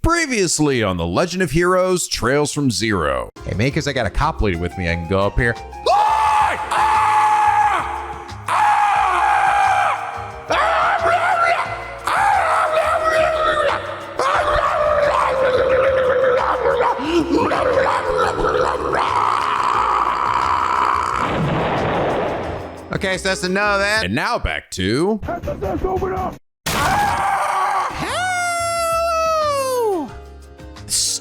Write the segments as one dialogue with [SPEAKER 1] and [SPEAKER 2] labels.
[SPEAKER 1] Previously on The Legend of Heroes, Trails from Zero.
[SPEAKER 2] Hey, man, because I got a cop lady with me, I can go up here. Okay, so that's a no then.
[SPEAKER 1] And now back to...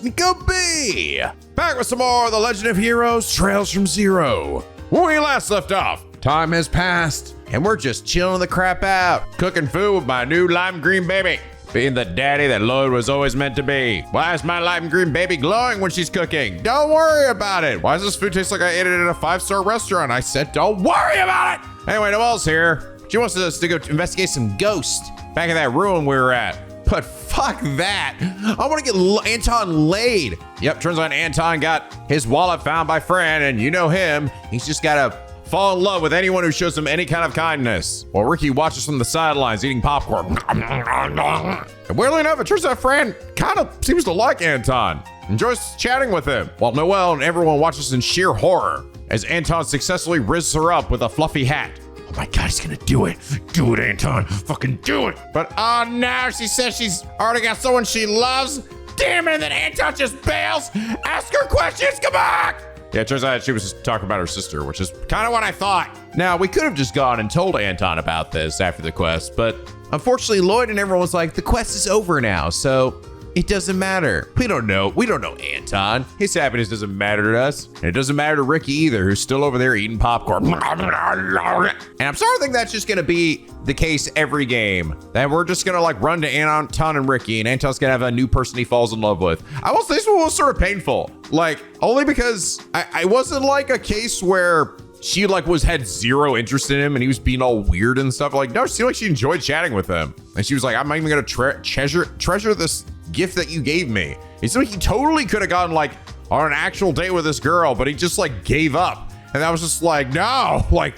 [SPEAKER 1] NicoB! Back with some more of The Legend of Heroes, Trails from Zero. When we last left off, time has passed, and we're just chilling the crap out, cooking food with my new lime green baby, being the daddy that Lloyd was always meant to be. Why is my lime green baby glowing when she's cooking? Don't worry about it. Why does this food taste like I ate it at a 5-star restaurant? I said don't worry about it. Anyway, Noelle's here. She wants us to go investigate some ghosts back in that ruin we were at. But fuck that. I want to get Anton laid. Yep, turns out Anton got his wallet found by Fran, and you know him. He's just got to fall in love with anyone who shows him any kind of kindness. While Ricky watches from the sidelines eating popcorn. And weirdly enough, it turns out Fran kind of seems to like Anton. Enjoys chatting with him. While Noelle and everyone watches in sheer horror as Anton successfully rizzes her up with a fluffy hat. Oh my God, he's gonna do it. Do it, Anton. Fucking do it. But oh no, she says she's already got someone she loves. Damn it, and then Anton just bails. Ask her questions, come back. Yeah, it turns out she was just talking about her sister, which is kind of what I thought. Now, we could have just gone and told Anton about this after the quest, but unfortunately, Lloyd and everyone was like, the quest is over now, so it doesn't matter. We don't know Anton. His happiness doesn't matter to us. And it doesn't matter to Ricky either, who's still over there eating popcorn. And I'm starting to think that's just gonna be the case every game. That we're just gonna like run to Anton and Ricky, and Anton's gonna have a new person he falls in love with. I will say this one was sort of painful. Like, only because I wasn't like a case where she like had zero interest in him and he was being all weird and stuff. Like, no, it seemed like she enjoyed chatting with him. And she was like, I'm not even gonna treasure this gift that you gave me. He said he totally could have gotten like on an actual date with this girl, but he just like gave up. And I was just like, no, like,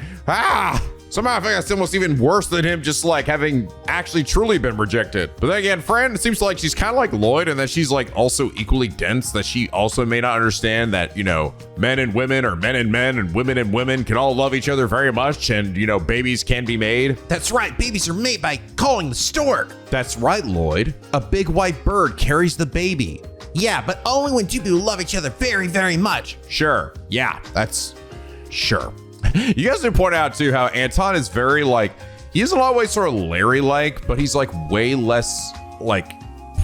[SPEAKER 1] somehow I think that's almost even worse than him just like having actually truly been rejected. But then again, Fran, it seems like she's kind of like Lloyd and that she's like also equally dense, that she also may not understand that, you know, men and women or men and men and women can all love each other very much, and, you know, babies can be made. That's right, babies are made by calling the stork. That's right, Lloyd. A big white bird carries the baby. Yeah, but only when two people love each other very, very much. Sure. Yeah, that's sure. You guys did point out too how Anton is very like, he is in a lot of ways sort of Larry-like, but he's like way less like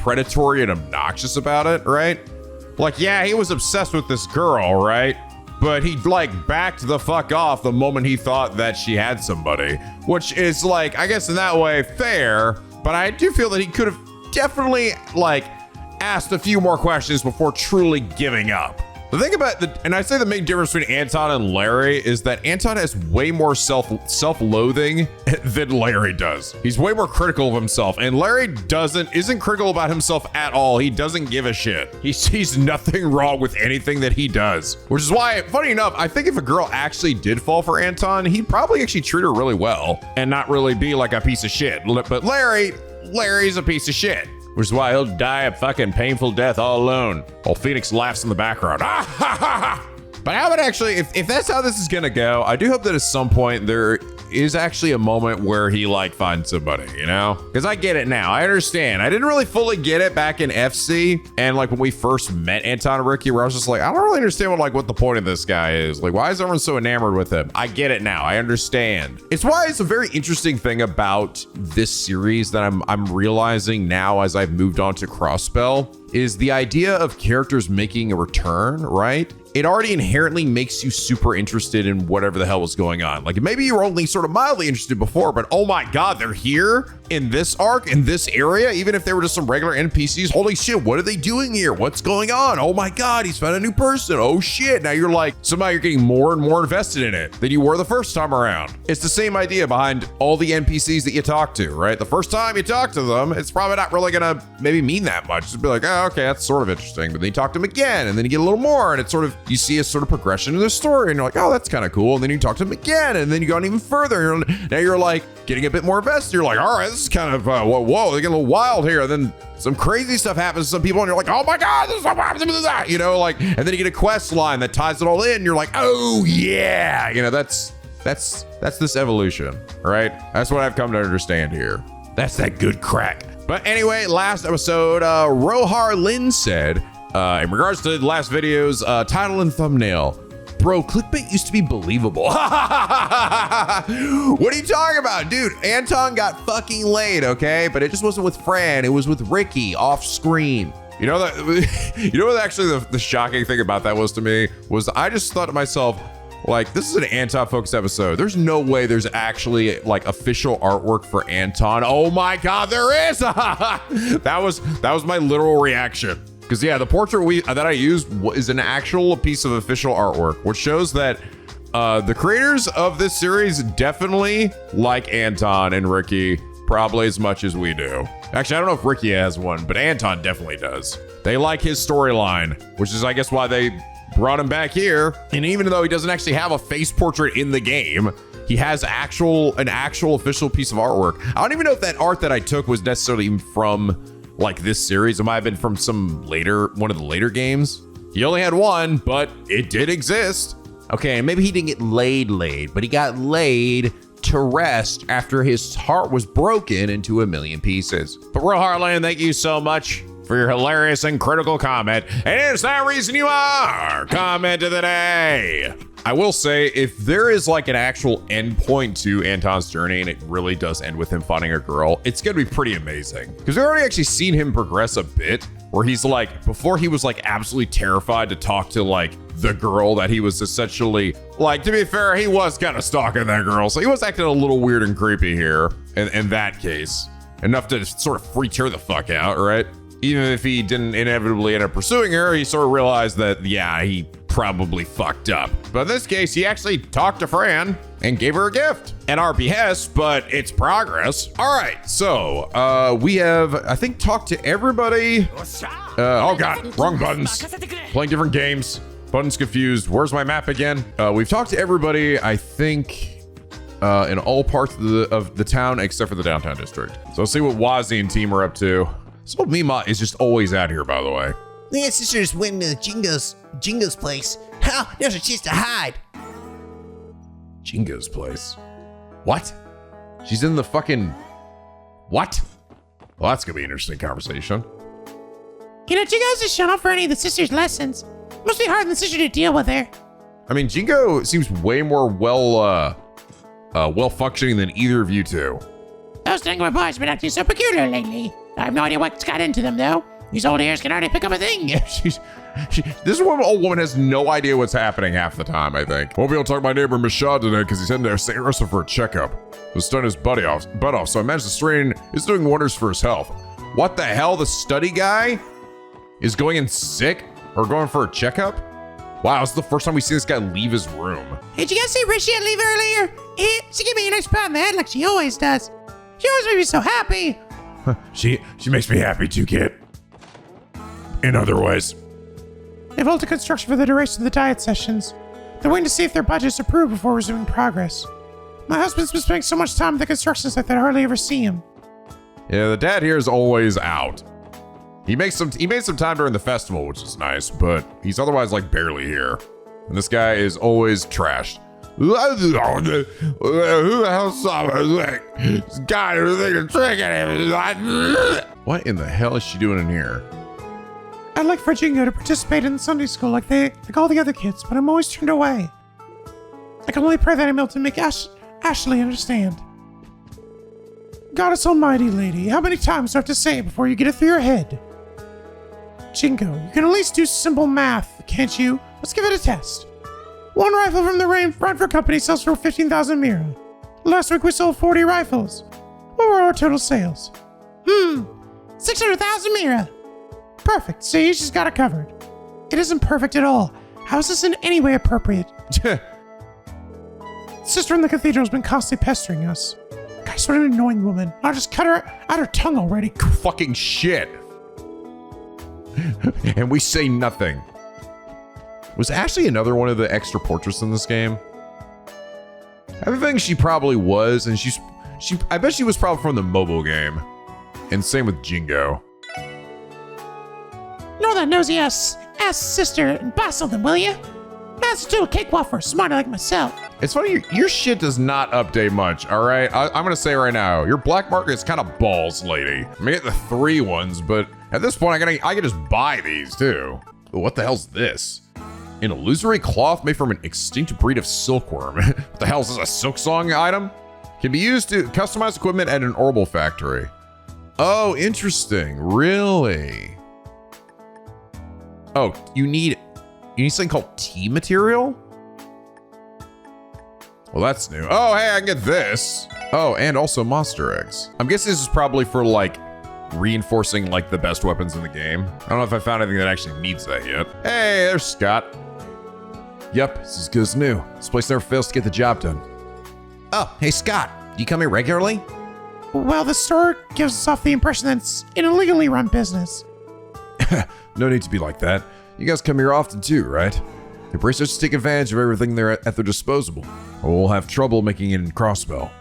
[SPEAKER 1] predatory and obnoxious about it, right? Like, yeah, he was obsessed with this girl, right? But he like backed the fuck off the moment he thought that she had somebody, which is like, I guess in that way fair, but I do feel that he could have definitely like asked a few more questions before truly giving up. The thing about and I say the main difference between Anton and Larry is that Anton has way more self-loathing than Larry does. He's way more critical of himself, and Larry isn't critical about himself at all. He doesn't give a shit. He sees nothing wrong with anything that he does, which is why, funny enough, I think if a girl actually did fall for Anton, he'd probably actually treat her really well and not really be like a piece of shit. But Larry's a piece of shit. Which is why he'll die a fucking painful death all alone. While Phoenix laughs in the background. But how about actually, if that's how this is gonna go, I do hope that at some point there is actually a moment where he like finds somebody, you know? Because I get it now, I understand. I didn't really fully get it back in FC, and like when we first met Anton and Ricky, where I was just like, I don't really understand what the point of this guy is. Like, why is everyone so enamored with him? I get it now, I understand. It's why it's a very interesting thing about this series that I'm realizing now as I've moved on to Crossbell, is the idea of characters making a return, right? It already inherently makes you super interested in whatever the hell was going on. Like, maybe you were only sort of mildly interested before, but oh my God, they're here in this arc, in this area, even if they were just some regular NPCs. Holy shit, what are they doing here? What's going on? Oh my God, he's found a new person. Oh shit. Now you're like, somehow you're getting more and more invested in it than you were the first time around. It's the same idea behind all the NPCs that you talk to, right? The first time you talk to them, it's probably not really gonna maybe mean that much. Just be like, oh, okay, that's sort of interesting. But then you talk to them again, and then you get a little more, and it's sort of, you see a sort of progression in the story, and you're like, oh, that's kind of cool. And then you talk to them again, and then you go on even further. Now you're like getting a bit more invested. You're like, all right, this is kind of, whoa, they get a little wild here. And then some crazy stuff happens to some people and you're like, oh my God, this is what happens to that, you know, like, and then you get a quest line that ties it all in. And you're like, oh yeah, you know, that's this evolution, right? That's what I've come to understand here. That's that good crack. But anyway, last episode, Rohar Lin said, in regards to the last video's title and thumbnail, bro, clickbait used to be believable. What are you talking about? Dude, Anton got fucking laid, okay? But it just wasn't with Fran, it was with Ricky off screen. You know that, you know what actually the shocking thing about that was to me? Was I just thought to myself, like, this is an Anton-focused episode. There's no way there's actually like official artwork for Anton. Oh my God, there is! That was my literal reaction. Because yeah, the portrait that I used is an actual piece of official artwork, which shows that the creators of this series definitely like Anton and Ricky probably as much as we do. Actually, I don't know if Ricky has one, but Anton definitely does. They like his storyline, which is, I guess, why they brought him back here. And even though he doesn't actually have a face portrait in the game, he has an actual official piece of artwork. I don't even know if that art that I took was necessarily even from like this series. It might have been from one of the later games. He only had one, but it did exist. Okay, maybe he didn't get laid, but he got laid to rest after his heart was broken into a million pieces. But Rohar Lin, thank you so much for your hilarious and critical comment. And it's that reason you are comment of the day. I will say, if there is like an actual end point to Anton's journey and it really does end with him finding a girl, it's gonna be pretty amazing. Because we've already actually seen him progress a bit, where he's like, before he was like absolutely terrified to talk to like the girl that he was essentially, like, to be fair, he was kind of stalking that girl. So he was acting a little weird and creepy here in that case. Enough to sort of freak her the fuck out, right? Even if he didn't inevitably end up pursuing her, he sort of realized that, yeah, he probably fucked up. But in this case, he actually talked to Fran and gave her a gift at our behest, but it's progress. All right, so we have, I think, talked to everybody. Oh God, wrong buttons. Playing different games. Buttons confused. Where's my map again? We've talked to everybody, I think, in all parts of the town except for the downtown district. So let's see what Wazi and team are up to. So Mima is just always out here, by the way.
[SPEAKER 3] The sister just went to Jingo's place. How? There's a chance to hide.
[SPEAKER 1] Jingo's place? What? She's in the fucking... What? Well, that's gonna be an interesting conversation.
[SPEAKER 4] You know, Jingo's just shown up for any of the sister's lessons. Must be hard on the sister to deal with her.
[SPEAKER 1] I mean, Jingo seems way more well functioning than either of you two.
[SPEAKER 4] Those Dingo boys have been acting so peculiar lately. I have no idea what's got into them, though. These old ears can hardly pick up a thing.
[SPEAKER 1] This old woman has no idea what's happening half the time, I think. Won't be able to talk to my neighbor Mishad today because he's heading to St. Ursula for a checkup. Was studying his butt off, so I managed the strain is doing wonders for his health. What the hell? The study guy is going in sick or going for a checkup? Wow, this is the first time we see this guy leave his room.
[SPEAKER 4] Hey, did you guys see Richie leave earlier? She gave me a nice pat on the head like she always does. She always makes me so happy.
[SPEAKER 1] She makes me happy too, kid. In other ways.
[SPEAKER 4] They've halted construction for the duration of the diet sessions. They're waiting to see if their budget's approved before resuming progress. My husband's been spending so much time at the construction site that I hardly ever see him.
[SPEAKER 1] Yeah, the dad here is always out. He made some time during the festival, which is nice, but he's otherwise like barely here. And this guy is always trashed. Who the hell saw this guy who's thinking tricking him? What in the hell is she doing in here?
[SPEAKER 4] I'd like for Jingo to participate in Sunday school like all the other kids, but I'm always turned away. I can only pray that I'm able to make Ashley understand. Goddess Almighty Lady, how many times do I have to say it before you get it through your head? Jingo, you can at least do simple math, can't you? Let's give it a test. One rifle from the Rainford Company sells for 15,000 mira. Last week we sold 40 rifles. What were our total sales? 600,000 mira. Perfect. See, she's got it covered. It isn't perfect at all. How is this in any way appropriate? Sister in the cathedral has been constantly pestering us. Guy's what an annoying woman. I'll just cut her out her tongue already.
[SPEAKER 1] Fucking shit. And we say nothing. Was Ashley another one of the extra portraits in this game? I have a feeling she probably was, and she's I bet she was probably from the mobile game. And same with Jingo.
[SPEAKER 4] Know that nosy ass sister and buy something, will ya? Master do a cakewalk for a smarter like myself.
[SPEAKER 1] It's funny, your shit does not update much, all right? I'm gonna say right now, your black market is kind of balls, lady. I may get the 3 ones, but at this point, I can just buy these too. What the hell's this? An illusory cloth made from an extinct breed of silkworm. What the hell is this, a silk song item? Can be used to customize equipment at an orbital factory. Oh, interesting, really? Oh, you need something called tea material? Well, that's new. Oh, hey, I can get this. Oh, and also monster eggs. I'm guessing this is probably for like reinforcing like the best weapons in the game. I don't know if I found anything that actually needs that yet. Hey, there's Scott. Yep, it's as good as new. This place never fails to get the job done.
[SPEAKER 2] Oh, hey, Scott. Do you come here regularly?
[SPEAKER 4] Well, the store gives us off the impression that it's an illegally run business.
[SPEAKER 1] No need to be like that. You guys come here often too, right? The bracers take advantage of everything they're at their disposal, or we'll have trouble making it in Crossbell.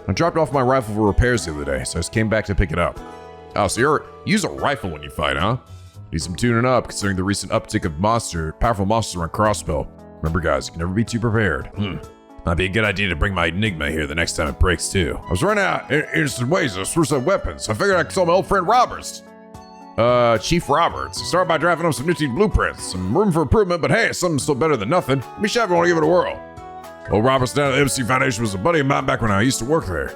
[SPEAKER 1] I dropped off my rifle for repairs the other day, so I just came back to pick it up. Oh, so you use a rifle when you fight, huh? Need some tuning up, considering the recent uptick of powerful monsters around Crossbell. Remember guys, you can never be too prepared. Might be a good idea to bring my Enigma here the next time it breaks too. I was running out of innocent ways to source out weapons, so I figured I'd call my old friend Roberts. Chief Roberts. Start by drafting up some nifty blueprints. Some room for improvement, but hey, something's still better than nothing. Be sure if you want to give it a whirl. Old Roberts down at the Epstein Foundation was a buddy of mine back when I used to work there.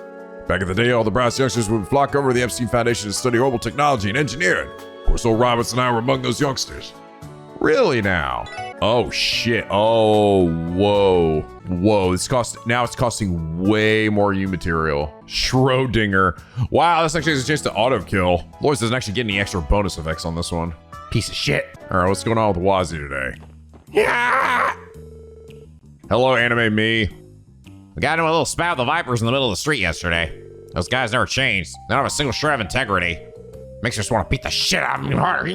[SPEAKER 1] Back in the day, all the brass youngsters would flock over to the Epstein Foundation to study orbital technology and engineering. Of course, old Roberts and I were among those youngsters. Really now? Oh shit. Oh, whoa. Whoa, it's costing way more U material. Schrodinger. Wow, this actually has a chance to auto kill. Lloyd doesn't actually get any extra bonus effects on this one. Piece of shit. All right, what's going on with Wazzy today? Yeah. Hello, anime me.
[SPEAKER 2] We got into a little spat with the Vipers in the middle of the street yesterday. Those guys never changed. They don't have a single shred of integrity. Makes you just want to beat the shit out of me harder.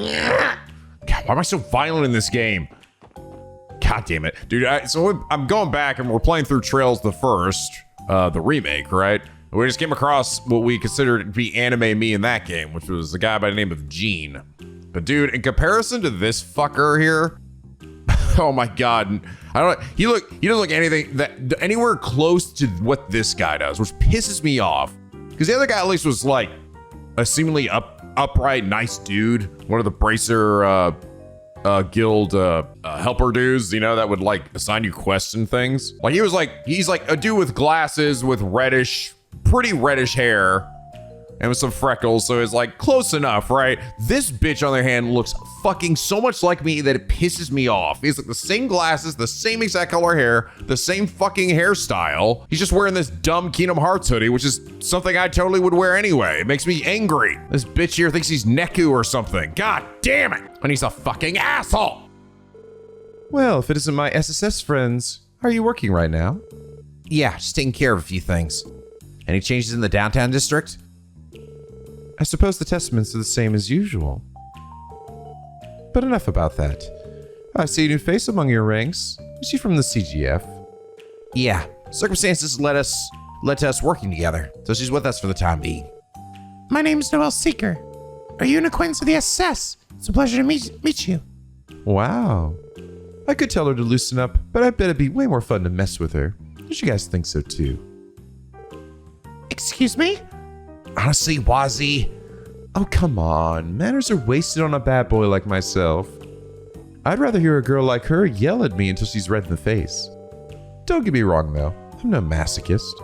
[SPEAKER 1] God, why am I so violent in this game? God damn it. Dude, so I'm going back and we're playing through Trails the First, the remake, right? We just came across what we considered to be anime me in that game, which was a guy by the name of Gene. But dude, in comparison to this fucker here, oh my God. He doesn't look anything anywhere close to what this guy does, which pisses me off. Because the other guy at least was like a seemingly upright, nice dude. One of the Bracer guild helper dudes, you know, that would like assign you quests and things. Like he's like a dude with glasses with pretty reddish hair and with some freckles, so it's like close enough, right? This bitch on the other hand looks fucking so much like me that it pisses me off. He's like the same glasses, the same exact color hair, the same fucking hairstyle. He's just wearing this dumb Kingdom Hearts hoodie, which is something I totally would wear anyway. It makes me angry. This bitch here thinks he's Neku or something. God damn it. And he's a fucking asshole.
[SPEAKER 5] Well, if it isn't my SSS friends, are you working right now?
[SPEAKER 2] Yeah, just taking care of a few things. Any changes in the downtown district?
[SPEAKER 5] I suppose the testaments are the same as usual. But enough about that. I see a new face among your ranks. Is she from the CGF?
[SPEAKER 2] Yeah, circumstances led to us working together, so she's with us for the time being.
[SPEAKER 4] My name's Noel Seeker. Are you an acquaintance of the SS? It's a pleasure to meet you.
[SPEAKER 5] Wow. I could tell her to loosen up, but I bet it'd be way more fun to mess with her. Don't you guys think so too?
[SPEAKER 4] Excuse me?
[SPEAKER 2] Honestly, Wazzy.
[SPEAKER 5] Oh, come on. Manners are wasted on a bad boy like myself. I'd rather hear a girl like her yell at me until she's red in the face. Don't get me wrong, though. I'm no masochist.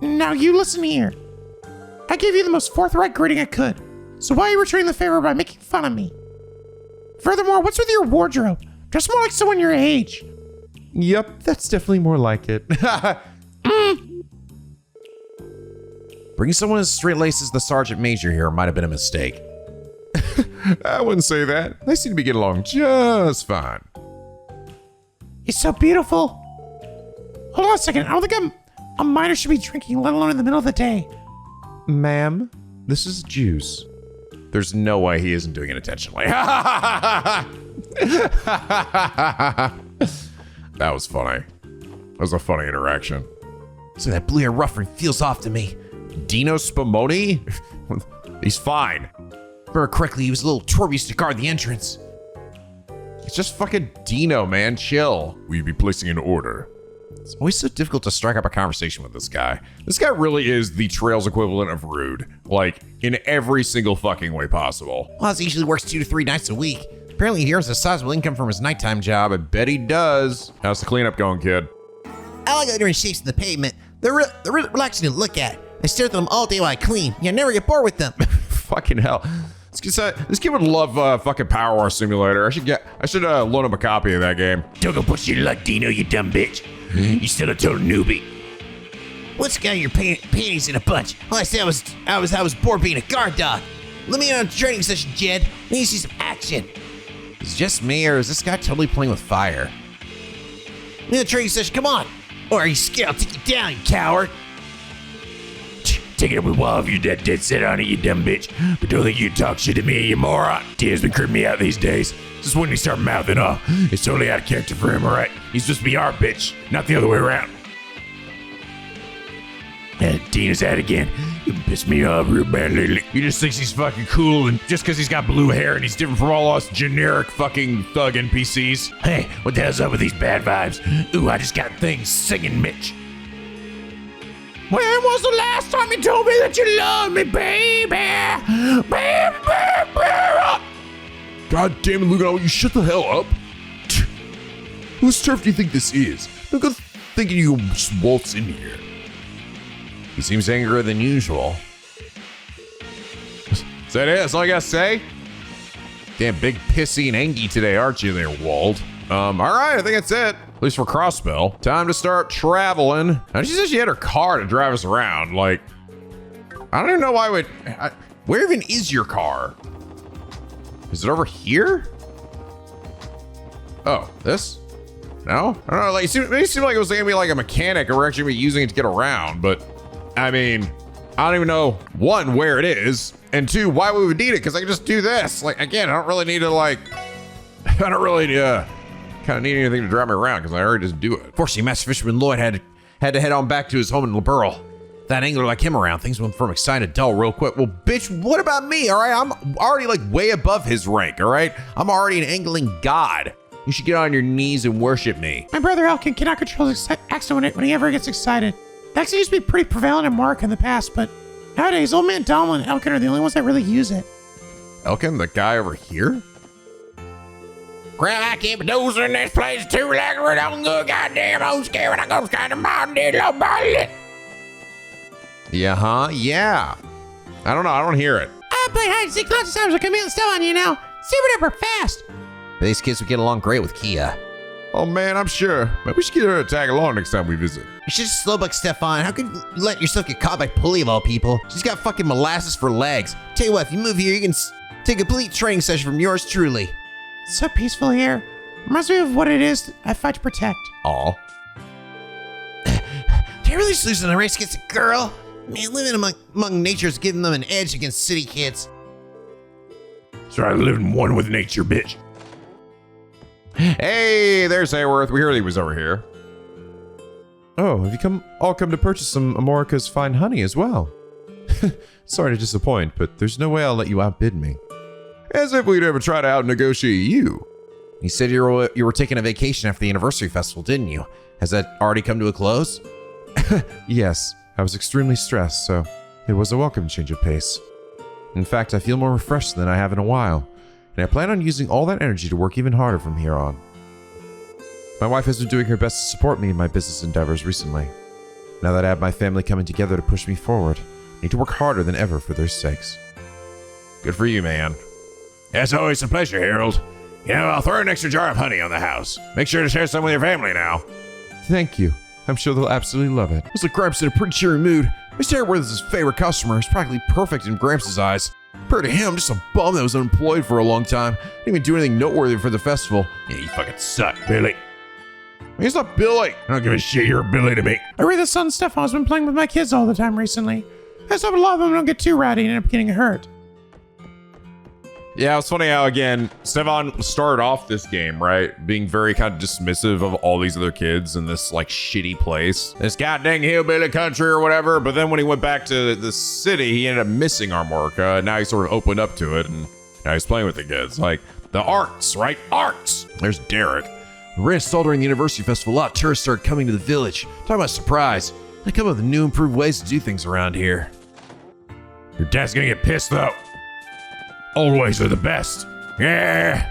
[SPEAKER 4] Now you listen here. I gave you the most forthright greeting I could. So why are you returning the favor by making fun of me? Furthermore, what's with your wardrobe? Dress more like someone your age.
[SPEAKER 5] Yup, that's definitely more like it.
[SPEAKER 2] Bringing someone as straight laced as the Sergeant Major here might have been a mistake.
[SPEAKER 1] I wouldn't say that. They seem to be getting along just fine.
[SPEAKER 4] It's so beautiful. Hold on a second. I don't think a minor should be drinking, let alone in the middle of the day.
[SPEAKER 5] Ma'am, this is juice.
[SPEAKER 1] There's no way he isn't doing it intentionally. That was funny. That was a funny interaction. So that blue hair ruffian feels off to me. Dino Spumoni? He's fine. Remember correctly, he was a little twerp used to guard the entrance. It's just fucking Dino, man. Chill. Will you be placing an order? It's always so difficult to strike up a conversation with this guy. This guy really is the Trails equivalent of rude. Like, in every single fucking way possible.
[SPEAKER 3] Oz usually works 2 to 3 nights a week. Apparently he earns a sizable income from his nighttime job.
[SPEAKER 1] I bet he does. How's the cleanup going, kid?
[SPEAKER 3] Alligator and shapes in the pavement. They're really relaxing to look at. I stare at them all day while I clean. You never get bored with them.
[SPEAKER 1] Fucking hell. This kid would love fucking Power War Simulator. I should loan him a copy of that game.
[SPEAKER 6] Don't go push your luck, Dino, you dumb bitch. You still a total newbie.
[SPEAKER 3] What's got your panties in a bunch? All I said I was bored being a guard dog. Let me in on a training session, Jed. I need to see some action.
[SPEAKER 1] Is it just me, or is this guy totally playing with fire?
[SPEAKER 3] Let me in a training session, come on. Or are you scared? I'll take you down, you coward.
[SPEAKER 6] Take it up with Wall if you're dead set on it, you dumb bitch. But don't think you talk shit to me, you moron. Tio's been creeping me out these days. Just when he start mouthing off, it's totally out of character for him, alright? He's supposed to be our bitch, not the other way around. And Tina's at it again. You pissed me off real bad lately. He just thinks he's fucking cool, and just because he's got blue hair and he's different from all us generic fucking thug NPCs. Hey, what the hell's up with these bad vibes? Ooh, I just got things singing, Mitch. When was the last time you told me that you loved me, baby? Baby.
[SPEAKER 5] God damn it, Lugano, you shut the hell up. Whose turf do you think this is? Don't go thinking you can just waltz in here.
[SPEAKER 1] He seems angrier than usual. Is that it? That's all I gotta say? Damn big pissy and angy today, aren't you there, Wald? Alright, I think that's it. At least for Crossbell. Time to start traveling. Now, she said she had her car to drive us around. Like, I don't even know why where even is your car? Is it over here? Oh, this? No? I don't know, like, it made it seem like it was gonna be like a mechanic, or we're actually gonna be using it to get around, but I mean, I don't even know, one, where it is, and two, why we would need it, because I can just do this. Like, again, I don't really need to, like, I don't really, kind of need anything to drive me around, because I already just do it. Fortunately, Master Fisherman Lloyd had to head on back to his home in LaBurle. That angler like him around, things went from excited to dull real quick. Well, bitch, what about me, all right? I'm already, like, way above his rank, all right? I'm already an angling god. You should get on your knees and worship me.
[SPEAKER 4] My brother Elkin cannot control his accent when he ever gets excited. The accent used to be pretty prevalent in Mark in the past, but nowadays, old man Donald and Elkin are the only ones that really use it.
[SPEAKER 1] Elkin, the guy over here?
[SPEAKER 6] Grab, I keep those in this place too, like we're on the goddamn old scare when I go kind of mountain, little body.
[SPEAKER 1] Yeah, yeah. I don't know, I don't hear it.
[SPEAKER 4] I play hide and seek lots of times with Camille and stuff on you now. Super duper fast.
[SPEAKER 3] These kids would get along great with Kia.
[SPEAKER 1] Oh man, I'm sure. But we should get her to tag along next time we visit.
[SPEAKER 3] You should just slowbuck Stefan. How could you let yourself get caught by Pulley of all people? She's got fucking molasses for legs. Tell you what, if you move here, you can take a complete training session from yours truly.
[SPEAKER 4] It's so peaceful here. Reminds me of what it is I fight to protect.
[SPEAKER 1] Aw.
[SPEAKER 3] Can't really just lose in a race against a girl. Man, living among nature is giving them an edge against city kids.
[SPEAKER 6] Try living one with nature, bitch.
[SPEAKER 1] Hey, there's Hayworth. We heard he was over here.
[SPEAKER 5] Oh, have you all come to purchase some Amorica's fine honey as well? Sorry to disappoint, but there's no way I'll let you outbid me.
[SPEAKER 1] As if we'd ever try to out-negotiate you.
[SPEAKER 3] You said you were taking a vacation after the anniversary festival, didn't you? Has that already come to a close?
[SPEAKER 5] Yes, I was extremely stressed, so it was a welcome change of pace. In fact, I feel more refreshed than I have in a while, and I plan on using all that energy to work even harder from here on. My wife has been doing her best to support me in my business endeavors recently. Now that I have my family coming together to push me forward, I need to work harder than ever for their sakes.
[SPEAKER 1] Good for you, man.
[SPEAKER 6] As always, a pleasure, Harold. You know, I'll throw an extra jar of honey on the house. Make sure to share some with your family now.
[SPEAKER 5] Thank you. I'm sure they'll absolutely love it.
[SPEAKER 1] Looks like Gramps in a pretty cheery mood. Mr. Hayworth is his favorite customer. He's practically perfect in Gramps' eyes. Compared to him, just a bum that was unemployed for a long time. Didn't even do anything noteworthy for the festival.
[SPEAKER 6] Yeah, you fucking suck, Billy.
[SPEAKER 1] He's not Billy.
[SPEAKER 6] I don't give a shit, you're a Billy to me.
[SPEAKER 4] I read that son Stefan's been playing with my kids all the time recently. I just hope a lot of them don't get too rowdy and end up getting hurt.
[SPEAKER 1] Yeah, it's funny how, again, Stefan started off this game, right? Being very kind of dismissive of all these other kids in this, like, shitty place. This goddamn hillbilly country or whatever. But then when he went back to the city, he ended up missing Armorica. Now he sort of opened up to it, and now he's playing with the kids. Like, the arts, right? Arts! There's Derek.
[SPEAKER 5] The rain installed during the Anniversary Festival, a lot of tourists started coming to the village. Talk about surprise. They come up with new, improved ways to do things around here.
[SPEAKER 6] Your dad's gonna get pissed though. Old ways are the best. Yeah.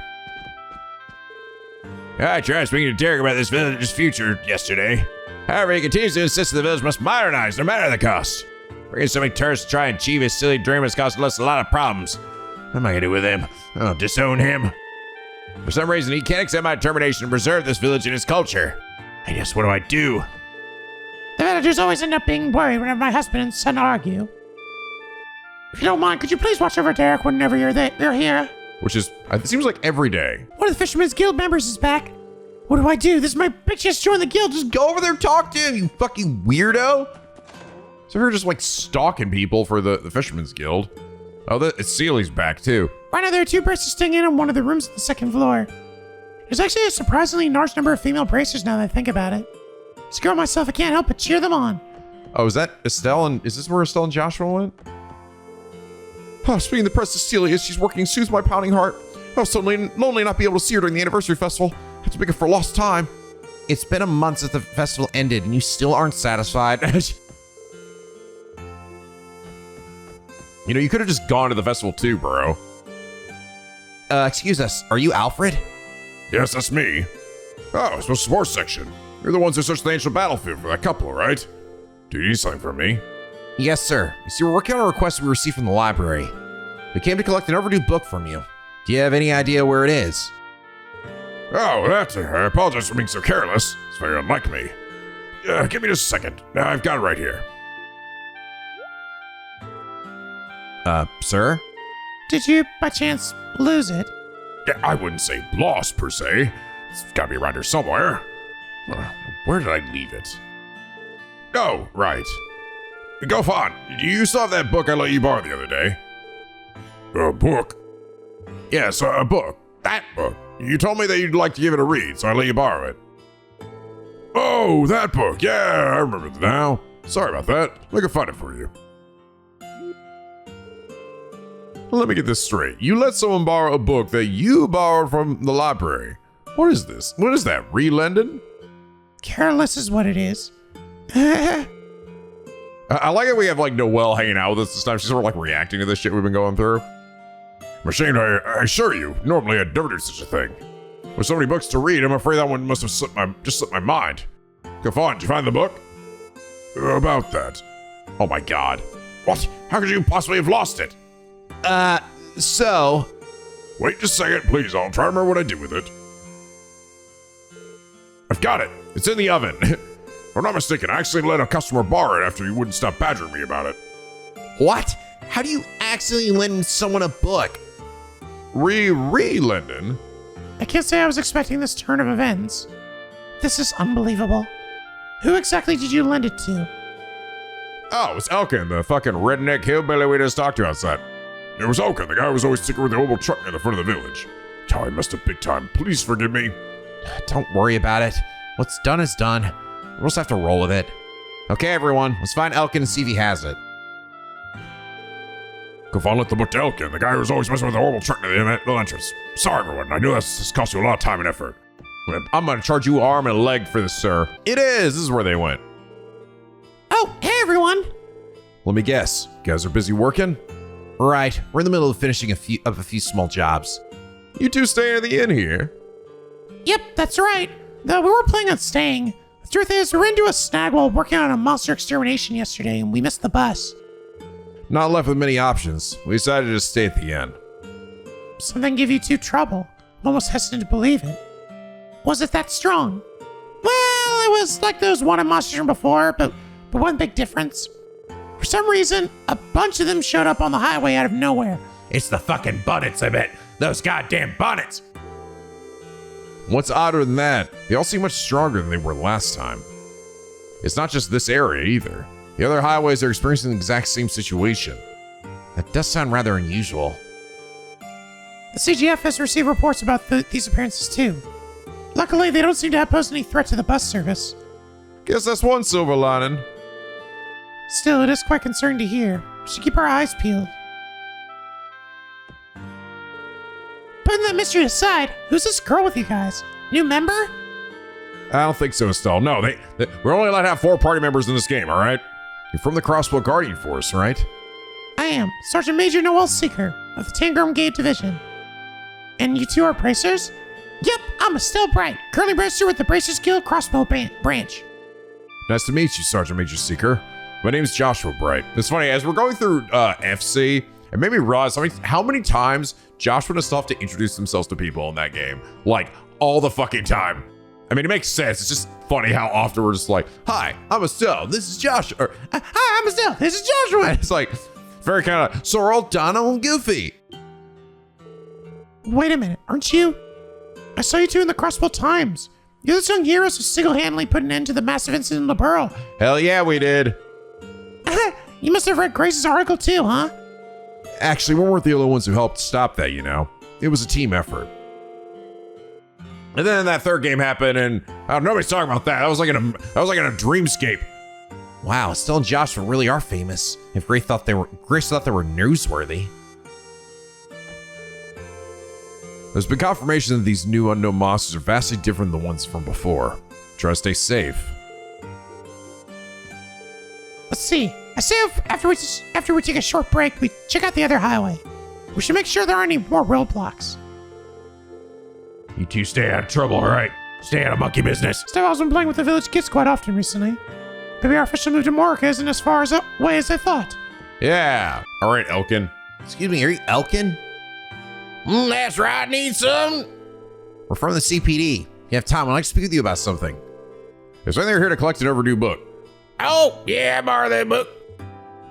[SPEAKER 6] I tried speaking to Derek about this village's future yesterday. However, he continues to insist that the village must modernize no matter the cost. Bringing so many tourists to try and achieve his silly dream has caused us a lot of problems. What am I gonna do with him? I'll disown him. For some reason, he can't accept my determination to preserve this village and its culture. I guess what do I do?
[SPEAKER 4] The villagers always end up being worried whenever my husband and son argue. If you don't mind, could you please watch over Derek whenever you're here?
[SPEAKER 1] Which is, it seems like every day.
[SPEAKER 4] One of the Fisherman's Guild members is back. What do I do? This is my big chance to join the guild. Just
[SPEAKER 3] Go over there and talk to him, you fucking weirdo.
[SPEAKER 1] So you're just like stalking people for the Fisherman's Guild. Oh, it's Seely's back too.
[SPEAKER 4] right now there are 2 bracers staying in one of the rooms on the 2nd floor. There's actually a surprisingly large number of female bracers now that I think about it. As a girl myself, I can't help but cheer them on.
[SPEAKER 1] Oh, is that Estelle and is this where Estelle and Joshua went? Oh, speaking of the press, Celia, she's working to soothe my pounding heart. I was so lonely not be able to see her during the anniversary festival. I had to make it for lost time.
[SPEAKER 3] It's been a month since the festival ended and you still aren't satisfied.
[SPEAKER 1] You know, you could have just gone to the festival too, bro.
[SPEAKER 3] Excuse us, are you Alfred?
[SPEAKER 6] Yes, that's me. Oh, it's the sports section. You're the ones who searched the ancient battlefield for that couple, right? Do you need something from me?
[SPEAKER 3] Yes, sir. You see, we're working on a request we received from the library. We came to collect an overdue book from you. Do you have any idea where it is?
[SPEAKER 6] Oh, that, I apologize for being so careless. It's very unlike me. Give me just a second. I've got it right here.
[SPEAKER 3] Sir?
[SPEAKER 4] Did you, by chance, lose it?
[SPEAKER 6] Yeah, I wouldn't say lost, per se. It's gotta be around here somewhere. Where did I leave it? Oh, right. Go on. You still have that book I let you borrow the other day? A book? Yes, a book. That book. You told me that you'd like to give it a read, so I let you borrow it. Oh, that book. Yeah, I remember it now. Sorry about that. I can find it for you. Let me get this straight. You let someone borrow a book that you borrowed from the library. What is this? What is that? Re-lending?
[SPEAKER 4] Careless is what it is.
[SPEAKER 1] I like it we have like Noelle hanging out with us this time. She's sort of like reacting to this shit we've been going through.
[SPEAKER 6] I'm ashamed, I assure you, normally I'd never do such a thing. With so many books to read, I'm afraid that one must have slipped my mind. Gafon, did you find the book? About that.
[SPEAKER 1] Oh my god.
[SPEAKER 6] What? How could you possibly have lost it?
[SPEAKER 3] So...
[SPEAKER 6] Wait just a second, please. I'll try to remember what I did with it. I've got it. It's in the oven. If I'm not mistaken, I actually let a customer borrow it after he wouldn't stop badgering me about it.
[SPEAKER 3] What? How do you accidentally lend someone a book?
[SPEAKER 1] Re-lending?
[SPEAKER 4] I can't say I was expecting this turn of events. This is unbelievable. Who exactly did you lend it to?
[SPEAKER 1] Oh, it's Elkin, the fucking redneck hillbilly we just talked to outside.
[SPEAKER 6] It was Oka, the guy who was always sticking with the old truck near the front of the village. Oh, I messed up big time. Please forgive me.
[SPEAKER 3] Don't worry about it. What's done is done. We'll just have to roll with it. Okay, everyone, let's find Elkin and see if he has it.
[SPEAKER 6] Gafon let the book to Elkin, the guy who was always messing with the horrible truck near the entrance. Sorry, everyone. I know this cost you a lot of time and effort.
[SPEAKER 1] I'm gonna charge you arm and a leg for this, sir. It is. This is where they went.
[SPEAKER 4] Oh, hey everyone!
[SPEAKER 5] Let me guess. You guys are busy working?
[SPEAKER 3] Right, we're in the middle of finishing a few small jobs.
[SPEAKER 1] You two staying at the inn here?
[SPEAKER 4] Yep, that's right. Though we were planning on staying. The truth is, we ran into a snag while working on a monster extermination yesterday, and we missed the bus.
[SPEAKER 1] Not left with many options. We decided to stay at the inn.
[SPEAKER 4] Something gave you 2 trouble. I'm almost hesitant to believe it. Was it that strong? Well, it was like those wanted monsters from before, but one big difference. For some reason, a bunch of them showed up on the highway out of nowhere.
[SPEAKER 6] It's the fucking bonnets, I bet. Those goddamn bonnets.
[SPEAKER 1] What's odder than that? They all seem much stronger than they were last time. It's not just this area either. The other highways are experiencing the exact same situation.
[SPEAKER 3] That does sound rather unusual.
[SPEAKER 4] The CGF has received reports about these appearances too. Luckily, they don't seem to have posed any threat to the bus service.
[SPEAKER 5] Guess that's one silver lining.
[SPEAKER 4] Still, it is quite concerning to hear. We should keep our eyes peeled. Putting that mystery aside, who's this girl with you guys? New member?
[SPEAKER 5] I don't think so, Estelle. No, we're only allowed to have 4 party members in this game, all right? You're from the Crossbell Guardian Force, right?
[SPEAKER 4] I am Sergeant Major Noel Seeker of the Tangram Gate Division. And you two are bracers? Yep, I'm Estelle Bright, currently registered with the Bracers Guild Crossbell branch.
[SPEAKER 5] Nice to meet you, Sergeant Major Seeker. My name's Joshua Bright. It's funny, as we're going through FC, it made me realize how many times Joshua and stuff to introduce themselves to people in that game. Like, all the fucking time. I mean, it makes sense. It's just funny how often we're just like, hi, I'm Estelle. This is Joshua. Or,
[SPEAKER 4] hi, I'm Estelle. This is Joshua.
[SPEAKER 5] It's like, very kind of, so we're all Donald and Goofy.
[SPEAKER 4] Wait a minute, aren't you? I saw you two in the Crossbell Times. You're the young heroes who single-handedly put an end to the massive incident in LaBeryl.
[SPEAKER 5] Hell yeah, we did.
[SPEAKER 4] You must have read Grace's article too, huh?
[SPEAKER 5] Actually, we weren't the only ones who helped stop that, you know. It was a team effort. And then that third game happened, and nobody's talking about that. I was like in a dreamscape.
[SPEAKER 3] Wow, Estelle and Joshua really are famous. If Grace thought they were newsworthy.
[SPEAKER 5] There's been confirmation that these new unknown monsters are vastly different than the ones from before. Try to stay safe.
[SPEAKER 4] Let's see. I say after we take a short break, we check out the other highway. We should make sure there aren't any more roadblocks.
[SPEAKER 6] You two stay out of trouble, all right? Stay out of monkey business.
[SPEAKER 4] I've been playing with the village kids quite often recently. Maybe our official move to Morica isn't as far away as I thought.
[SPEAKER 5] Yeah. All right, Elkin.
[SPEAKER 3] Excuse me, are you Elkin?
[SPEAKER 2] That's right, need some?
[SPEAKER 3] We're from the CPD. You have time, I'd like to speak with you about something.
[SPEAKER 5] Is anyone here to collect an overdue book?
[SPEAKER 2] Oh, yeah, borrow that book.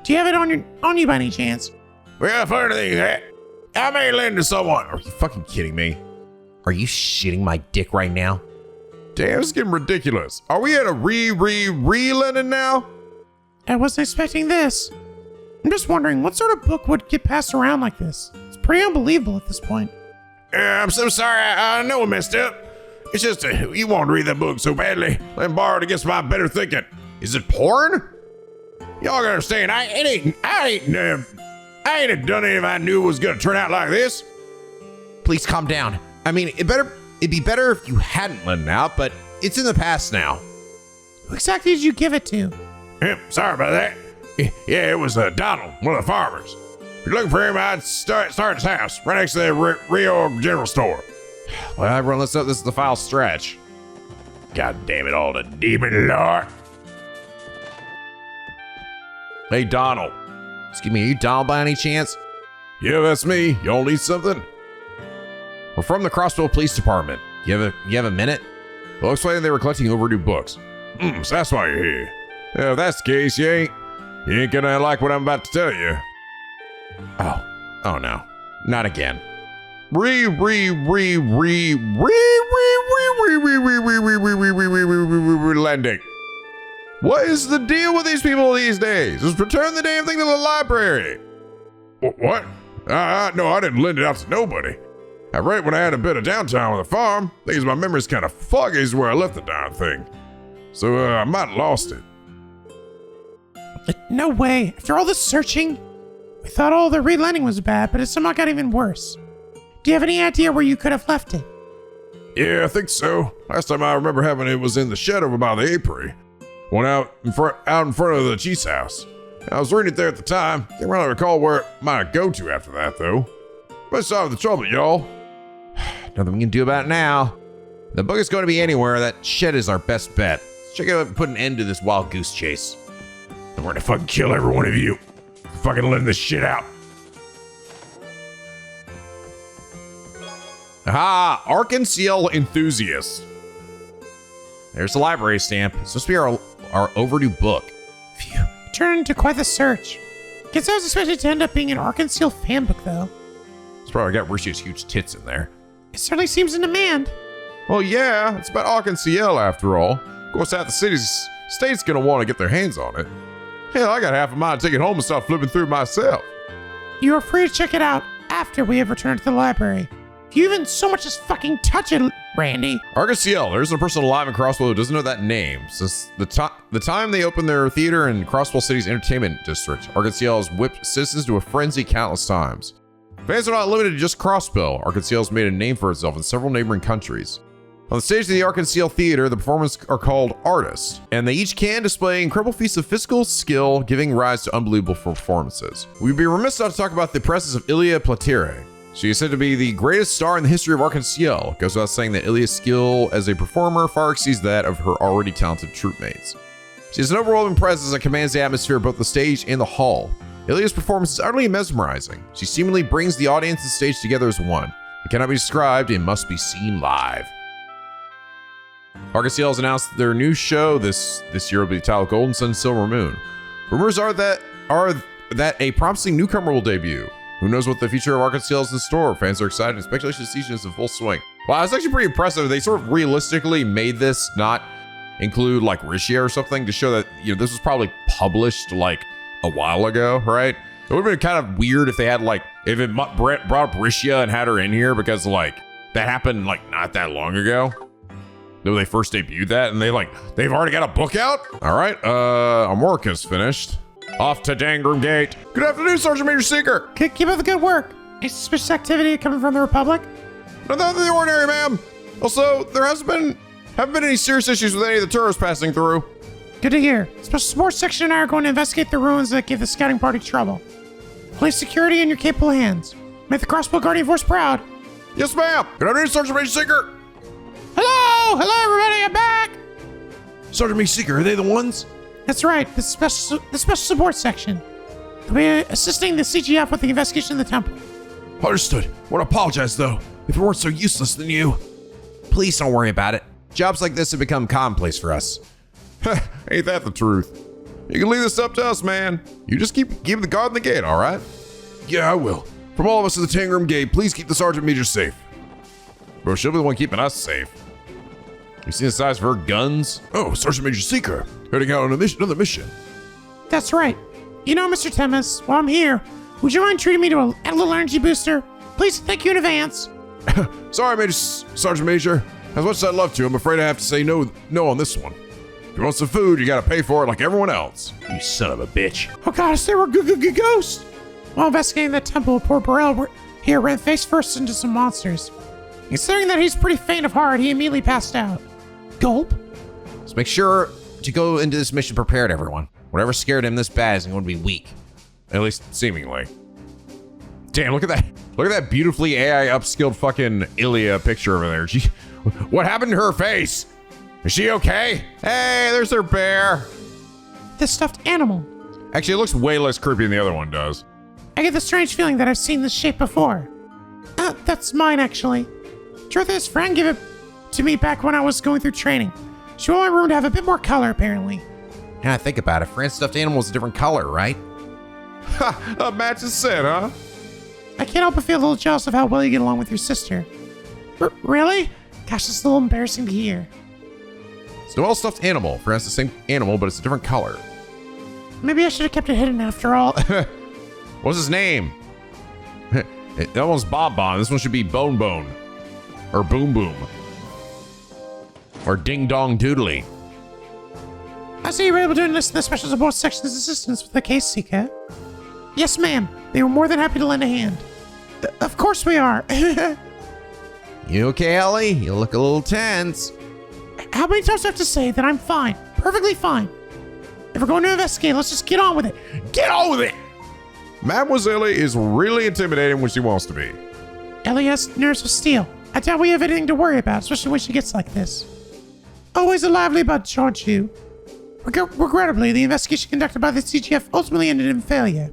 [SPEAKER 4] Do you have it on you by any chance?
[SPEAKER 2] Well, funny thing is that I may lend to someone.
[SPEAKER 5] Are you fucking kidding me?
[SPEAKER 3] Are you shitting my dick right now?
[SPEAKER 5] Damn, it's getting ridiculous. Are we at a re-lending now?
[SPEAKER 4] I wasn't expecting this. I'm just wondering, what sort of book would get passed around like this? It's pretty unbelievable at this point.
[SPEAKER 2] I'm so sorry. I know I messed up. It's just you wanted to read that book so badly. Let me borrow it against my better thinking.
[SPEAKER 5] Is it porn?
[SPEAKER 2] Y'all gotta understand, I ain't done anything I knew was gonna turn out like this.
[SPEAKER 3] Please calm down. I mean, it'd be better if you hadn't let it out, but it's in the past now.
[SPEAKER 4] Who exactly did you give it to?
[SPEAKER 2] Sorry about that. Yeah, it was Donald, one of the farmers. If you're looking for him, I'd start his house, right next to the Rio General Store.
[SPEAKER 5] Well, everyone, let's hope this is the final stretch.
[SPEAKER 2] God damn it all, the demon lord.
[SPEAKER 5] Hey, Donald.
[SPEAKER 3] Excuse me, are you Donald by any chance?
[SPEAKER 5] Yeah, that's me. Y'all need something?
[SPEAKER 3] We're from the Crossbell Police Department. You have a minute?
[SPEAKER 5] Well, looks like they were collecting overdue books.
[SPEAKER 2] So that's why you're here.
[SPEAKER 5] Yeah, if that's the case, you ain't gonna like what I'm about to tell you.
[SPEAKER 3] Oh no. Not again.
[SPEAKER 5] Lending. What is the deal with these people these days? Just return the damn thing to the library.
[SPEAKER 2] What? No, I didn't lend it out to nobody. I read when I had a bit of downtime on the farm. Things my memory's kind of foggy is where I left the darn thing. So I might have lost it.
[SPEAKER 4] No way. After all this searching, we thought all the relending was bad, but it somehow got even worse. Do you have any idea where you could have left it?
[SPEAKER 2] Yeah, I think so. Last time I remember having it was in the shed over by the apiary. One out in front of the chief's house. I was reading it there at the time. Can't really recall where it might go to after that, though. Let's solve the trouble, y'all.
[SPEAKER 3] Nothing we can do about it now. The book is going to be anywhere. That shed is our best bet. Let's check it out and put an end to this wild goose chase.
[SPEAKER 2] I'm gonna fucking kill every one of you. Fucking letting this shit out.
[SPEAKER 5] Aha! Arkansas enthusiast.
[SPEAKER 3] There's the library stamp. It's supposed to be our overdue book.
[SPEAKER 4] Phew. Turned into quite the search. Guess I was expected to end up being an Arkansas fan book, though.
[SPEAKER 5] It's probably got Rishi's huge tits in there.
[SPEAKER 4] It certainly seems in demand.
[SPEAKER 5] Well, yeah, it's about Arkansas after all. Of course, half the state's gonna want to get their hands on it. Hell, I got half of mine to take it home and start flipping through myself.
[SPEAKER 4] You are free to check it out after we have returned to the library. Do you even so much as fucking touch it, Randy?
[SPEAKER 1] Argus CL, there isn't a person alive in Crossbell who doesn't know that name. Since the time they opened their theater in Crossbell City's entertainment district, Argus CL has whipped citizens to a frenzy countless times. Fans are not limited to just Crossbell. Argus CL has made a name for itself in several neighboring countries. On the stage of the Argus CL Theater, the performers are called artists, and they each can display incredible feats of physical skill, giving rise to unbelievable performances. We'd be remiss not to talk about the presence of Elie Plato. She is said to be the greatest star in the history of Argus CL. It goes without saying that Ilya's skill as a performer far exceeds that of her already talented troopmates. She has an overwhelming presence that commands the atmosphere of both the stage and the hall. Ilya's performance is utterly mesmerizing. She seemingly brings the audience and stage together as one. It cannot be described, it must be seen live. Argus CL has announced their new show this year will be titled Golden Sun Silver Moon. Rumors are that a promising newcomer will debut. Who knows what the future of Argus CL is in store? Fans are excited and speculation season is in full swing. Wow, it's actually pretty impressive. They sort of realistically made this not include like Rishia or something to show that, you know, this was probably published like a while ago, right? It would have been kind of weird if they had like, if it brought up Rishia and had her in here because like that happened like not that long ago. When they first debuted that and they've already got a book out? All right, our work is finished. Off to Dangroom Gate. Good afternoon, Sergeant Major Seeker.
[SPEAKER 4] Keep up the good work. Any suspicious activity coming from the Republic?
[SPEAKER 1] Nothing out of the ordinary, ma'am. Also, there haven't been any serious issues with any of the tourists passing through.
[SPEAKER 4] Good to hear. Special Sports Section and I are going to investigate the ruins that give the scouting party trouble. Place security in your capable hands. Make the Crossbell Guardian Force proud.
[SPEAKER 1] Yes, ma'am. Good afternoon, Sergeant Major Seeker.
[SPEAKER 4] Hello, everybody, I'm back.
[SPEAKER 2] Sergeant Major Seeker, are they the ones?
[SPEAKER 4] That's right, the special support section. They'll be assisting the CGF with the investigation of the temple.
[SPEAKER 2] Understood. Want to apologize, though. If we weren't so useless, then you...
[SPEAKER 3] Please don't worry about it. Jobs like this have become commonplace for us.
[SPEAKER 1] Ain't that the truth? You can leave this up to us, man. You just keep the guard in the gate, all right?
[SPEAKER 2] Yeah, I will. From all of us at the Tangram Gate, please keep the Sergeant Major safe.
[SPEAKER 1] Bro, she'll be the one keeping us safe. You seen the size of her guns?
[SPEAKER 2] Oh, Sergeant Major Seeker, heading out on another mission.
[SPEAKER 4] That's right. You know, Mr. Temis, while I'm here, would you mind treating me to a little energy booster? Please, thank you in advance.
[SPEAKER 2] Sorry, Sergeant Major. As much as I'd love to, I'm afraid I have to say no on this one. If you want some food, you gotta pay for it like everyone else.
[SPEAKER 6] You son of a bitch.
[SPEAKER 4] Oh gosh, there were ghosts. While investigating that temple, poor Burrell here ran face first into some monsters. Considering that he's pretty faint of heart, he immediately passed out. Gulp.
[SPEAKER 3] So make sure to go into this mission prepared, everyone. Whatever scared him this bad isn't going to be weak.
[SPEAKER 1] At least seemingly. Damn, look at that. Look at that beautifully AI upskilled fucking Ilya picture over there. What happened to her face? Is she okay? Hey, there's her bear.
[SPEAKER 4] This stuffed animal.
[SPEAKER 1] Actually, it looks way less creepy than the other one does.
[SPEAKER 4] I get the strange feeling that I've seen this shape before. That's mine, actually. Truth is, Fran gave it to me back when I was going through training. She wanted my room to have a bit more color, apparently.
[SPEAKER 3] Now I think about it, Fran's stuffed animal is a different color, right?
[SPEAKER 1] Ha! A match is set, huh?
[SPEAKER 4] I can't help but feel a little jealous of how well you get along with your sister. Really? Gosh, that's a little embarrassing to hear.
[SPEAKER 1] It's Noel's stuffed animal. Fran's the same animal, but it's a different color.
[SPEAKER 4] Maybe I should have kept it hidden after all.
[SPEAKER 1] What's his name? That one's Bob Bon. This one should be Bone Bone. Or Boom Boom. Or Ding Dong Doodly.
[SPEAKER 4] I see you were able to enlist the Special Support Section's assistance with the case, Seeker. Yes, ma'am. They were more than happy to lend a hand. Of course we are.
[SPEAKER 3] You okay, Ellie? You look a little tense.
[SPEAKER 4] How many times do I have to say that I'm fine? Perfectly fine. If we're going to investigate, let's just get on with it.
[SPEAKER 1] Get on with it! Mademoiselle is really intimidating when she wants to be.
[SPEAKER 4] Ellie has nerves of steel. I doubt we have anything to worry about, especially when she gets like this. Always a lively bunch, aren't you? Regrettably, the investigation conducted by the CGF ultimately ended in failure.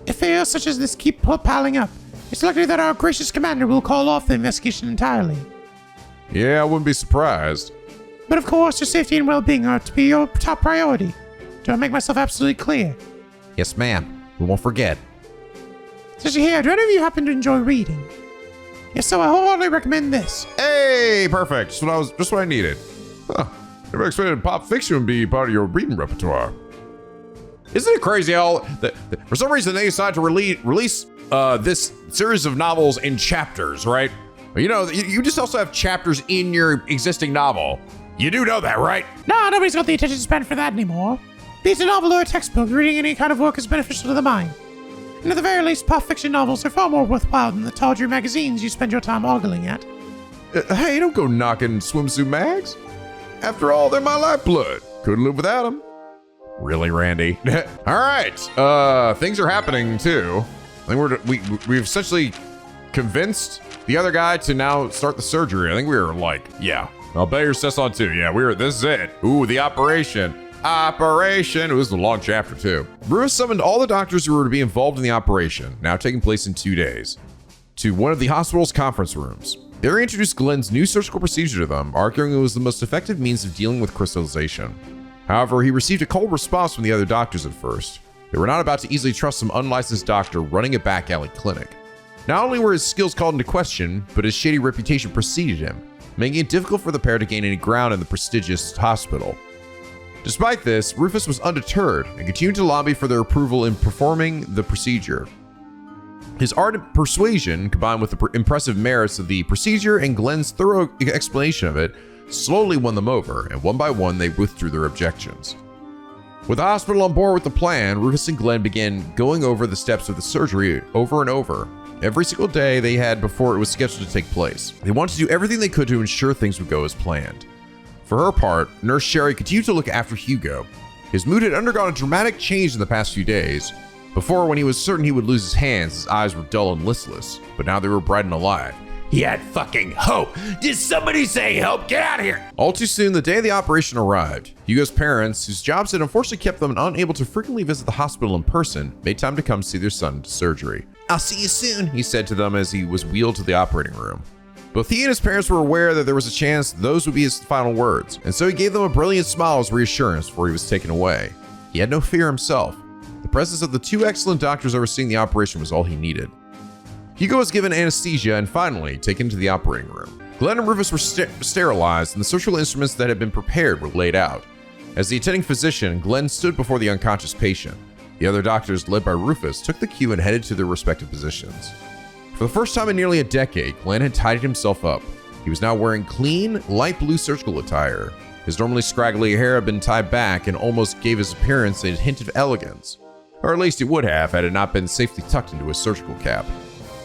[SPEAKER 4] If failures such as this keep piling up, it's likely that our gracious commander will call off the investigation entirely.
[SPEAKER 1] Yeah, I wouldn't be surprised.
[SPEAKER 4] But of course, your safety and well-being are to be your top priority. Do I make myself absolutely clear?
[SPEAKER 3] Yes, ma'am. We won't forget.
[SPEAKER 4] Did you hear? Do any of you happen to enjoy reading? If so, I wholeheartedly recommend this.
[SPEAKER 1] Hey, perfect. Just what I needed. Huh. Never expected pop fiction would be part of your reading repertoire. Isn't it crazy how for some reason they decided to release this series of novels in chapters, right? You know, you just also have chapters in your existing novel. You do know that, right?
[SPEAKER 4] No, nobody's got the attention span for that anymore. Be it a novel or a textbook, reading any kind of work is beneficial to the mind. And at the very least, pop fiction novels are far more worthwhile than the tawdry magazines you spend your time ogling at.
[SPEAKER 2] Hey, don't go knocking swimsuit mags. After all, they're my lifeblood. Couldn't live without them.
[SPEAKER 1] Really, Randy? All right. Things are happening too. I think we've essentially convinced the other guy to now start the surgery. I think we were like, yeah, I'll bet your sis on too. Yeah, this is it. Ooh, the operation. Operation. It was a long chapter too. Rufus summoned all the doctors who were to be involved in the operation, now taking place in 2 days, to one of the hospital's conference rooms. They introduced Glenn's new surgical procedure to them, arguing it was the most effective means of dealing with crystallization. However, he received a cold response from the other doctors at first. They were not about to easily trust some unlicensed doctor running a back alley clinic. Not only were his skills called into question, but his shady reputation preceded him, making it difficult for the pair to gain any ground in the prestigious hospital. Despite this, Rufus was undeterred and continued to lobby for their approval in performing the procedure. His ardent persuasion, combined with the impressive merits of the procedure and Glenn's thorough explanation of it, slowly won them over, and one by one they withdrew their objections. With the hospital on board with the plan, Rufus and Glenn began going over the steps of the surgery over and over, every single day they had before it was scheduled to take place. They wanted to do everything they could to ensure things would go as planned. For her part, Nurse Sherry continued to look after Hugo. His mood had undergone a dramatic change in the past few days. Before, when he was certain he would lose his hands, his eyes were dull and listless, but now they were bright and alive.
[SPEAKER 6] He had fucking hope. Did somebody say help? Get out of here.
[SPEAKER 1] All too soon, the day of the operation arrived. Hugo's parents, whose jobs had unfortunately kept them unable to frequently visit the hospital in person, made time to come see their son into surgery.
[SPEAKER 3] I'll see you soon,
[SPEAKER 1] He said to them as he was wheeled to the operating room. Both he and his parents were aware that there was a chance those would be his final words, and so he gave them a brilliant smile as reassurance before he was taken away. He had no fear himself. The presence of the two excellent doctors overseeing the operation was all he needed. Hugo was given anesthesia and finally taken to the operating room. Glenn and Rufus were sterilized and the surgical instruments that had been prepared were laid out. As the attending physician, Glenn stood before the unconscious patient. The other doctors, led by Rufus, took the cue and headed to their respective positions. For the first time in nearly a decade, Glenn had tidied himself up. He was now wearing clean, light blue surgical attire. His normally scraggly hair had been tied back and almost gave his appearance a hint of elegance. Or at least it would have had it not been safely tucked into his surgical cap.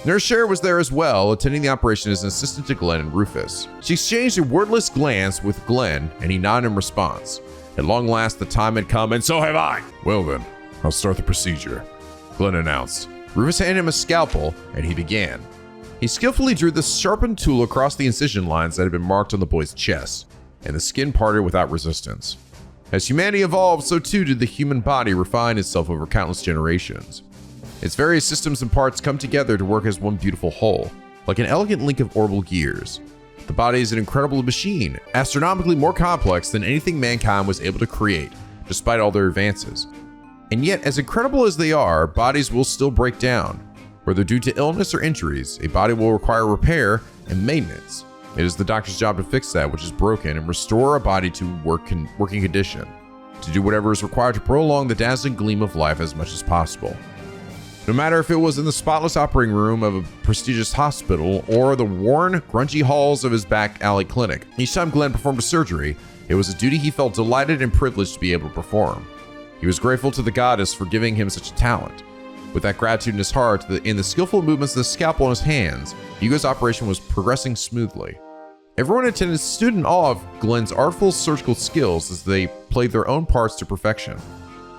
[SPEAKER 1] Nurse Sherry was there as well, attending the operation as an assistant to Glenn and Rufus. She exchanged a wordless glance with Glenn, and he nodded in response. At long last, the time had come, and so have I.
[SPEAKER 2] Well then, I'll start the procedure, Glenn announced.
[SPEAKER 1] Rufus handed him a scalpel, and he began. He skillfully drew the sharpened tool across the incision lines that had been marked on the boy's chest, and the skin parted without resistance. As humanity evolved, so too did the human body refine itself over countless generations. Its various systems and parts come together to work as one beautiful whole, like an elegant link of orbital gears. The body is an incredible machine, astronomically more complex than anything mankind was able to create, despite all their advances. And yet, as incredible as they are, bodies will still break down. Whether due to illness or injuries, a body will require repair and maintenance. It is the doctor's job to fix that which is broken and restore a body to working condition, to do whatever is required to prolong the dazzling gleam of life as much as possible. No matter if it was in the spotless operating room of a prestigious hospital or the worn, grungy halls of his back alley clinic, each time Glenn performed a surgery, it was a duty he felt delighted and privileged to be able to perform. He was grateful to the goddess for giving him such a talent. With that gratitude in his heart, in the skillful movements of the scalpel in his hands, Hugo's operation was progressing smoothly. Everyone in attendance stood in awe of Glenn's artful surgical skills as they played their own parts to perfection.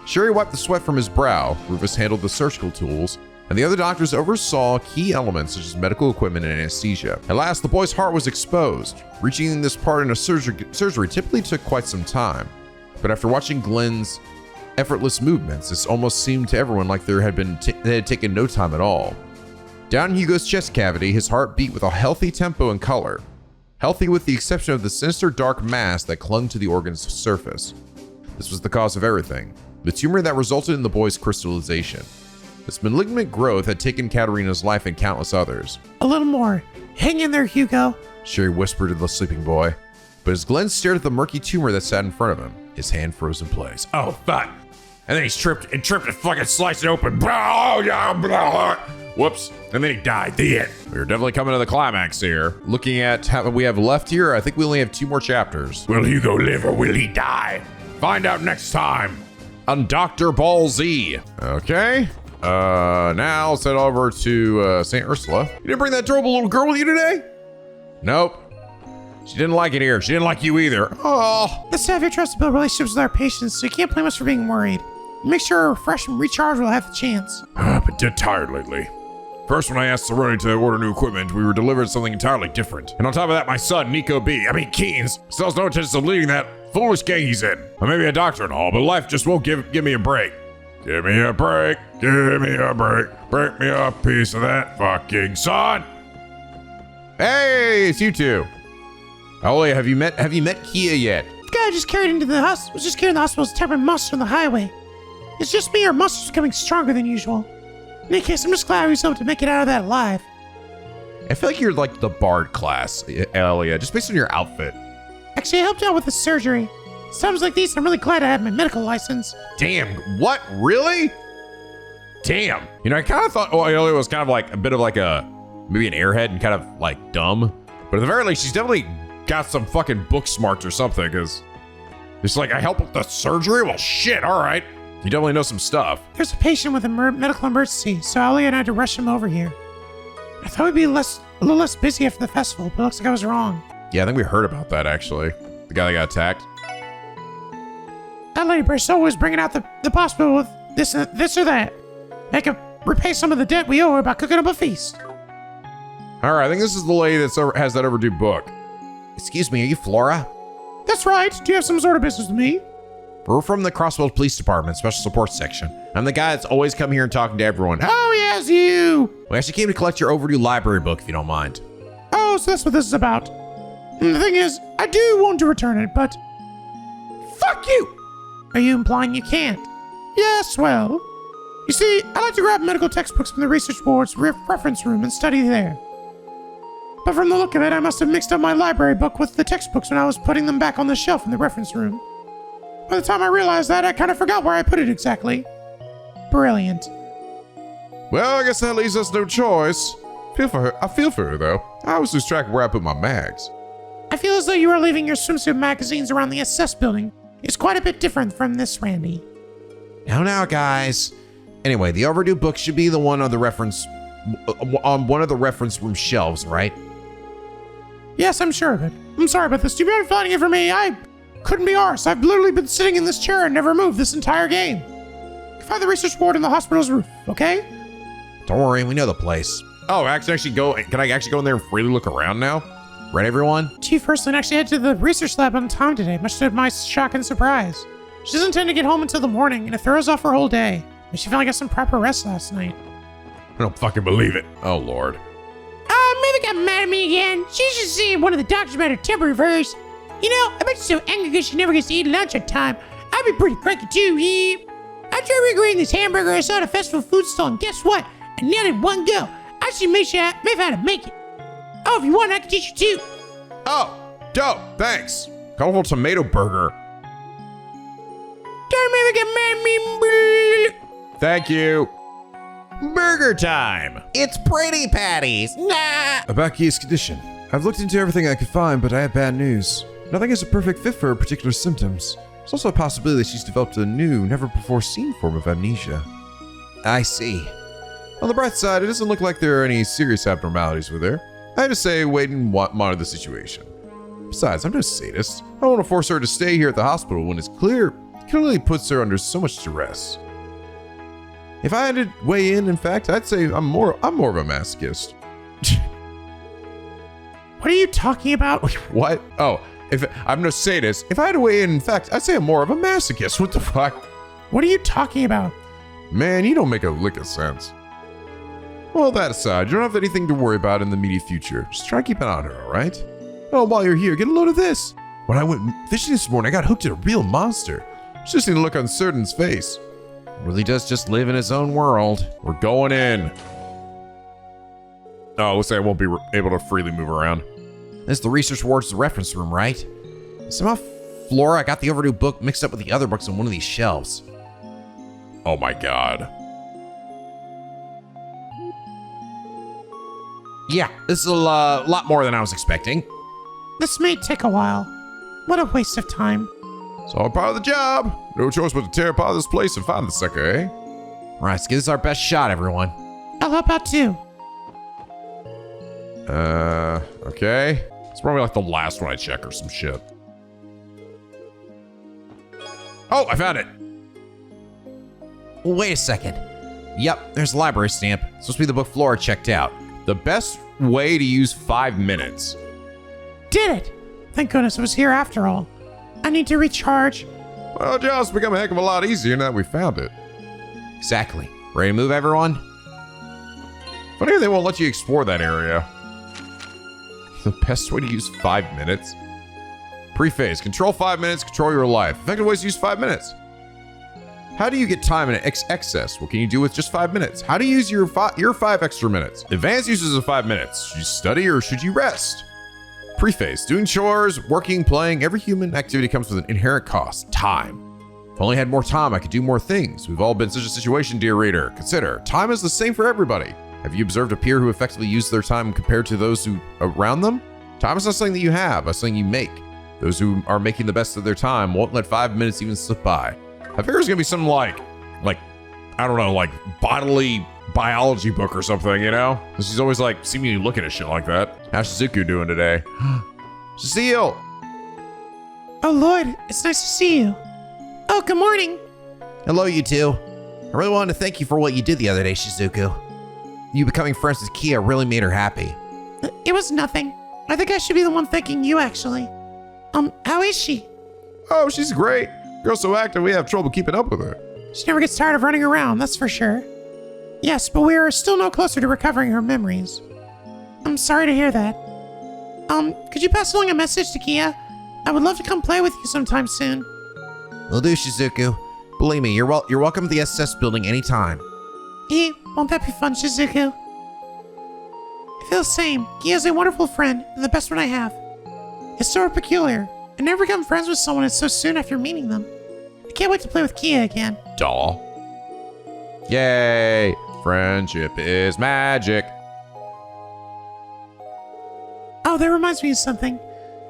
[SPEAKER 1] Sherry wiped the sweat from his brow, Rufus handled the surgical tools, and the other doctors oversaw key elements such as medical equipment and anesthesia. At last, the boy's heart was exposed. Reaching this part in a surgery typically took quite some time, but after watching Glenn's effortless movements, it almost seemed to everyone like they had taken no time at all. Down Hugo's chest cavity, his heart beat with a healthy tempo and color. Healthy with the exception of the sinister dark mass that clung to the organ's surface. This was the cause of everything. The tumor that resulted in the boy's crystallization. This malignant growth had taken Katerina's life and countless others.
[SPEAKER 4] A little more. Hang in there, Hugo.
[SPEAKER 1] Sherry whispered to the sleeping boy. But as Glenn stared at the murky tumor that sat in front of him, his hand froze in place.
[SPEAKER 6] Oh, fuck.
[SPEAKER 1] And then he's tripped and fucking sliced it open. Whoops. And then he died. The end. We're definitely coming to the climax here. Looking at how we have left here, I think we only have 2 more chapters.
[SPEAKER 6] Will Hugo live or will he die? Find out next time
[SPEAKER 1] On Dr. Ball Z. Okay. Now let's head over to St. Ursula. You didn't bring that adorable little girl with you today? Nope. She didn't like it here. She didn't like you either. Oh.
[SPEAKER 4] The staff here tries to build relationships with our patients, so you can't blame us for being worried. Make sure our refresh and recharge will have the chance.
[SPEAKER 2] I've been dead tired lately. First, when I asked Cerrone to order new equipment, we were delivered something entirely different.
[SPEAKER 6] And on top of that, my son, NicoB, Keynes, still has no intention of leading that foolish gang he's in. I may be a doctor and all, but life just won't give me a break.
[SPEAKER 2] Give me a break. Give me a break. Break me a piece of that fucking son.
[SPEAKER 1] Hey, it's you two. Ollie, have you met Kia yet?
[SPEAKER 4] The guy just carried into the hospital was just carried in the hospital was tapping monster on the highway. It's just me, or monster's becoming stronger than usual. In any case, I'm just glad we was able to make it out of that alive.
[SPEAKER 1] I feel like you're like the Bard class, Elia, just based on your outfit.
[SPEAKER 4] Actually, I helped out with the surgery. Times like these, I'm really glad I have my medical license.
[SPEAKER 1] Damn, what? Really? Damn. You know, I kind of thought Elia was kind of like a bit of like maybe an airhead and kind of like dumb. But at the very least, she's definitely got some fucking book smarts or something, because it's like, I help with the surgery? Well, shit, all right. You definitely know some stuff.
[SPEAKER 4] There's a patient with a medical emergency, so Ali and I had to rush him over here. I thought we'd be a little less busy after the festival, but it looks like I was wrong.
[SPEAKER 1] Yeah, I think we heard about that, actually. The guy that got attacked.
[SPEAKER 4] That lady Bristol was bringing out the hospital with this or that. Make her repay some of the debt we owe her by cooking up a feast.
[SPEAKER 1] All right, I think this is the lady that has that overdue book.
[SPEAKER 3] Excuse me, are you Flora?
[SPEAKER 4] That's right. Do you have some sort of business with me?
[SPEAKER 1] We're from the Crossbell Police Department, Special Support Section. I'm the guy that's always come here and talking to everyone.
[SPEAKER 4] Oh, yes, you.
[SPEAKER 1] We actually came to collect your overdue library book, if you don't mind.
[SPEAKER 4] Oh, so that's what this is about. The thing is, I do want to return it, but... Fuck you! Are you implying you can't? Yes, well... You see, I like to grab medical textbooks from the research board's reference room and study there. But from the look of it, I must have mixed up my library book with the textbooks when I was putting them back on the shelf in the reference room. By the time I realized that, I kind of forgot where I put it exactly. Brilliant.
[SPEAKER 2] Well, I guess that leaves us no choice. I feel for her, though. I always lose track of where I put my mags.
[SPEAKER 4] I feel as though you are leaving your swimsuit magazines around the SS building. It's quite a bit different from this, Randy.
[SPEAKER 3] Now, guys. Anyway, the overdue book should be the one on the reference... on one of the reference room shelves, right?
[SPEAKER 4] Yes, I'm sure of it. I'm sorry about this. Do you mind finding it for me? I couldn't be arsed. I've literally been sitting in this chair and never moved this entire game. Find the research board in the hospital's roof, okay?
[SPEAKER 3] Don't worry, we know the place.
[SPEAKER 1] Oh, can I actually go in there and freely look around now? Right, everyone?
[SPEAKER 4] Chief Ursuline actually headed to the research lab on time today, much to my shock and surprise. She doesn't intend to get home until the morning, and it throws off her whole day. And she finally got some proper rest last night.
[SPEAKER 6] I don't fucking believe it.
[SPEAKER 1] Oh, Lord.
[SPEAKER 4] Mother got mad at me again. She should see one of the doctors about her temper reverse. You know, I bet she's so angry because she never gets to eat lunch on time. I'd be pretty cranky too, yeah. After I regretting this hamburger, I saw at a festival food stall, and guess what? I nailed it in one go. I should make sure I how to make it. Oh, if you want, I can teach you too.
[SPEAKER 1] Oh, dope. Thanks. Colorful tomato burger.
[SPEAKER 4] Don't ever get mad at me.
[SPEAKER 1] Thank you. Burger time.
[SPEAKER 3] It's Brady Patties. Nah.
[SPEAKER 5] About Kia's condition. I've looked into everything I could find, but I have bad news. Nothing is a perfect fit for her particular symptoms. There's also a possibility that she's developed a new, never-before-seen form of amnesia.
[SPEAKER 3] I see.
[SPEAKER 5] On the bright side, it doesn't look like there are any serious abnormalities with her. I had to say, wait and monitor the situation. Besides, I'm no sadist. I don't want to force her to stay here at the hospital when it's clearly puts her under so much duress. If I had to weigh in fact, I'd say I'm more of a masochist.
[SPEAKER 4] What are you talking about?
[SPEAKER 1] What? Oh, if I'm no sadist. If I had to weigh in fact, I'd say I'm more of a masochist. What the fuck?
[SPEAKER 4] What are you talking about?
[SPEAKER 5] Man, you don't make a lick of sense. Well, that aside, you don't have anything to worry about in the immediate future. Just try to keep an eye on her, alright? Oh, while you're here, get a load of this. When I went fishing this morning, I got hooked at a real monster. Just seen the look on Certain's face.
[SPEAKER 1] Really does just live in his own world. We're going in. Oh, looks like I won't be able to freely move around.
[SPEAKER 3] This is the research ward's reference room, right? Somehow, Flora got the overdue book mixed up with the other books on one of these shelves.
[SPEAKER 2] Oh my god.
[SPEAKER 1] Yeah, this is a lot more than I was expecting.
[SPEAKER 4] This may take a while. What a waste of time.
[SPEAKER 2] It's all part of the job. No choice but to tear apart this place and find the sucker, eh?
[SPEAKER 1] All right, let's give this our best shot, everyone.
[SPEAKER 4] I'll help out too.
[SPEAKER 2] Okay. It's probably like the last one I check or some shit. Oh, I found it.
[SPEAKER 1] Wait a second. Yep, there's a library stamp. It's supposed to be the book Flora checked out. The best way to use 5 minutes.
[SPEAKER 4] Did it! Thank goodness it was here after all. I need to recharge.
[SPEAKER 2] Well, the job's become a heck of a lot easier now that we found it.
[SPEAKER 1] Exactly. Ready to move, everyone?
[SPEAKER 2] Funny they won't let you explore that area.
[SPEAKER 1] The best way to use 5 minutes?
[SPEAKER 2] Prephase. Control 5 minutes, control your life. Effective ways to use 5 minutes.
[SPEAKER 1] How do you get time in excess? What can you do with just 5 minutes? How do you use your 5 extra minutes?
[SPEAKER 2] Advanced uses of 5 minutes. Should you study or should you rest?
[SPEAKER 1] Preface, doing chores, working, playing, every human activity comes with an inherent cost, time. If I only had more time, I could do more things. We've all been in such a situation, dear reader. Consider, time is the same for everybody. Have you observed a peer who effectively used their time compared to those who around them? Time is not something that you have, it's something you make. Those who are making the best of their time won't let 5 minutes even slip by.
[SPEAKER 2] I figure it's gonna be some like, I don't know, like bodily biology book or something, you know? She's always like seemingly looking at shit like that. How's Shizuku doing today? Cecile!
[SPEAKER 4] Oh, Lloyd, it's nice to see you. Oh, good morning.
[SPEAKER 3] Hello, you two. I really wanted to thank you for what you did the other day, Shizuku. You becoming friends with Kia really made her happy.
[SPEAKER 4] It was nothing. I think I should be the one thanking you, actually. How is she?
[SPEAKER 2] Oh, she's great. Girl's so active, we have trouble keeping up with her.
[SPEAKER 4] She never gets tired of running around, that's for sure. Yes, but we are still no closer to recovering her memories. I'm sorry to hear that. Could you pass along a message to Kia? I would love to come play with you sometime soon.
[SPEAKER 3] Will do, Shizuku. Believe me, you're welcome to the SS building anytime.
[SPEAKER 4] Won't that be fun, Shizuku? I feel the same. Kia's a wonderful friend, and the best one I have. It's sort of peculiar. I never become friends with someone so soon after meeting them. I can't wait to play with Kia again.
[SPEAKER 1] Doll. Yay! Friendship is magic.
[SPEAKER 4] Oh, that reminds me of something.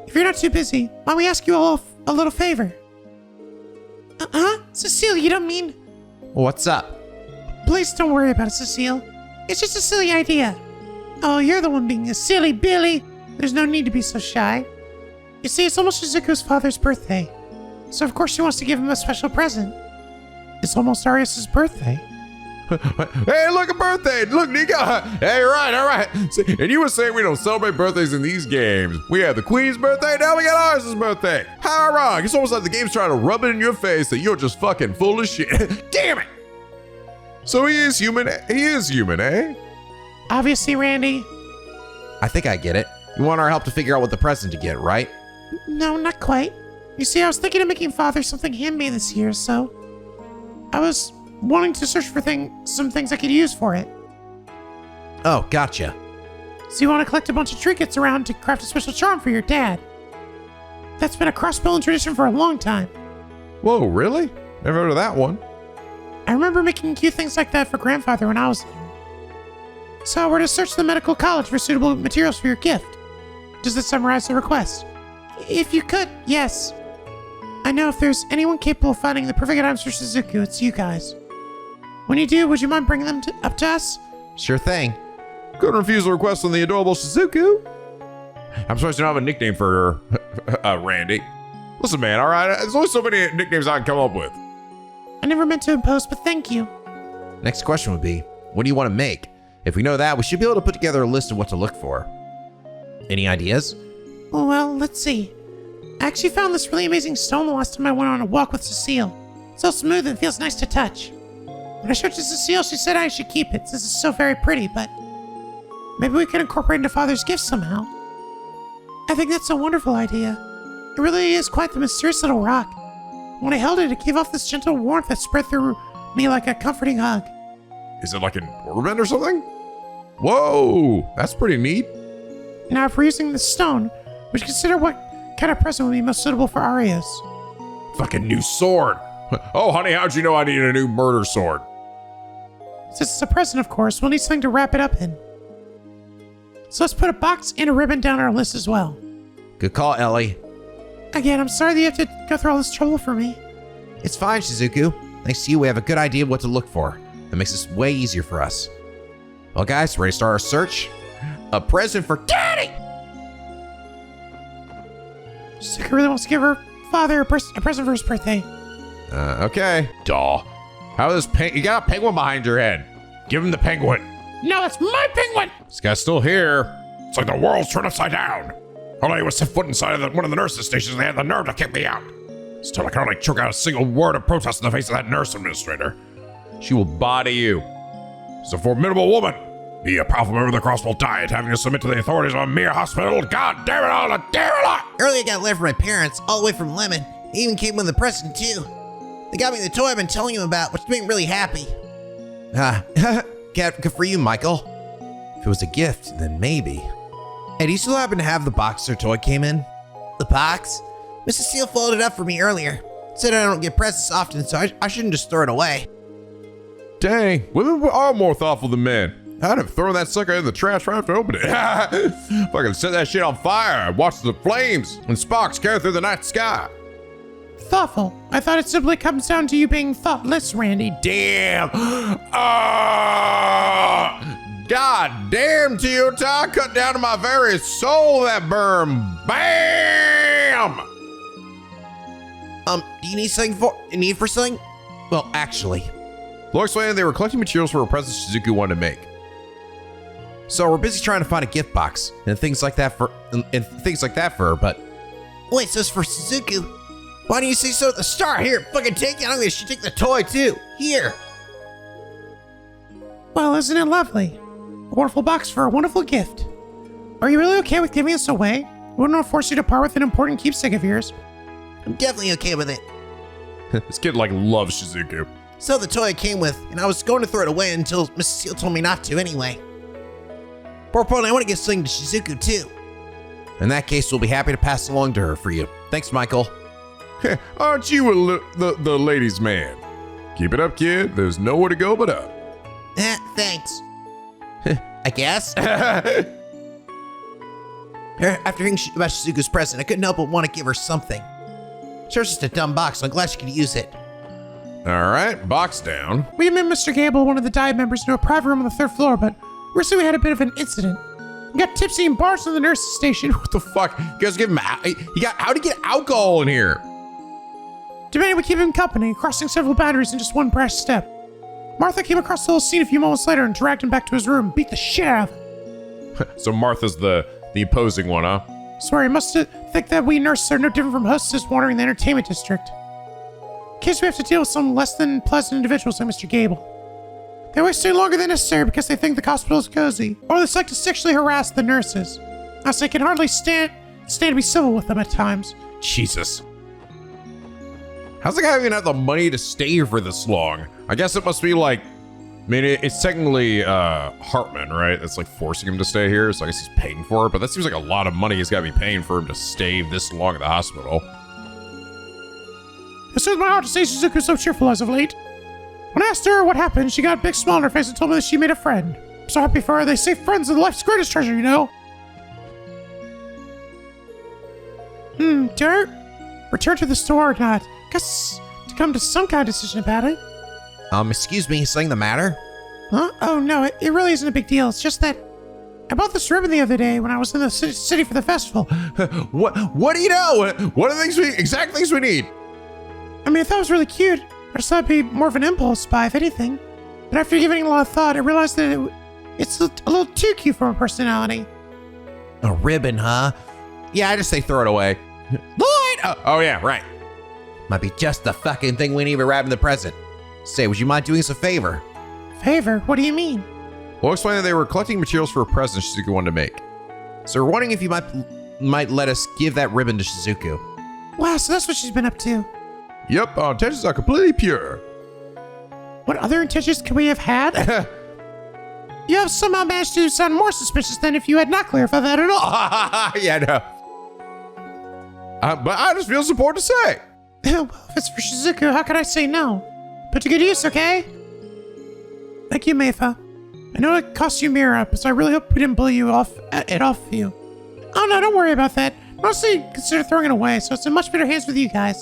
[SPEAKER 4] If you're not too busy, let me ask you a little favor. Cecile, you don't mean...
[SPEAKER 3] What's up?
[SPEAKER 4] Please don't worry about it, Cecile. It's just a silly idea. Oh, you're the one being a silly Billy. There's no need to be so shy. You see, it's almost Shizuku's father's birthday. So of course she wants to give him a special present. It's almost Arias' birthday.
[SPEAKER 2] Hey, look, a birthday! Look, Nico! Hey, all right. See, and you were saying we don't celebrate birthdays in these games. We have the Queen's birthday, now we got Arias' birthday. How wrong? It's almost like the game's trying to rub it in your face that you're just fucking full of shit. Damn it! So he is human, eh?
[SPEAKER 4] Obviously, Randy.
[SPEAKER 3] I think I get it. You want our help to figure out what the present to get, right?
[SPEAKER 4] No, not quite. You see, I was thinking of making Father something handmade this year, so... I was wanting to search for some things I could use for it.
[SPEAKER 3] Oh, gotcha.
[SPEAKER 4] So you want to collect a bunch of trinkets around to craft a special charm for your dad. That's been a Crossbell tradition for a long time.
[SPEAKER 2] Whoa, really? Never heard of that one.
[SPEAKER 4] I remember making cute things like that for Grandfather when I was there. So we're to search the medical college for suitable materials for your gift. Does this summarize the request? If you could, yes. I know if there's anyone capable of finding the perfect items for Shizuku, it's you guys. When you do, would you mind bringing them up to us?
[SPEAKER 3] Sure thing.
[SPEAKER 2] Couldn't refuse a request from the adorable Shizuku. I'm supposed to not have a nickname for her, Randy. Listen, man, all right? There's only so many nicknames I can come up with.
[SPEAKER 4] I never meant to impose, but thank you.
[SPEAKER 3] Next question would be, what do you want to make? If we know that, we should be able to put together a list of what to look for. Any ideas?
[SPEAKER 4] Well, let's see. I actually found this really amazing stone the last time I went on a walk with Cecile. It's so smooth and feels nice to touch. When I showed it to Cecile, she said I should keep it since it's so very pretty, but maybe we can incorporate it into Father's gift somehow. I think that's a wonderful idea. It really is quite the mysterious little rock. When I held it, it gave off this gentle warmth that spread through me like a comforting hug.
[SPEAKER 2] Is it like an ornament or something? Whoa, that's pretty neat.
[SPEAKER 4] Now, if we're using this stone, we should consider what kind of present would be most suitable for Arias.
[SPEAKER 2] Fucking new sword. Oh, honey, how'd you know I needed a new murder sword?
[SPEAKER 4] Since it's a present, of course, we'll need something to wrap it up in. So let's put a box and a ribbon down our list as well.
[SPEAKER 3] Good call, Ellie.
[SPEAKER 4] Again, I'm sorry that you have to go through all this trouble for me.
[SPEAKER 3] It's fine, Shizuku. Thanks to you, we have a good idea of what to look for. That makes this way easier for us. Well, guys, ready to start our search? A present for Daddy!
[SPEAKER 4] Shizuku really wants to give her father a present for his birthday.
[SPEAKER 1] Okay. Duh. How is this you got a penguin behind your head.
[SPEAKER 6] Give him the penguin.
[SPEAKER 4] No, that's my penguin!
[SPEAKER 1] This guy's still here.
[SPEAKER 2] It's like the world's turned upside down. All I was set foot inside of one of the nurses' stations and they had the nerve to kick me out. Still, I can only choke out a single word of protest in the face of that nurse administrator.
[SPEAKER 1] She will body you.
[SPEAKER 2] She's a formidable woman. Be a powerful member of the Crossbell diet, having to submit to the authorities of a mere hospital. God damn it all, damn it all!
[SPEAKER 3] Earlier I got a letter from my parents, all the way from Lemon. They even came with a present, too. They got me the toy I've been telling you about, which made me really happy. Good for you, Michael. If it was a gift, then maybe. Hey, do you still happen to have the box their toy came in? The box? Mrs. Seal folded it up for me earlier. Said I don't get presents often, so I shouldn't just throw it away.
[SPEAKER 1] Dang, women are more thoughtful than men. I'd have thrown that sucker in the trash right after opening it. Fucking set that shit on fire and watch the flames and sparks carry through the night sky.
[SPEAKER 4] Thoughtful. I thought it simply comes down to you being thoughtless, Randy.
[SPEAKER 1] Damn. God damn, Tio, cut down to my very soul that burn. Bam!
[SPEAKER 3] Do you need for something? Well, actually.
[SPEAKER 1] Lord explained they were collecting materials for a present Shizuku wanted to make.
[SPEAKER 3] So we're busy trying to find a gift box and things like that for her, but wait, so it's for Shizuku? Why don't you say so at the start? Here, fucking take it. I'm gonna take the toy too. Here.
[SPEAKER 4] Well, isn't it lovely? A wonderful box for a wonderful gift. Are you really okay with giving this away? I wouldn't want to force you to part with an important keepsake of yours.
[SPEAKER 3] I'm definitely okay with it.
[SPEAKER 2] This kid loves Shizuku.
[SPEAKER 3] So the toy I came with, and I was going to throw it away until Mrs. Seal told me not to anyway. Poor Pony, I want to give something to Shizuku too. In that case, we'll be happy to pass along to her for you. Thanks, Michael.
[SPEAKER 2] Aren't you the ladies' man? Keep it up, kid. There's nowhere to go but up.
[SPEAKER 3] Thanks. I guess. After hearing about Shizuku's present, I couldn't help but want to give her something. Sure, it's just a dumb box, so I'm glad she could use it.
[SPEAKER 2] All right, box down.
[SPEAKER 4] We met Mr. Gable, one of the diet members, into a private room on the 3rd floor, but recently we had a bit of an incident. We got tipsy and barged on the nurse's station.
[SPEAKER 1] What the fuck? You guys give him how'd he get alcohol in here?
[SPEAKER 4] Demanding we keep him company, crossing several boundaries in just one brash step. Martha came across the whole scene a few moments later and dragged him back to his room and beat the shit out of him.
[SPEAKER 2] So Martha's the opposing one, huh?
[SPEAKER 4] Swear, he must think that we nurses are no different from hostesses wandering the entertainment district. In case we have to deal with some less than pleasant individuals like Mr. Gable. They always stay longer than necessary because they think the hospital is cozy, or they like to sexually harass the nurses. As they can hardly stand to be civil with them at times.
[SPEAKER 1] Jesus. How's the guy even have the money to stay here for this long? I guess it must be it's technically Hartman, right? That's forcing him to stay here, so I guess he's paying for it, but that seems like a lot of money he's got to be paying for him to stay this long at the hospital.
[SPEAKER 4] It soothed my heart to see Shizuku so cheerful as of late. When I asked her what happened, she got a big smile on her face and told me that she made a friend. I'm so happy for her. They say friends are life's greatest treasure, you know? Dirt? Return to the store or not? Guess to come to some kind of decision about it.
[SPEAKER 3] Excuse me, something the matter?
[SPEAKER 4] Huh? Oh, no, it really isn't a big deal. It's just that I bought this ribbon the other day when I was in the city for the festival.
[SPEAKER 1] What do you know? What are the exact things we need?
[SPEAKER 4] I mean, I thought it was really cute. I just thought it'd be more of an impulse buy, if anything. But after giving it a lot of thought, I realized that it's a little too cute for my personality.
[SPEAKER 3] A ribbon, huh? Yeah, I just say throw it away.
[SPEAKER 1] Lloyd! Oh, yeah, right.
[SPEAKER 3] Might be just the fucking thing we need to wrap in the present. Say, would you mind doing us a favor?
[SPEAKER 4] Favor? What do you mean?
[SPEAKER 1] Well, explain that they were collecting materials for a present Shizuku wanted to make.
[SPEAKER 3] So we're wondering if you might let us give that ribbon to Shizuku.
[SPEAKER 4] Wow, so that's what she's been up to.
[SPEAKER 2] Yep, our intentions are completely pure.
[SPEAKER 4] What other intentions could we have had? You have somehow managed to sound more suspicious than if you had not clarified that at all.
[SPEAKER 1] Yeah, no. But I just feel support to say.
[SPEAKER 4] Well, if it's for Shizuku, how could I say no? Put to good use, okay? Thank you, Meifa. I know it cost you Mira, but I really hope we didn't blow you off of you. Oh no, don't worry about that. Mostly consider throwing it away, so it's in much better hands with you guys.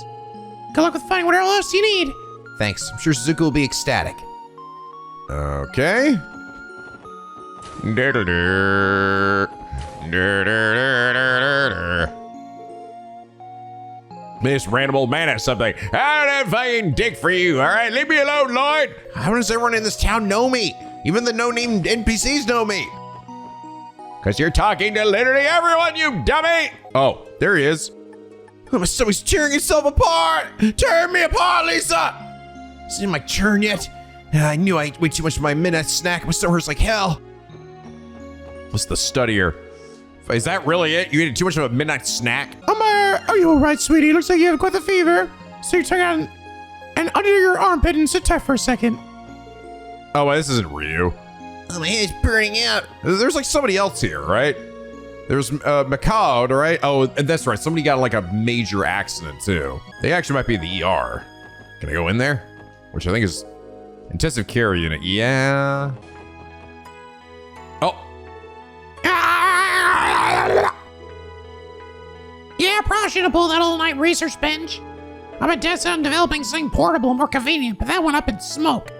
[SPEAKER 4] Good luck with finding whatever else you need.
[SPEAKER 3] Thanks. I'm sure Shizuku will be ecstatic.
[SPEAKER 1] Okay. This random old man has something. I don't fucking dick for you, all right? Leave me alone, Lloyd.
[SPEAKER 3] How does everyone in this town know me? Even the no-name NPCs know me.
[SPEAKER 1] Because you're talking to literally everyone, you dummy.
[SPEAKER 5] Oh, there he is.
[SPEAKER 3] So he's tearing himself apart. Tear me apart, Lisa. Isn't my turn yet? I knew I ate way too much of my midnight snack. My stomach hurts like hell.
[SPEAKER 5] What's the studier? Is that really it? You ate too much of a midnight snack?
[SPEAKER 4] Are you alright, sweetie? Looks like you have quite the fever. So you turn out and under your armpit and sit tight for a second.
[SPEAKER 5] Oh, well, this isn't Ryu.
[SPEAKER 3] Oh, my head's burning out.
[SPEAKER 5] There's like somebody else here, right? There's Macau, right? Oh, and that's right. Somebody got like a major accident too. They actually might be in the ER. Can I go in there? Which I think is intensive care unit. Yeah. Oh.
[SPEAKER 4] Yeah, probably should have pulled that all-night research binge. I've been dead set on developing something portable and more convenient, but that went up in smoke.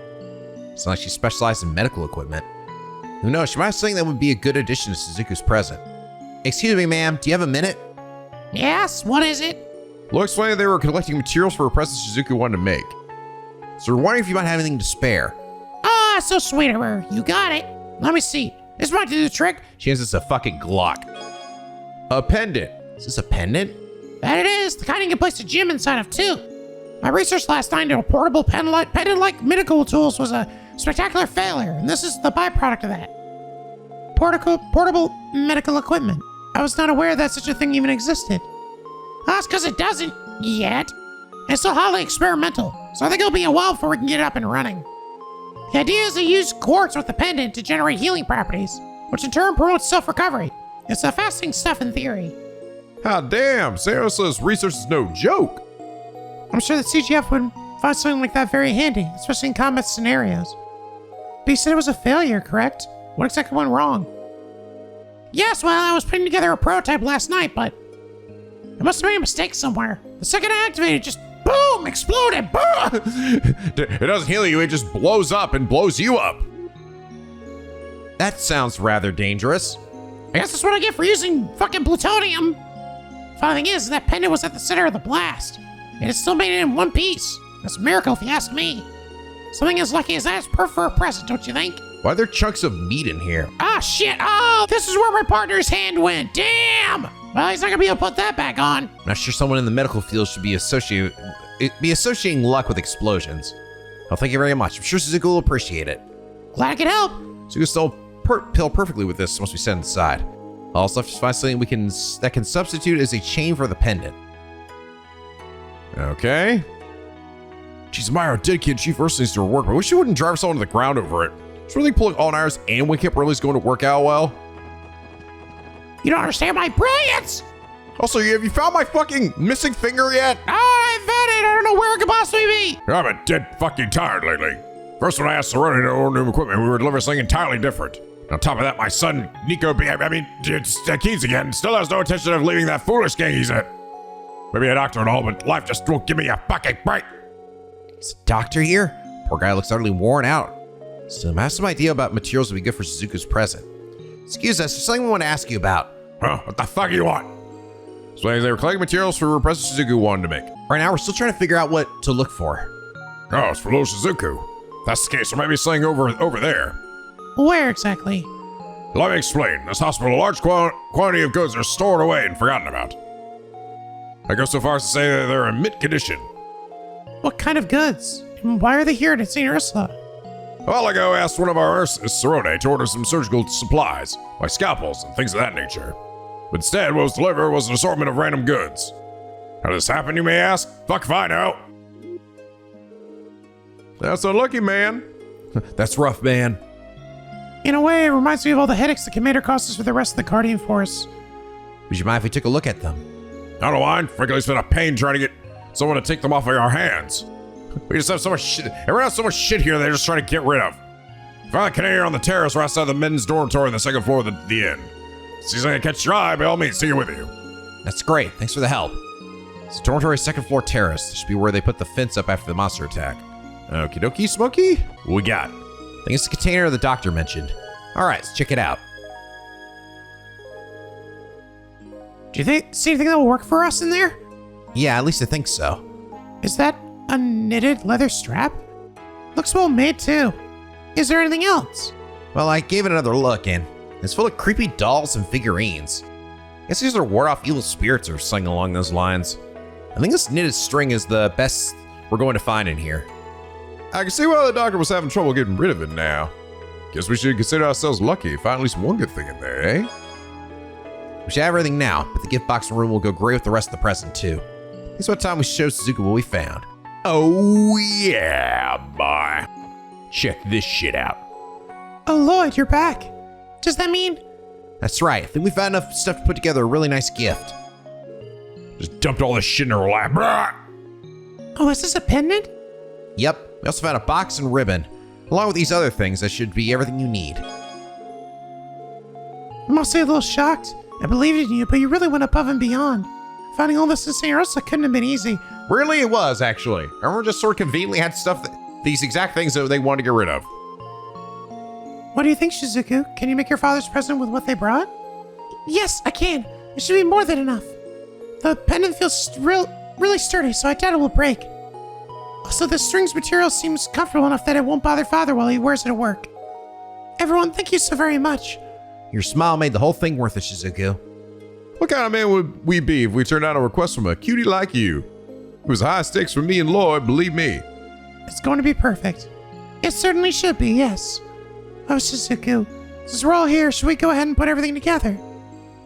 [SPEAKER 3] It's like she specialized in medical equipment. Who knows? She might have something that would be a good addition to Suzuku's present. Excuse me, ma'am. Do you have a minute?
[SPEAKER 4] Yes, what is it?
[SPEAKER 5] Looks like they were collecting materials for a present Shizuku wanted to make.
[SPEAKER 3] So we're wondering if you might have anything to spare.
[SPEAKER 4] Ah, so sweet of her. You got it. Let me see. This might do the trick.
[SPEAKER 3] She hands us a fucking Glock.
[SPEAKER 5] A pendant.
[SPEAKER 3] Is this a pendant?
[SPEAKER 4] That it is. The kind you can place a gym inside of, too. My research last night into a portable pendant-like medical tools was a spectacular failure, and this is the byproduct of that. Portable medical equipment. I was not aware that such a thing even existed. That's because it doesn't yet. It's still highly experimental, so I think it'll be a while before we can get it up and running. The idea is to use quartz with the pendant to generate healing properties, which in turn promotes self-recovery. It's a fascinating stuff in theory.
[SPEAKER 5] God damn, Sarah's research is no joke.
[SPEAKER 4] I'm sure that CGF would find something like that very handy, especially in combat scenarios. But you said it was a failure, correct? What exactly went wrong? Yes, well, I was putting together a prototype last night, but I must have made a mistake somewhere. The second I activated, just boom, exploded. Boom!
[SPEAKER 5] It doesn't heal you, it just blows up and blows you up.
[SPEAKER 3] That sounds rather dangerous.
[SPEAKER 4] I guess that's what I get for using fucking plutonium. Funny thing is, that pendant was at the center of the blast, and it still made it in one piece. That's a miracle if you ask me. Something as lucky as that is perfect for a present, don't you think?
[SPEAKER 3] Why are there chunks of meat in here?
[SPEAKER 4] Ah, shit. Oh, this is where my partner's hand went. Damn! Well, he's not gonna be able to put that back on.
[SPEAKER 3] I'm not sure someone in the medical field should be associating luck with explosions. Oh, thank you very much. I'm sure Suzuku will appreciate it.
[SPEAKER 4] Glad I could help.
[SPEAKER 3] Suzuku still pill perfectly with this once we set it aside. I'll also have to find something that can substitute as a chain for the pendant.
[SPEAKER 5] Okay. She's Myra, dead kid. She first needs to her work, but I wish she wouldn't drive herself into the ground over it. She's really pulling all-nighters and Wake Up Early is going to work out well.
[SPEAKER 4] You don't understand my brilliance.
[SPEAKER 5] Also, have you found my fucking missing finger yet?
[SPEAKER 4] Oh, I found it. I don't know where it could possibly be.
[SPEAKER 2] I've been dead fucking tired lately. First when I asked Serena to order new equipment, we were delivering something entirely different. On top of that, my son, NicoB, Keys again, still has no intention of leaving that foolish gang he's in. Maybe a doctor and all, but life just won't give me a fucking break.
[SPEAKER 3] Is a doctor here? Poor guy looks utterly worn out. So I have some idea about materials that would be good for Suzuku's present. Excuse us, there's something we want to ask you about.
[SPEAKER 2] Huh? What the fuck do you want?
[SPEAKER 5] So they were collecting materials for a present Suzuku wanted to make.
[SPEAKER 3] Right now, we're still trying to figure out what to look for.
[SPEAKER 2] Oh, it's for little Shizuku. If that's the case, there might be something over there.
[SPEAKER 4] Where exactly?
[SPEAKER 2] Let me explain. In this hospital, a large quantity of goods are stored away and forgotten about. I go so far as to say that they're in mint condition.
[SPEAKER 4] What kind of goods? And why are they here at St. Ursula?
[SPEAKER 2] A while ago, I asked one of our nurses, Serone, to order some surgical supplies, like scalpels and things of that nature. But instead, what was delivered was an assortment of random goods. How did this happen, you may ask? Fuck if I know.
[SPEAKER 5] That's unlucky, man.
[SPEAKER 3] That's rough, man.
[SPEAKER 4] In a way, it reminds me of all the headaches the commander caused us for the rest of the Guardian Force.
[SPEAKER 3] Would you mind if we took a look at them?
[SPEAKER 2] I don't mind. Frankly, it's been a pain trying to get someone to take them off of our hands. We just have so much shit. Everyone has so much shit here they're just trying to get rid of. Found the Canadian on the terrace right outside the men's dormitory on the second floor of the inn. See something to catch your eye, by all means, take it with you.
[SPEAKER 3] That's great. Thanks for the help. It's dormitory second floor terrace. This should be where they put the fence up after the monster attack.
[SPEAKER 1] Okie dokie, Smokey. What we got?
[SPEAKER 3] I think it's the container the doctor mentioned. All right, let's check it out.
[SPEAKER 4] Do you see anything that will work for us in there?
[SPEAKER 3] Yeah, at least I think so.
[SPEAKER 4] Is that a knitted leather strap? Looks well made too. Is there anything else?
[SPEAKER 3] Well, I gave it another look, and it's full of creepy dolls and figurines. I guess these are ward off evil spirits or something along those lines. I think this knitted string is the best we're going to find in here.
[SPEAKER 2] I can see why the doctor was having trouble getting rid of it now. Guess we should consider ourselves lucky to find at least one good thing in there, eh?
[SPEAKER 3] We should have everything now, but the gift box room will go great with the rest of the present too. It's about time we show Suzuki what we found.
[SPEAKER 6] Oh, yeah, boy. Check this shit out.
[SPEAKER 4] Oh, Lloyd, you're back. Does that mean?
[SPEAKER 3] That's right. I think we found enough stuff to put together a really nice gift.
[SPEAKER 6] Just dumped all this shit in her lap. Blah.
[SPEAKER 4] Oh, is this a pendant?
[SPEAKER 3] Yep. We also found a box and ribbon, along with these other things that should be everything you need.
[SPEAKER 4] I'm mostly a little shocked. I believed in you, but you really went above and beyond. Finding all this in St. Rosa couldn't have been easy.
[SPEAKER 1] Really, it was, actually. Everyone just sort of conveniently had stuff these exact things that they wanted to get rid of.
[SPEAKER 4] What do you think, Shizuku? Can you make your father's present with what they brought? Yes, I can. It should be more than enough. The pendant feels really sturdy, so I doubt it will break. Also, the string's material seems comfortable enough that it won't bother father while he wears it at work. Everyone, thank you so very much.
[SPEAKER 3] Your smile made the whole thing worth it, Shizuku.
[SPEAKER 2] What kind of man would we be if we turned out a request from a cutie like you? It was high stakes for me and Lloyd, believe me.
[SPEAKER 4] It's going to be perfect. It certainly should be, yes. Oh, Shizuku, since we're all here, should we go ahead and put everything together?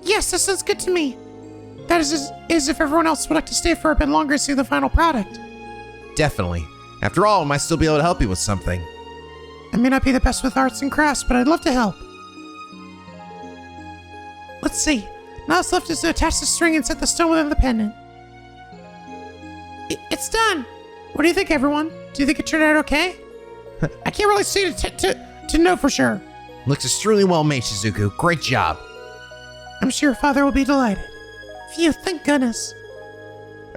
[SPEAKER 4] Yes, that sounds good to me. That is if everyone else would like to stay for a bit longer to see the final product.
[SPEAKER 3] Definitely. After all, I might still be able to help you with something.
[SPEAKER 4] I may not be the best with arts and crafts, but I'd love to help. Let's see. Now what's left is to attach the string and set the stone within the pendant. It's done! What do you think, everyone? Do you think it turned out okay? I can't really see to know for sure.
[SPEAKER 3] Looks extremely well made, Shizuku. Great job.
[SPEAKER 4] I'm sure father will be delighted. Phew, thank goodness.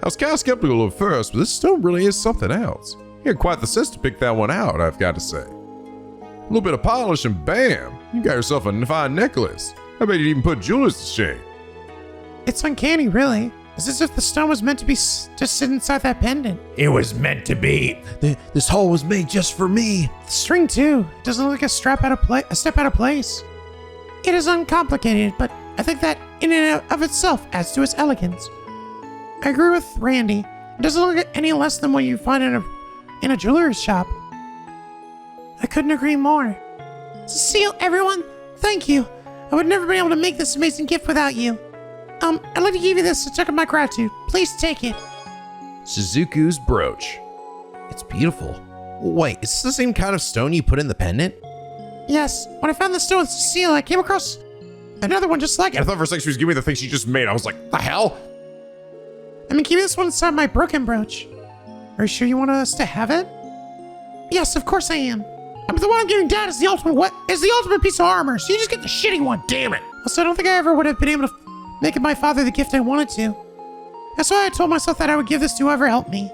[SPEAKER 2] I was kind of skeptical at first, but this stone really is something else. You had quite the sense to pick that one out, I've got to say. A little bit of polish and bam, you got yourself a fine necklace. I bet you'd even put jewelers to shame.
[SPEAKER 4] It's uncanny, really. It's as if the stone was meant to be just sit inside that pendant.
[SPEAKER 6] It was meant to be.
[SPEAKER 3] This hole was made just for me.
[SPEAKER 4] The string, too. It doesn't look like a step out of place. It is uncomplicated, but I think that in and of itself adds to its elegance. I agree with Randy. It doesn't look any less than what you find in a jeweler's shop. I couldn't agree more. Cecile, everyone, thank you. I would never be able to make this amazing gift without you. I'd like to give you this as a token of my gratitude. Please take it.
[SPEAKER 3] Suzuku's brooch. It's beautiful. Wait, is this the same kind of stone you put in the pendant?
[SPEAKER 4] Yes, when I found the stone with Cecile, I came across another one just like it.
[SPEAKER 1] I thought for a second she was giving me the thing she just made. I was like, the hell?
[SPEAKER 4] I'm keeping this one inside my broken brooch. Are you sure you want us to have it? Yes, of course I am. But the one I'm giving Dad is the ultimate piece of armor, so you just get the shitty one, damn it. Also, I don't think I ever would have been able to make my father the gift I wanted to. That's why I told myself that I would give this to whoever helped me.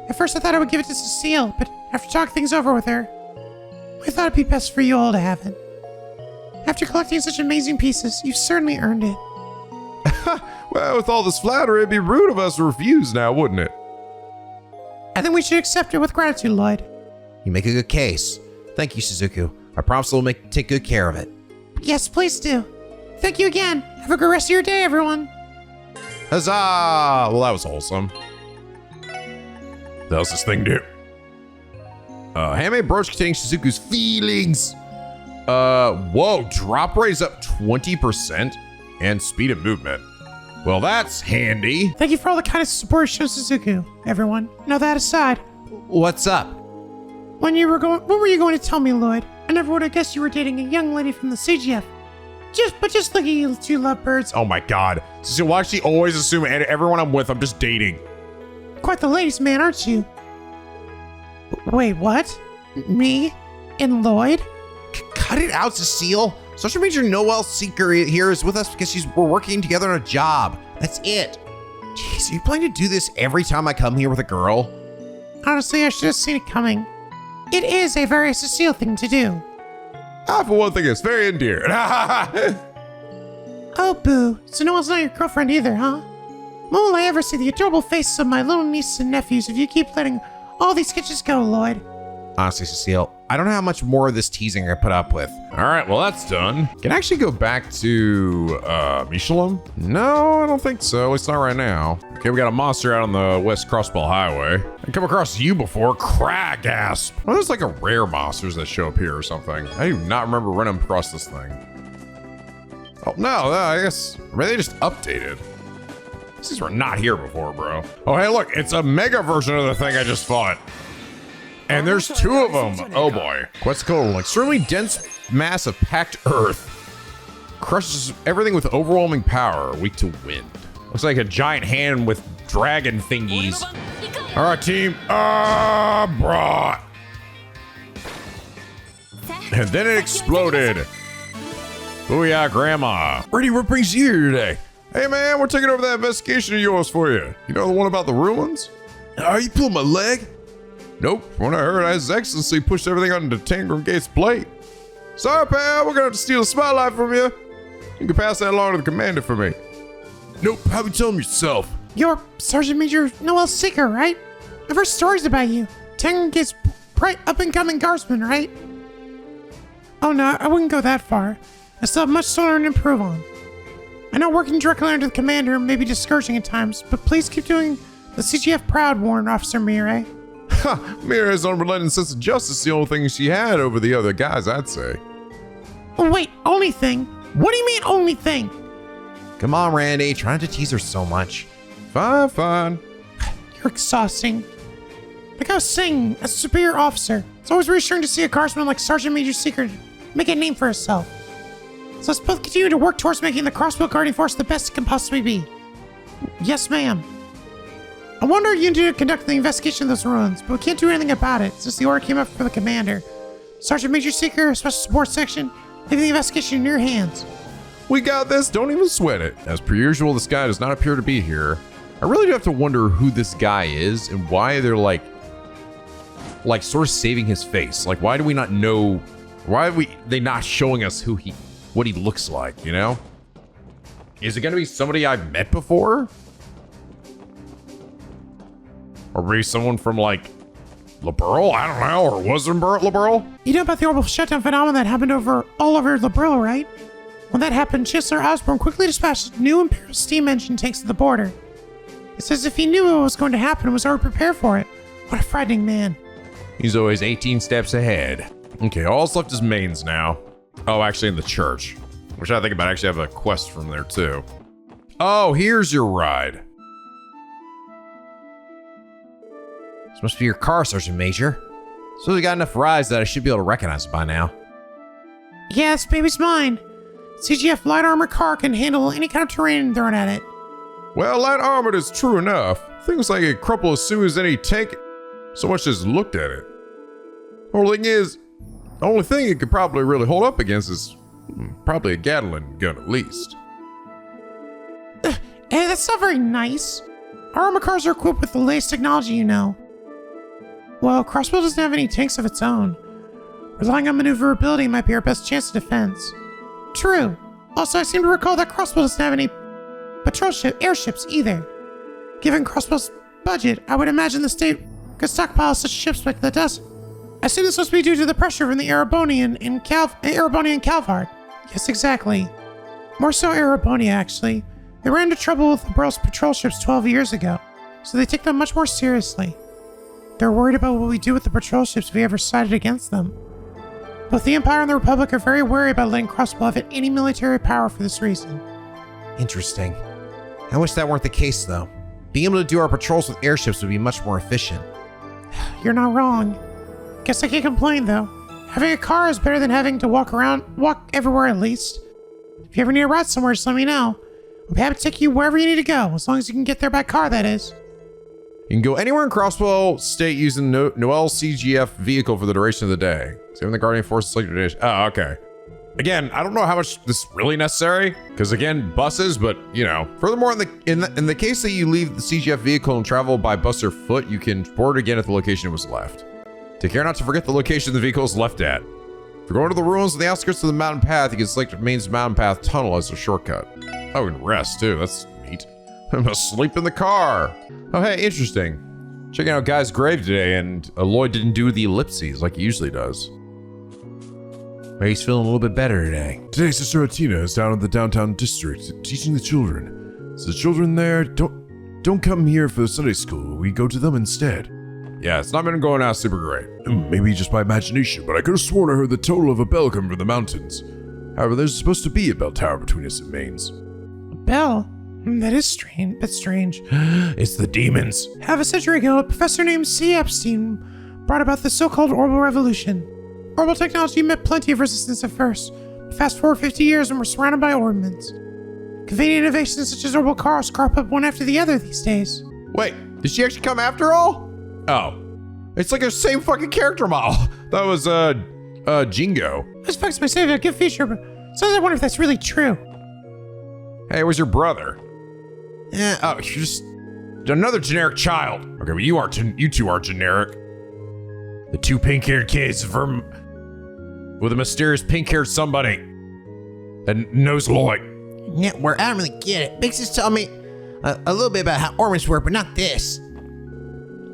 [SPEAKER 4] At first I thought I would give it to Cecile, but after talking things over with her, I thought it'd be best for you all to have it. After collecting such amazing pieces, you've certainly earned it.
[SPEAKER 2] Well, with all this flattery, it'd be rude of us to refuse now, wouldn't it?
[SPEAKER 4] I think we should accept it with gratitude, Lloyd.
[SPEAKER 3] You make a good case. Thank you, Suzuku. I promise we'll take good care of it.
[SPEAKER 4] Yes, please do. Thank you again. Have a good rest of your day, everyone.
[SPEAKER 1] Huzzah! Well, that was wholesome.
[SPEAKER 6] How's this thing do?
[SPEAKER 1] Handmade brooch containing Suzuku's feelings. Whoa, drop rate is up 20% and speed of movement. Well, that's handy.
[SPEAKER 4] Thank you for all the kindness and support you showed Suzuku, everyone. Now that aside,
[SPEAKER 3] What's up?
[SPEAKER 4] when were you going to tell me, Lloyd? I never would have guessed you were dating a young lady from the CGF. Just look at you two lovebirds.
[SPEAKER 1] Oh my god. So why does she always assume everyone I'm with I'm just dating?
[SPEAKER 4] quite the ladies' man, aren't you? Wait, what? Me? And Lloyd?
[SPEAKER 3] Cut it out, Cecile. Sergeant Major Noel Seeker here is with us because we're working together on a job. That's it. Jeez, are you planning to do this every time I come here with a girl?
[SPEAKER 4] Honestly, I should have seen it coming. It is a very Cecile thing to do.
[SPEAKER 2] I, for one thing, it's very endearing.
[SPEAKER 4] Oh, boo. So Noel's not your girlfriend either, huh? When will I ever see the adorable faces of my little nieces and nephews if you keep letting all these sketches go, Lloyd?
[SPEAKER 3] Honestly, Cecile, I don't know how much more of this teasing I put up with.
[SPEAKER 1] All right, well, that's done. Can I actually go back to Michelin? No, I don't think so. At least not right now. Okay, we got a monster out on the West Crossbell Highway. I come across you before. Crag gasp. Well, there's like a rare monsters that show up here or something. I do not remember running across this thing. Oh, no, I guess maybe they just updated. These were not here before, bro. Oh, hey, look, it's a mega version of the thing I just fought. And there's two of them. Oh boy. Quetzalcoatl, an extremely dense mass of packed earth. Crushes everything with overwhelming power, weak to wind. Looks like a giant hand with dragon thingies. All right, team. Bruh. And then it exploded. Booyah, Grandma. Brady, what brings you here today? Hey, man, we're taking over that investigation of yours for you. You know the one about the ruins?
[SPEAKER 2] Are you pulling my leg?
[SPEAKER 1] Nope. When I heard His Excellency pushed everything onto Tangram Gate's plate. Sorry, pal. We're gonna have to steal the spotlight from you. You can pass that along to the commander for me.
[SPEAKER 2] Nope, how you tell him yourself?
[SPEAKER 4] You're Sergeant Major Noel Seeker, right? I've heard stories about you. Tangram Gate's bright up-and-coming guardsman, right? Oh no, I wouldn't go that far. I still have much to learn and improve on. I know working directly under the commander may be discouraging at times, but please keep doing the CGF proud, Warrant Officer Mirai.
[SPEAKER 1] Ha! Mira's unrelenting sense of justice is the only thing she had over the other guys, I'd say.
[SPEAKER 4] Oh wait, only thing? What do you mean only thing?
[SPEAKER 3] Come on, Randy, trying to tease her so much.
[SPEAKER 1] Fine.
[SPEAKER 4] You're exhausting. Like I was saying, as a superior officer, it's always reassuring to see a guardsman like Sergeant Major Seeker make a name for herself. So let's both continue to work towards making the Crossbell Guardian Force the best it can possibly be. Yes, ma'am. I wanted you to conduct the investigation of those ruins, but we can't do anything about it since the order came up from the commander. Sergeant Major Seeker, Special Support Section, leaving the investigation in your hands.
[SPEAKER 1] We got this. Don't even sweat it. As per usual, this guy does not appear to be here. I really do have to wonder who this guy is and why they're like sort of saving his face. Like, why do we not know? Why are they not showing us what he looks like, you know? Is it going to be somebody I've met before? Or maybe someone from, like, Liberl? I don't know. Or was it Liberl?
[SPEAKER 4] You know about the orbital shutdown phenomenon that happened all over Liberl, right? When that happened, Chancellor Osborne quickly dispatched new Imperial steam engine tanks to the border. It's as if he knew what was going to happen and was already prepared for it. What a frightening man.
[SPEAKER 1] He's always 18 steps ahead. Okay, all that's left is mains now. Oh, actually in the church. Which I think about, I actually have a quest from there too. Oh, here's your ride.
[SPEAKER 3] This must be your car, Sergeant Major. So we got enough rides that I should be able to recognize it by now.
[SPEAKER 4] Yeah, this baby's mine. CGF light armor car can handle any kind of terrain thrown at it.
[SPEAKER 1] Well, light armored is true enough. Things like it crumple as soon as any tank so much as looked at it. The only thing it could probably really hold up against is probably a Gatling gun at least.
[SPEAKER 4] Hey, that's not very nice. Our armor cars are equipped with the latest technology, you know. Well, Crossbell doesn't have any tanks of its own. Relying on maneuverability might be our best chance of defense. True. Also, I seem to recall that Crossbell doesn't have any patrol airships either. Given Crossbell's budget, I would imagine the state could stockpile such ships like that does. I assume this must be due to the pressure from the Erebonian and Calvard. Yes, exactly. More so Erebonia, actually. They ran into trouble with the Liberal's patrol ships 12 years ago, so they take them much more seriously. They're worried about what we do with the patrol ships if we ever sided against them. Both the Empire and the Republic are very wary about letting Crossbell have any military power for this reason.
[SPEAKER 3] Interesting. I wish that weren't the case, though. Being able to do our patrols with airships would be much more efficient.
[SPEAKER 4] You're not wrong. Guess I can't complain, though. Having a car is better than having to walk everywhere at least. If you ever need a ride somewhere, just let me know. I'll be happy to take you wherever you need to go, as long as you can get there by car, that is.
[SPEAKER 1] You can go anywhere in Crossbell State using Noel's CGF vehicle for the duration of the day. Saving the Guardian Force selected dish. Oh, okay. Again, I don't know how much this is really necessary, because again, buses, but you know. Furthermore, in the case that you leave the CGF vehicle and travel by bus or foot, you can board again at the location it was left. Take care not to forget the location the vehicle is left at. If you're going to the ruins on the outskirts of the mountain path, you can select Main's mountain path tunnel as a shortcut. Oh, and rest too, that's neat. I'm gonna sleep in the car. Oh, hey, interesting. Checking out Guy's grave today, and Lloyd didn't do the ellipses like he usually does. Maybe he's feeling a little bit better today.
[SPEAKER 2] Today, Sister Atina is down in the downtown district teaching the children. So the children there don't come here for Sunday school. We go to them instead.
[SPEAKER 1] Yeah, it's not been going out super great.
[SPEAKER 2] Maybe just by imagination, but I could have sworn I heard the total of a bell come from the mountains. However, there's supposed to be a bell tower between us and Maine's.
[SPEAKER 4] A bell? That is strange. That's strange.
[SPEAKER 6] It's the demons.
[SPEAKER 4] Half a century ago, a professor named C. Epstein brought about the so-called orbital revolution. Orbital technology met plenty of resistance at first. Fast forward 50 years and we're surrounded by ordnance. Convenient innovations such as orbital cars crop up one after the other these days.
[SPEAKER 1] Wait, did she actually come after all? Oh. It's like the same fucking character model. That was, Jingo.
[SPEAKER 4] This fucks my save a good feature, but sometimes I wonder if that's really true.
[SPEAKER 1] Hey, where's your brother? Oh, you're just another generic child. Okay, but you two are generic. The two pink-haired kids from with a mysterious pink-haired somebody that knows Lloyd.
[SPEAKER 3] Yeah, where I don't really get it. Bix just tell me a little bit about how ornaments work, but not this.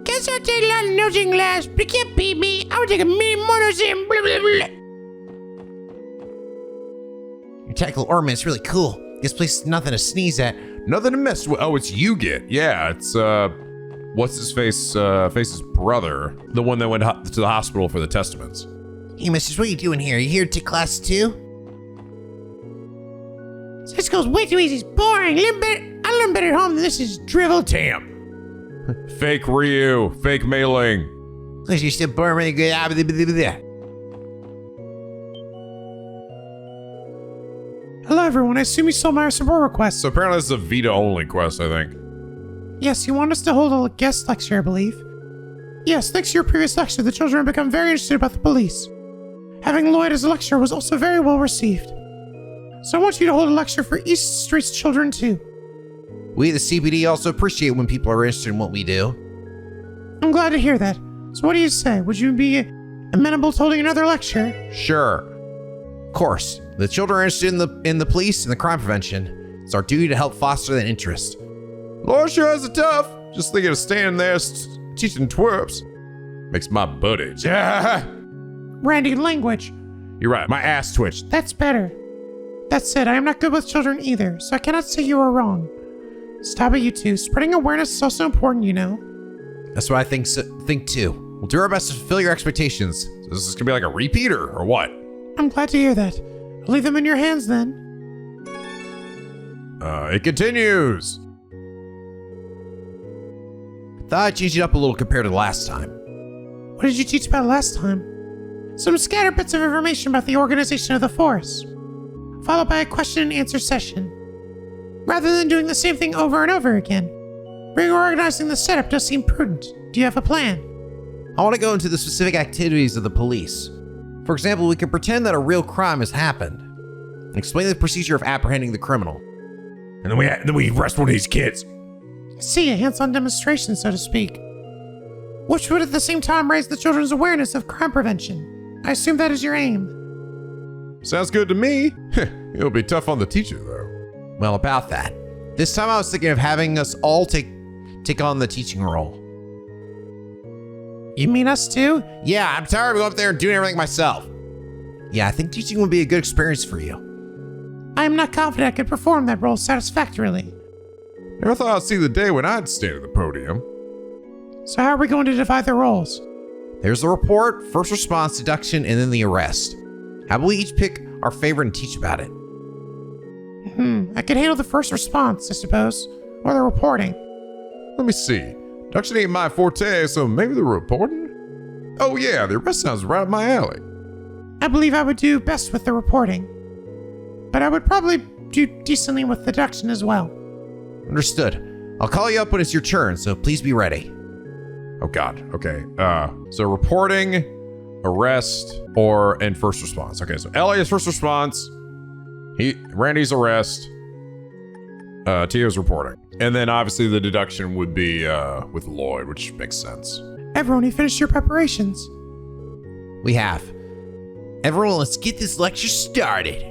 [SPEAKER 4] Guess I'll take a lot of notes in class, but you can't beat me. I would take a mini monos in blah blah blah.
[SPEAKER 3] Your tactical ornament's really cool. This place is nothing to sneeze at.
[SPEAKER 1] Nothing to mess with. Oh, it's Yuget. Yeah, it's what's his face? Face's brother, the one that went to the hospital for the testaments.
[SPEAKER 3] Hey, mistress, what are you doing here? You here to take class too?
[SPEAKER 4] This goes way too easy. It's boring. I learn better at home than this is drivel.
[SPEAKER 1] Damn. Fake Ryu, fake mailing.
[SPEAKER 3] Because you're still born really good.
[SPEAKER 4] Hello, everyone. I assume you saw my support request.
[SPEAKER 1] So apparently this is a Vita-only quest, I think.
[SPEAKER 4] Yes, you want us to hold a guest lecture, I believe. Yes, thanks to your previous lecture, the children have become very interested about the police. Having Lloyd as a lecturer was also very well received. So I want you to hold a lecture for East Street's children, too.
[SPEAKER 3] We, the CBD, also appreciate when people are interested in what we do.
[SPEAKER 4] I'm glad to hear that. So what do you say? Would you be amenable to holding another lecture?
[SPEAKER 3] Sure. Of course. The children are interested in the police and the crime prevention. It's our duty to help foster that interest.
[SPEAKER 1] Lord sure has it tough. Just thinking of standing there teaching twerps makes my butt itch.
[SPEAKER 4] Randy, language.
[SPEAKER 1] You're right, my ass twitched.
[SPEAKER 4] That's better. That said, I am not good with children either, so I cannot say you are wrong. Stop it, you two. Spreading awareness is also important, you know.
[SPEAKER 3] That's what I think too. We'll do our best to fulfill your expectations.
[SPEAKER 1] So this is gonna be like a repeater, or what?
[SPEAKER 4] I'm glad to hear that. I'll leave them in your hands then.
[SPEAKER 1] It continues.
[SPEAKER 3] Thought I'd change it up a little compared to last time.
[SPEAKER 4] What did you teach about last time? Some scattered bits of information about the organization of the force, followed by a question and answer session. Rather than doing the same thing over and over again, reorganizing the setup does seem prudent. Do you have a plan?
[SPEAKER 3] I want to go into the specific activities of the police. For example, we can pretend that a real crime has happened and explain the procedure of apprehending the criminal.
[SPEAKER 6] And then we arrest one of these kids.
[SPEAKER 4] See, a hands-on demonstration, so to speak. Which would at the same time raise the children's awareness of crime prevention. I assume that is your aim.
[SPEAKER 1] Sounds good to me. It'll be tough on the teacher, though.
[SPEAKER 3] Well, about that. This time I was thinking of having us all take on the teaching role.
[SPEAKER 4] You mean us too?
[SPEAKER 3] Yeah, I'm tired of going up there and doing everything myself. Yeah, I think teaching would be a good experience for you.
[SPEAKER 4] I am not confident I could perform that role satisfactorily.
[SPEAKER 1] Never thought I'd see the day when I'd stand at the podium.
[SPEAKER 4] So how are we going to divide the roles?
[SPEAKER 3] There's the report, first response, deduction, and then the arrest. How about we each pick our favorite and teach about it?
[SPEAKER 4] I could handle the first response, I suppose. Or the reporting.
[SPEAKER 1] Let me see. Deduction ain't my forte, so maybe the reporting? Oh yeah, the arrest sounds right up my alley.
[SPEAKER 4] I believe I would do best with the reporting. But I would probably do decently with deduction as well.
[SPEAKER 3] Understood. I'll call you up when it's your turn, so please be ready.
[SPEAKER 1] Oh God. Okay. So reporting, arrest, and first response. Okay. So Elie is first response. Randy's arrest. Tio's reporting, and then obviously the deduction would be with Lloyd, which makes sense.
[SPEAKER 4] Everyone, you finished your preparations?
[SPEAKER 3] We have. Everyone, let's get this lecture started.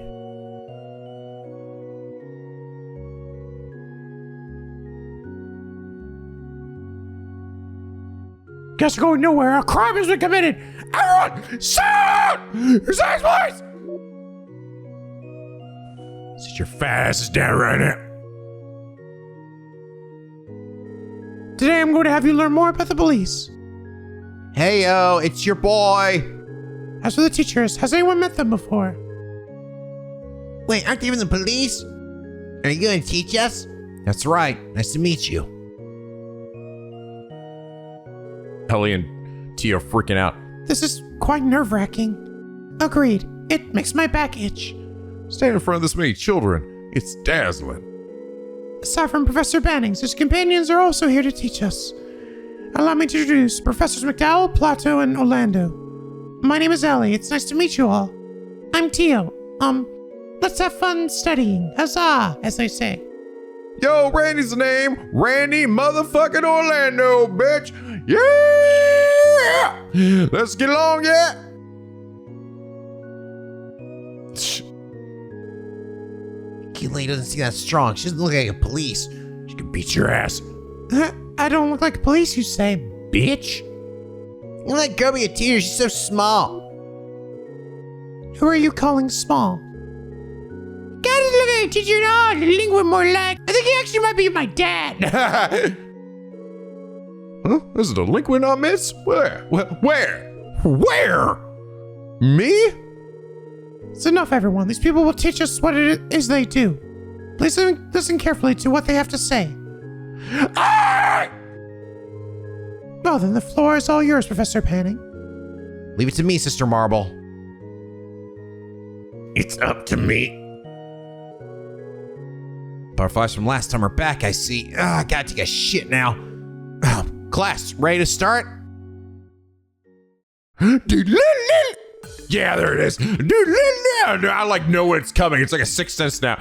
[SPEAKER 4] Guess we're going nowhere. A crime has been committed. Everyone, sit! Your sex, please!
[SPEAKER 6] Sit your fat asses down right now.
[SPEAKER 4] Today I'm going to have you learn more about the police.
[SPEAKER 3] Hey, yo, it's your boy.
[SPEAKER 4] As for the teachers, has anyone met them before?
[SPEAKER 3] Wait, aren't they even the police? Are you going to teach us? That's right. Nice to meet you.
[SPEAKER 1] Elie and Tio freaking out.
[SPEAKER 4] This is quite nerve-wracking. Agreed. It makes my back itch.
[SPEAKER 1] Stand in front of this many children. It's dazzling.
[SPEAKER 4] Aside from Professor Bannings, his companions are also here to teach us. Allow me to introduce Professors MacDowell, Plato, and Orlando. My name is Elie. It's nice to meet you all. I'm Tio. Let's have fun studying. Huzzah, as they say.
[SPEAKER 1] Yo, Randy's the name. Randy motherfucking Orlando, bitch. Yeah! Let's get along, yeah?
[SPEAKER 3] Cute lady doesn't seem that strong. She doesn't look like a police.
[SPEAKER 6] She can beat your ass.
[SPEAKER 4] I don't look like police, you say, bitch.
[SPEAKER 3] You let girl be a teacher. She's so small.
[SPEAKER 4] Who are you calling small? God, look at a teacher and all. The lingua more like. I think he actually might be my dad.
[SPEAKER 1] Huh? This is a delinquent on miss? Where? Where? Me?
[SPEAKER 4] It's enough, everyone. These people will teach us what it is they do. Please listen carefully to what they have to say.
[SPEAKER 1] Ah!
[SPEAKER 4] Well, then the floor is all yours, Professor Banning.
[SPEAKER 3] Leave it to me, Sister Marble.
[SPEAKER 6] It's up to me.
[SPEAKER 3] Butterflies from last time are back, I see. I gotta take a shit now. Class, ready to start?
[SPEAKER 1] Yeah, there it is. I like know when it's coming. It's like a sixth sense now.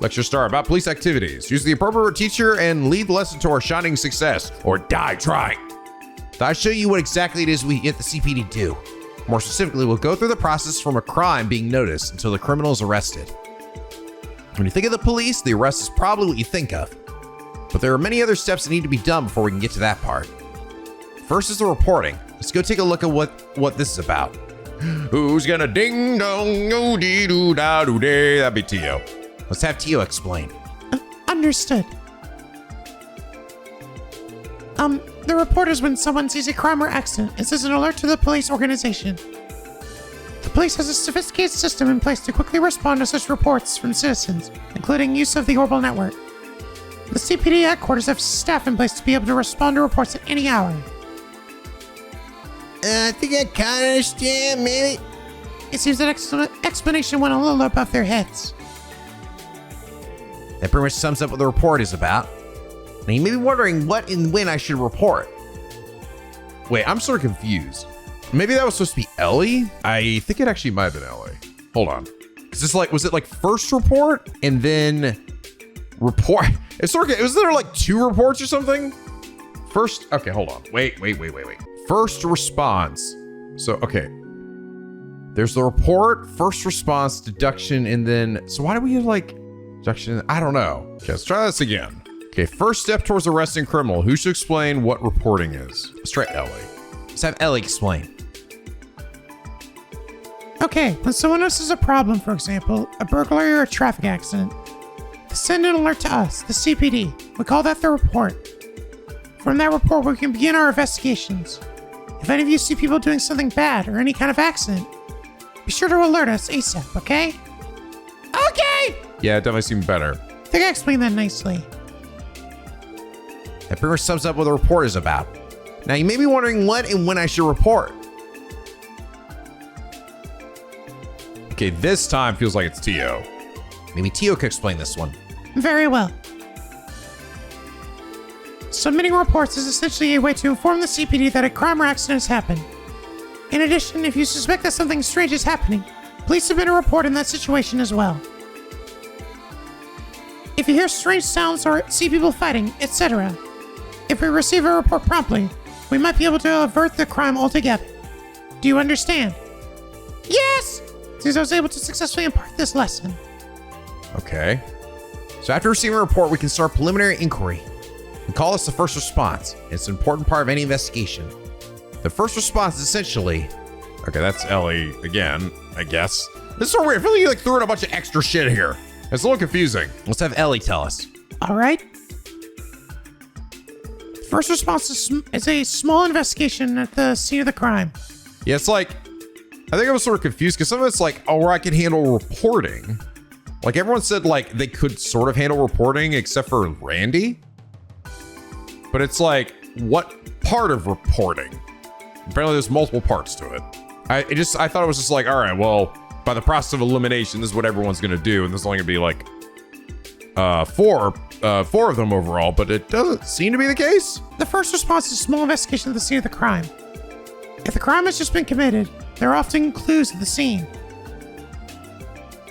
[SPEAKER 1] Lecture start about police activities. Use the appropriate teacher and lead the lesson to our shining success, or die trying.
[SPEAKER 3] I'll show you what exactly it is we get the CPD do. More specifically, we'll go through the process from a crime being noticed until the criminal is arrested. When you think of the police, the arrest is probably what you think of. But there are many other steps that need to be done before we can get to that part. First is the reporting. Let's go take a look at what this is about.
[SPEAKER 1] Who's gonna ding dong oh dee doo da doo day? That'd be Tio.
[SPEAKER 3] Let's have Tio explain.
[SPEAKER 4] Understood. The report is when someone sees a crime or accident. This is an alert to the police organization. The police has a sophisticated system in place to quickly respond to such reports from citizens, including use of the Orbital Network. The CPD headquarters have staff in place to be able to respond to reports at any hour.
[SPEAKER 3] I think I kind of understand, maybe.
[SPEAKER 4] It seems that explanation went a little above their heads.
[SPEAKER 3] That pretty much sums up what the report is about. Now you may be wondering what and when I should report.
[SPEAKER 1] Wait, I'm sort of confused. Maybe that was supposed to be Elie? I think it actually might have been Elie. Hold on. Is this like, was it like first report and then report? It's sort of, was there like two reports or something? First, okay, hold on. Wait. First response. So, okay. There's the report, first response, deduction, and then, so why do we have like deduction? I don't know. Okay, let's try this again. Okay, first step towards arresting criminal. Who should explain what reporting is? Let's try Elie.
[SPEAKER 3] Let's have Elie explain.
[SPEAKER 4] Okay, when someone notices a problem, for example, a burglary or a traffic accident, they send an alert to us, the CPD. We call that the report. From that report, we can begin our investigations. If any of you see people doing something bad or any kind of accident, be sure to alert us ASAP, okay? Okay!
[SPEAKER 1] Yeah, it definitely seemed better.
[SPEAKER 4] I think I explained that nicely.
[SPEAKER 3] That pretty much sums up what the report is about. Now you may be wondering what and when I should report.
[SPEAKER 1] Okay, this time feels like it's Tio.
[SPEAKER 3] Maybe Tio could explain this one.
[SPEAKER 4] Very well. Submitting reports is essentially a way to inform the CPD that a crime or accident has happened. In addition, if you suspect that something strange is happening, please submit a report in that situation as well. If you hear strange sounds or see people fighting, etc., if we receive a report promptly, we might be able to avert the crime altogether. Do you understand? Yes! Since I was able to successfully impart this lesson.
[SPEAKER 3] Okay. So after receiving a report, we can start preliminary inquiry. We call this the first response. It's an important part of any investigation. The first response is essentially...
[SPEAKER 1] Okay, that's Elie again, I guess. This is so weird. I feel like you threw in a bunch of extra shit here. It's a little confusing.
[SPEAKER 3] Let's have Elie tell us.
[SPEAKER 4] All right. First response is a small investigation at the scene of the crime.
[SPEAKER 1] Yeah, it's like, I think I was sort of confused because some of it's like, oh, where I can handle reporting. Like everyone said, like they could sort of handle reporting except for Randy. But it's like, what part of reporting? Apparently there's multiple parts to it. I thought it was just like, all right, well, by the process of elimination, this is what everyone's gonna do, and there's only gonna be like four of them overall, but it doesn't seem to be the case.
[SPEAKER 4] The first response is a small investigation of the scene of the crime. If the crime has just been committed, there are often clues at the scene,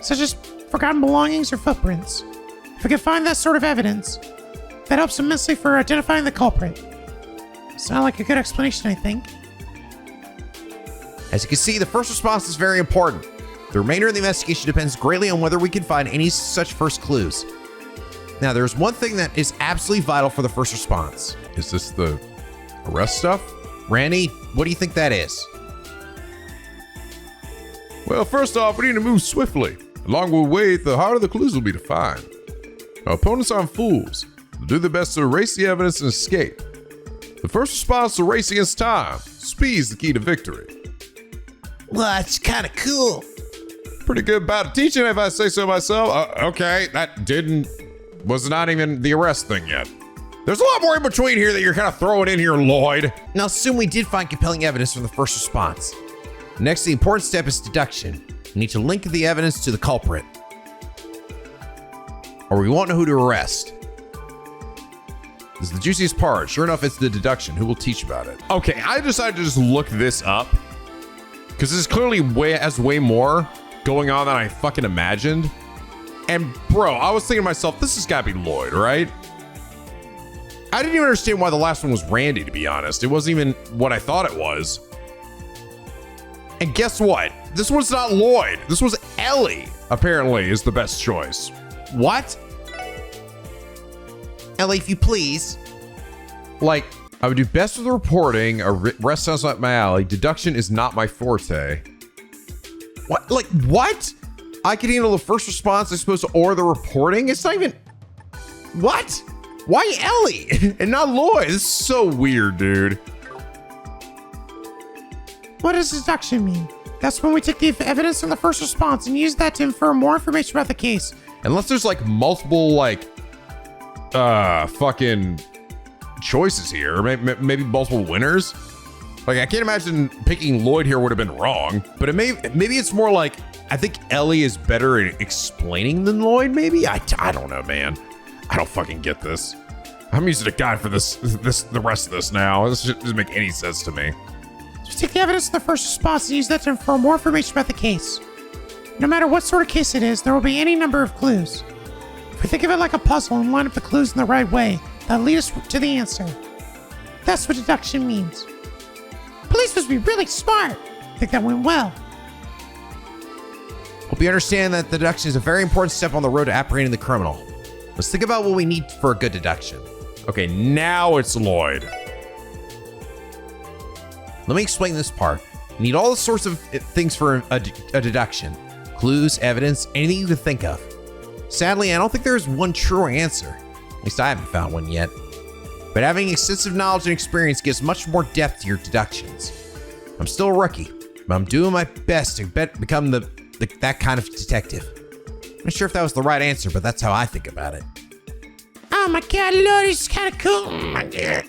[SPEAKER 4] such as forgotten belongings or footprints. If we can find that sort of evidence, that helps immensely for identifying the culprit. Sound like a good explanation, I think.
[SPEAKER 3] As you can see, the first response is very important. The remainder of the investigation depends greatly on whether we can find any such first clues. Now, there's one thing that is absolutely vital for the first response.
[SPEAKER 1] Is this the arrest stuff?
[SPEAKER 3] Randy, what do you think that is?
[SPEAKER 2] Well, first off, we need to move swiftly. The longer we wait, the harder the clues will be to find. Our opponents aren't fools. They'll do their best to erase the evidence and escape. The first response to race against time. Speed is the key to victory.
[SPEAKER 3] Well, it's kind of cool.
[SPEAKER 2] Pretty good battle teaching, if I say so myself.
[SPEAKER 1] Okay, that was not even the arrest thing yet. There's a lot more in between here that you're kind of throwing in here, Lloyd.
[SPEAKER 3] Now, assume we did find compelling evidence from the first response. Next, the important step is deduction. We need to link the evidence to the culprit, or we won't know who to arrest. This is the juiciest part. Sure enough, it's the deduction. Who will teach about it?
[SPEAKER 1] Okay, I decided to just look this up because this is clearly way more going on than I fucking imagined. And bro, I was thinking to myself, this has got to be Lloyd, right? I didn't even understand why the last one was Randy, to be honest. It wasn't even what I thought it was. And guess what? This one's not Lloyd. This was Elie, apparently, is the best choice.
[SPEAKER 3] What? Elie, if you please.
[SPEAKER 1] Like, I would do best with the reporting. Arrest sounds like my alley. Deduction is not my forte.
[SPEAKER 3] What? Like, what?
[SPEAKER 1] I can handle the first response, I suppose, or the reporting? It's not even... What? Why Elie and not Lloyd? This is so weird, dude.
[SPEAKER 4] What does deduction mean? That's when we take the evidence from the first response and use that to infer more information about the case.
[SPEAKER 1] Unless there's like multiple like fucking choices here, maybe multiple winners. Like I can't imagine picking Lloyd here would have been wrong, but maybe it's more like I think Elie is better at explaining than Lloyd. Maybe I don't know, man. I don't fucking get this. I'm using a guide for the rest of this now. This doesn't make any sense to me.
[SPEAKER 4] Just take the evidence of the first response and use that to infer more information about the case. No matter what sort of case it is, there will be any number of clues. If we think of it like a puzzle and line up the clues in the right way, that'll lead us to the answer. That's what deduction means. Police must be really smart. I think that went well.
[SPEAKER 3] Hope you understand that deduction is a very important step on the road to apprehending the criminal. Let's think about what we need for a good deduction.
[SPEAKER 1] Okay, now it's Lloyd.
[SPEAKER 3] Let me explain this part. You need all the sorts of things for a deduction. Clues, evidence, anything you can think of. Sadly, I don't think there is one true answer. At least I haven't found one yet. But having extensive knowledge and experience gives much more depth to your deductions. I'm still a rookie, but I'm doing my best to become that kind of detective. I'm not sure if that was the right answer, but that's how I think about it.
[SPEAKER 4] Oh my god, Lord, he's kind of cool. Oh my god.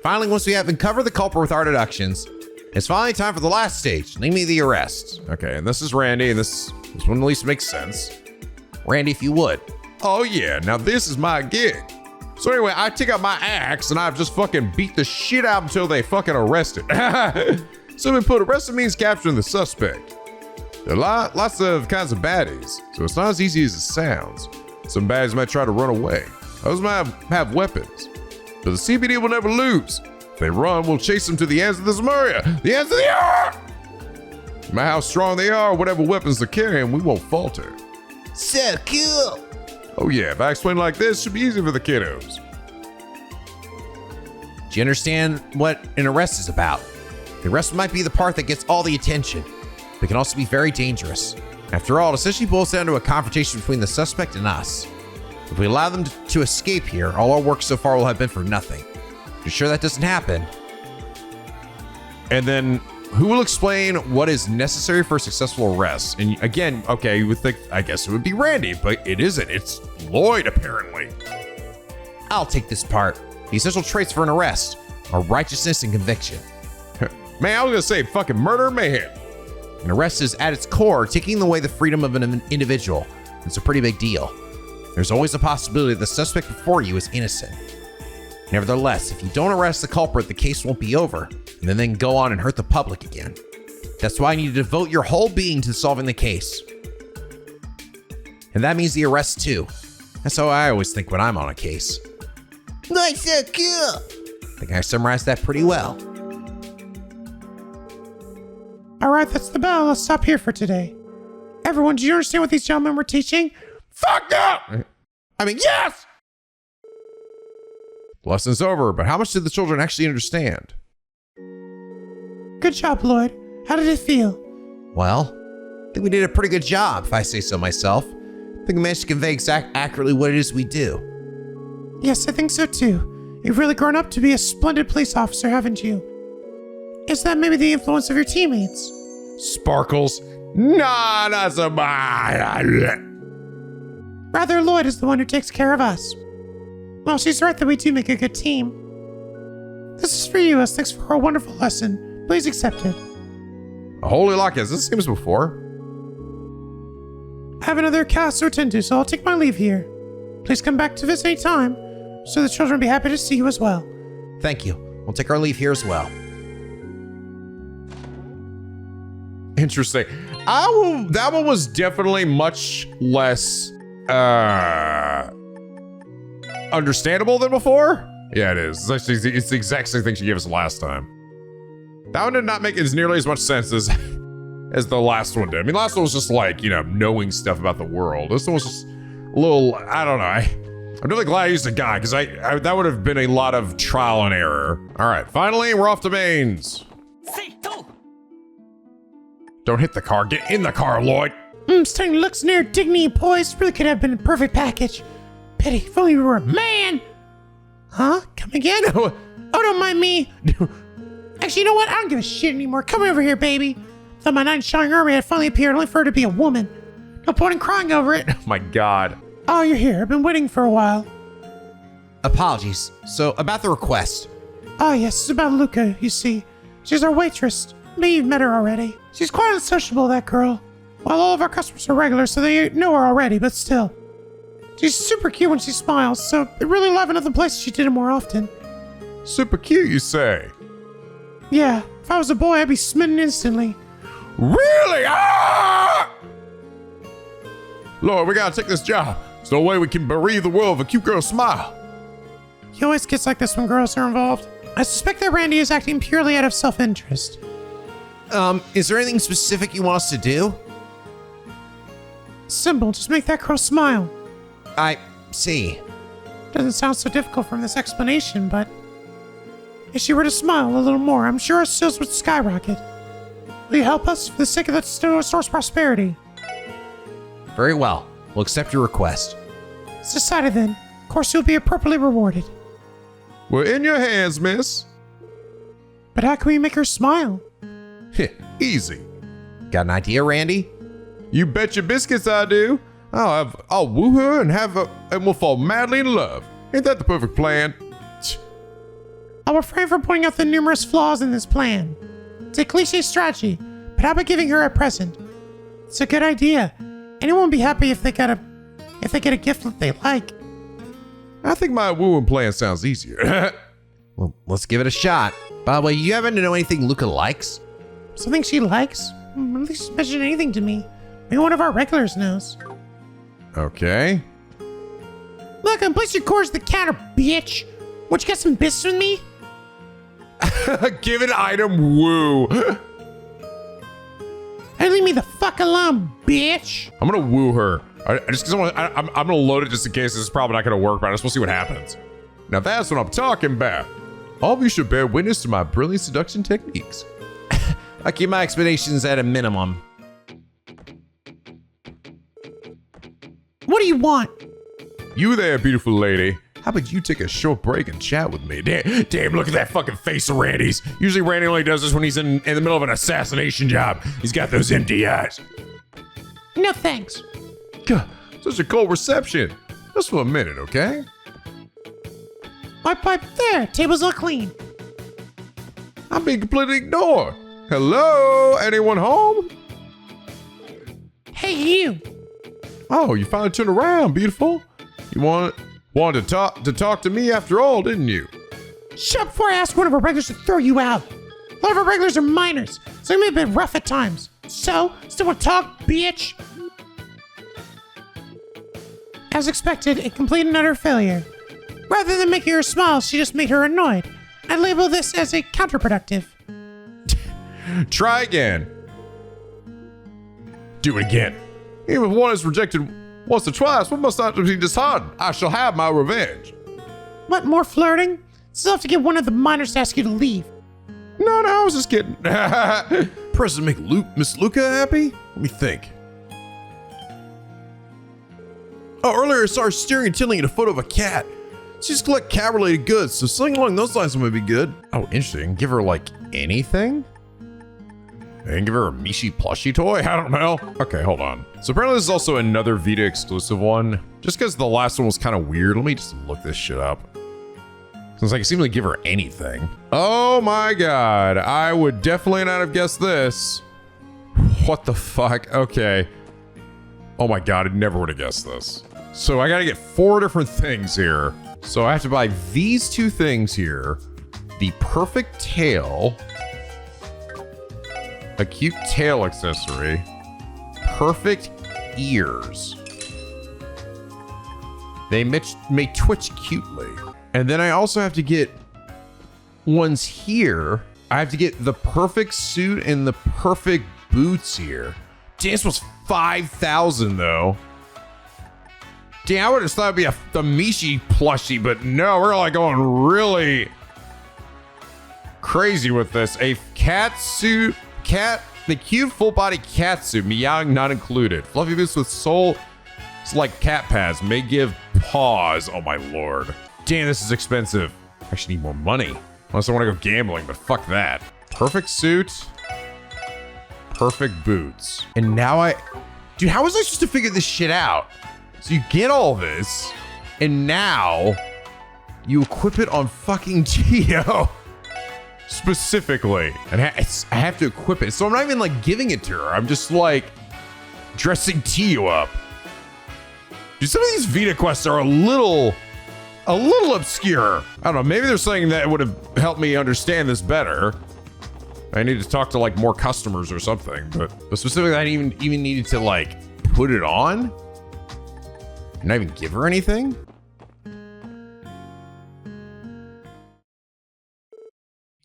[SPEAKER 3] Finally, once we have uncovered the culprit with our deductions, it's finally time for the last stage, namely the arrest.
[SPEAKER 1] Okay, and this is Randy, and this one at least makes sense.
[SPEAKER 3] Randy, if you would.
[SPEAKER 1] Oh yeah, now this is my gig. So anyway, I take out my axe and I've just fucking beat the shit out until they fucking arrest it. Simply put, arresting means capturing the suspect. There are lots of kinds of baddies, so it's not as easy as it sounds. Some baddies might try to run away. Others might have weapons. But the CBD will never lose. If they run, we'll chase them to the ends of this area. The ends of the earth! No matter how strong they are, whatever weapons they're carrying, we won't falter.
[SPEAKER 3] So cool.
[SPEAKER 1] Oh yeah, if I explain like this, it should be easy for the kiddos.
[SPEAKER 3] Do you understand what an arrest is about? The arrest might be the part that gets all the attention, but it can also be very dangerous. After all, it essentially boils down to a confrontation between the suspect and us. If we allow them to escape here, all our work so far will have been for nothing. To ensure that doesn't happen.
[SPEAKER 1] And then who will explain what is necessary for a successful arrest? And again, okay, you would think, I guess it would be Randy, but it isn't. It's Lloyd, apparently.
[SPEAKER 3] I'll take this part. The essential traits for an arrest are righteousness and conviction.
[SPEAKER 1] Man, I was gonna say fucking murder and mayhem.
[SPEAKER 3] An arrest is at its core taking away the freedom of an individual. It's a pretty big deal. There's always a possibility that the suspect before you is innocent. Nevertheless, if you don't arrest the culprit, the case won't be over, and then they can go on and hurt the public again. That's why you need to devote your whole being to solving the case. And that means the arrest too. That's how I always think when I'm on a case. Nice, so cool. I think I summarized that pretty well.
[SPEAKER 4] All right, that's the bell. Let's stop here for today. Everyone, do you understand what these gentlemen were teaching?
[SPEAKER 1] Fuck up! I mean, yes!
[SPEAKER 5] Lesson's over, but how much did the children actually understand?
[SPEAKER 4] Good job, Lloyd. How did it feel?
[SPEAKER 3] Well, I think we did a pretty good job, if I say so myself. I think we managed to convey accurately what it is we do.
[SPEAKER 4] Yes, I think so too. You've really grown up to be a splendid police officer, haven't you? Is that maybe the influence of your teammates?
[SPEAKER 1] Sparkles? Nah, not so bad.
[SPEAKER 4] Rather, Lloyd is the one who takes care of us. Well, she's right that we do make a good team. This is for you as thanks for a wonderful lesson. Please accept it.
[SPEAKER 1] Holy lock, has this seems before?
[SPEAKER 4] I have another cast to attend to, so I'll take my leave here. Please come back to visit any time, so the children will be happy to see you as well.
[SPEAKER 3] Thank you. We'll take our leave here as well.
[SPEAKER 1] Interesting. That one was definitely much less understandable than before. Yeah, it is. It's the exact same thing she gave us last time. That one did not make as nearly as much sense as the last one did. I mean, last one was just like, knowing stuff about the world. This one was just a little, I don't know. I'm really glad I used a guy, because I that would have been a lot of trial and error. All right, finally, we're off to Mainz. Don't hit the car. Get in the car, Lloyd.
[SPEAKER 4] Stunning looks near dignity and poise. Really could have been a perfect package. Pity, if only we were a man. Huh? Come again? Oh, don't mind me. Actually, you know what? I don't give a shit anymore. Come over here, baby. Thought my knight in shining armor had finally appeared, only for her to be a woman. No point in crying over it.
[SPEAKER 1] Oh my God.
[SPEAKER 4] Oh, you're here. I've been waiting for a while.
[SPEAKER 3] Apologies. So, about the request.
[SPEAKER 4] Oh, yes, it's about Luca, you see. She's our waitress. Maybe you've met her already. She's quite unsociable, that girl. Well, all of our customers are regulars, so they know her already, but still. She's super cute when she smiles, so it really livened up the place if she did it more often.
[SPEAKER 1] Super cute, you say?
[SPEAKER 4] Yeah, if I was a boy, I'd be smitten instantly.
[SPEAKER 1] Really? Ah! Lord, we gotta take this job. There's no way we can bereave the world of a cute girl's smile.
[SPEAKER 4] He always gets like this when girls are involved. I suspect that Randy is acting purely out of self-interest.
[SPEAKER 3] Is there anything specific you want us to do?
[SPEAKER 4] Simple, just make that girl smile.
[SPEAKER 3] I see.
[SPEAKER 4] Doesn't sound so difficult from this explanation, but if she were to smile a little more, I'm sure our sales would skyrocket. Will you help us for the sake of the store's prosperity?
[SPEAKER 3] Very well. We'll accept your request.
[SPEAKER 4] It's decided then. Of course, you'll be appropriately rewarded.
[SPEAKER 1] We're in your hands, miss.
[SPEAKER 4] But how can we make her smile?
[SPEAKER 1] Easy.
[SPEAKER 3] Got an idea, Randy?
[SPEAKER 1] You bet your biscuits I do. I'll woo her and we'll fall madly in love. Ain't that the perfect plan?
[SPEAKER 4] I'll refrain from pointing out the numerous flaws in this plan. It's a cliche strategy, but how about giving her a present? It's a good idea. Anyone would be happy if they got a if they get a gift that they like.
[SPEAKER 2] I think my wooing plan sounds easier.
[SPEAKER 3] Well, let's give it a shot. By the way, you happen to know anything Luca likes?
[SPEAKER 4] Something she likes? At least mention anything to me. Maybe one of our regulars knows.
[SPEAKER 2] Okay.
[SPEAKER 4] Look, I'm place your cores to the counter, bitch. Won't you get some bits with me?
[SPEAKER 2] Give an item woo.
[SPEAKER 4] Hey, leave me the fuck alone, bitch.
[SPEAKER 2] I'm gonna woo her. Just because I'm gonna load it just in case. This is probably not gonna work, but I just want to see what happens. Now that's what I'm talking about. All of you should bear witness to my brilliant seduction techniques.
[SPEAKER 3] I keep my expectations at a minimum.
[SPEAKER 4] What do you want?
[SPEAKER 2] You there, beautiful lady. How about you take a short break and chat with me?
[SPEAKER 6] Damn, look at that fucking face of Randy's. Usually Randy only does this when he's in the middle of an assassination job. He's got those empty eyes.
[SPEAKER 4] No thanks.
[SPEAKER 2] God, such a cold reception. Just for a minute, okay?
[SPEAKER 4] Wipe there. Table's all clean.
[SPEAKER 2] I'm being completely ignored. Hello? Anyone home?
[SPEAKER 4] Hey, you.
[SPEAKER 2] Oh, you finally turned around, beautiful. You wanted to talk to me after all, didn't you?
[SPEAKER 4] Shut up before I ask one of our regulars to throw you out. A lot of our regulars are minors, so it may be a bit rough at times. So, still want to talk, bitch? As expected, a complete and utter failure. Rather than making her smile, she just made her annoyed. I label this as a counterproductive.
[SPEAKER 2] Try again.
[SPEAKER 6] Do it again.
[SPEAKER 2] Even if one is rejected once or twice, one must not be disheartened. I shall have my revenge.
[SPEAKER 4] What, more flirting? Still have to get one of the minors to ask you to leave.
[SPEAKER 2] No, I was just kidding.
[SPEAKER 1] Press to make Miss Luca happy? Let me think. Oh, earlier I saw her staring and tilling at a photo of a cat. She just collect cat-related goods, so something along those lines might be good.
[SPEAKER 5] Oh, interesting. Give her, like, anything? And give her a Mishi plushie toy? I don't know. Okay, hold on. So apparently this is also another Vita exclusive one. Just because the last one was kind of weird, let me just look this shit up. Since I can seemingly give her anything.
[SPEAKER 2] Oh my god, I would definitely not have guessed this.
[SPEAKER 5] What the fuck? Okay.
[SPEAKER 2] Oh my god, I never would have guessed this.
[SPEAKER 5] So I gotta get 4 different things here. So I have to buy these 2 things here. The perfect tail. A cute tail accessory. Perfect ears. They may twitch cutely. And then I also have to get ones here. I have to get the perfect suit and the perfect boots here. Damn, this was 5,000 though. Damn, I would have thought it'd be the Mishi plushie, but no, we're like going really crazy with this. A cat suit, the cute full body cat suit, meowing not included. Fluffy boots with soul, it's like cat pads, may give pause. Oh my lord. Damn, this is expensive. I actually need more money. Unless I want to go gambling, but fuck that. Perfect suit. Perfect boots. And now dude, how was I supposed to figure this shit out? So you get all this, and now you equip it on fucking Tio. Specifically. And I have to equip it. So I'm not even like giving it to her. I'm just like dressing Tio up. Dude, some of these Vita quests are a little obscure. I don't know. Maybe there's something that would have helped me understand this better. I need to talk to like more customers or something, but specifically I didn't even needed to like put it on. And not even give her anything.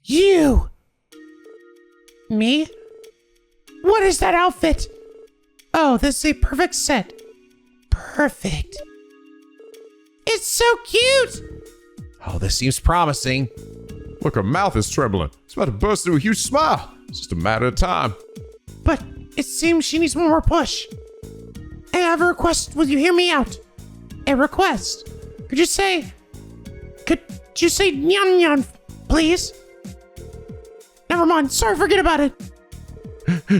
[SPEAKER 4] You! Me? What is that outfit? Oh, this is a perfect set. Perfect. It's so cute!
[SPEAKER 3] Oh, this seems promising.
[SPEAKER 2] Look, her mouth is trembling. It's about to burst into a huge smile. It's just a matter of time.
[SPEAKER 4] But it seems she needs one more push. I have a request. Will you hear me out? A request. Could you say Nya-Nyan, please? Never mind. Sorry, forget about it.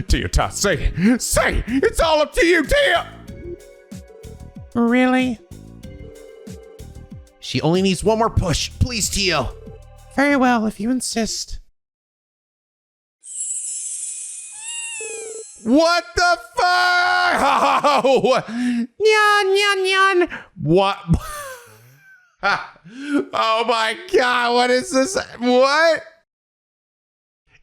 [SPEAKER 2] Tio, say, it's all up to you, Tio.
[SPEAKER 4] Really?
[SPEAKER 3] She only needs one more push. Please, Tio.
[SPEAKER 4] Very well, if you insist.
[SPEAKER 1] What the fuck?
[SPEAKER 4] Nya-Nyan.
[SPEAKER 1] What? Oh my god, what is this? What?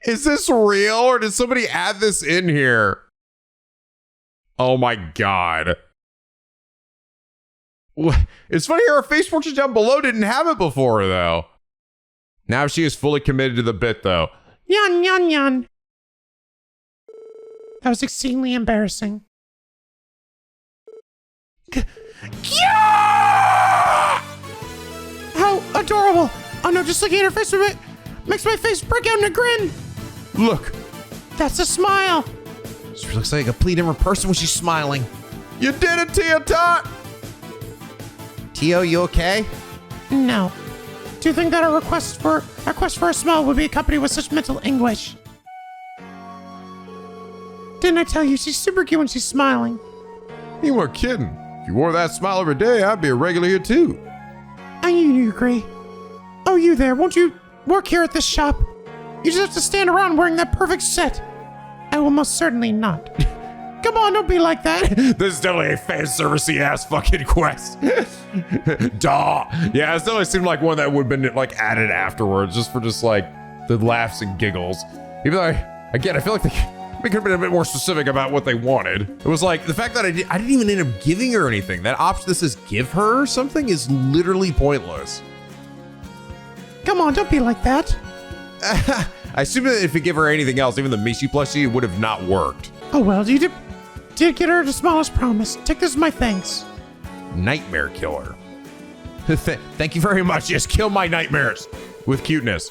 [SPEAKER 1] Is this real or did somebody add this in here? Oh my god. It's funny her face portrait down below didn't have it before though. Now she is fully committed to the bit though.
[SPEAKER 4] Nya-Nyan. That was exceedingly embarrassing. How adorable! Oh no, just looking at her face makes my face break out in a grin.
[SPEAKER 1] Look,
[SPEAKER 4] That's a smile.
[SPEAKER 3] She looks like a complete different person when she's smiling.
[SPEAKER 1] you did it, Tio Tot!
[SPEAKER 3] Tio, you okay?
[SPEAKER 4] No. Do you think that a request for a smile would be accompanied with such mental anguish? Didn't I tell you she's super cute when she's smiling?
[SPEAKER 1] You weren't kidding. If you wore that smile every day, I'd be a regular here too.
[SPEAKER 4] You agree. Oh, you there, won't you work here at this shop? You just have to stand around wearing that perfect set. I will most certainly not. Come on, don't be like that.
[SPEAKER 1] This is definitely a fan servicey ass fucking quest. Duh. Yeah, it definitely seemed like one that would have been like added afterwards, just for like the laughs and giggles. Even though I feel like they could have been a bit more specific about what they wanted. It was like the fact that I didn't even end up giving her anything. That option that says give her something is literally pointless.
[SPEAKER 4] Come on, don't be like that.
[SPEAKER 1] I assume that if you give her anything else, even the Mishi plushie, it would have not worked.
[SPEAKER 4] Oh well, you did get her the smile as promised. Take this as my thanks.
[SPEAKER 1] Nightmare killer. Thank you very much. Yes, kill my nightmares with cuteness.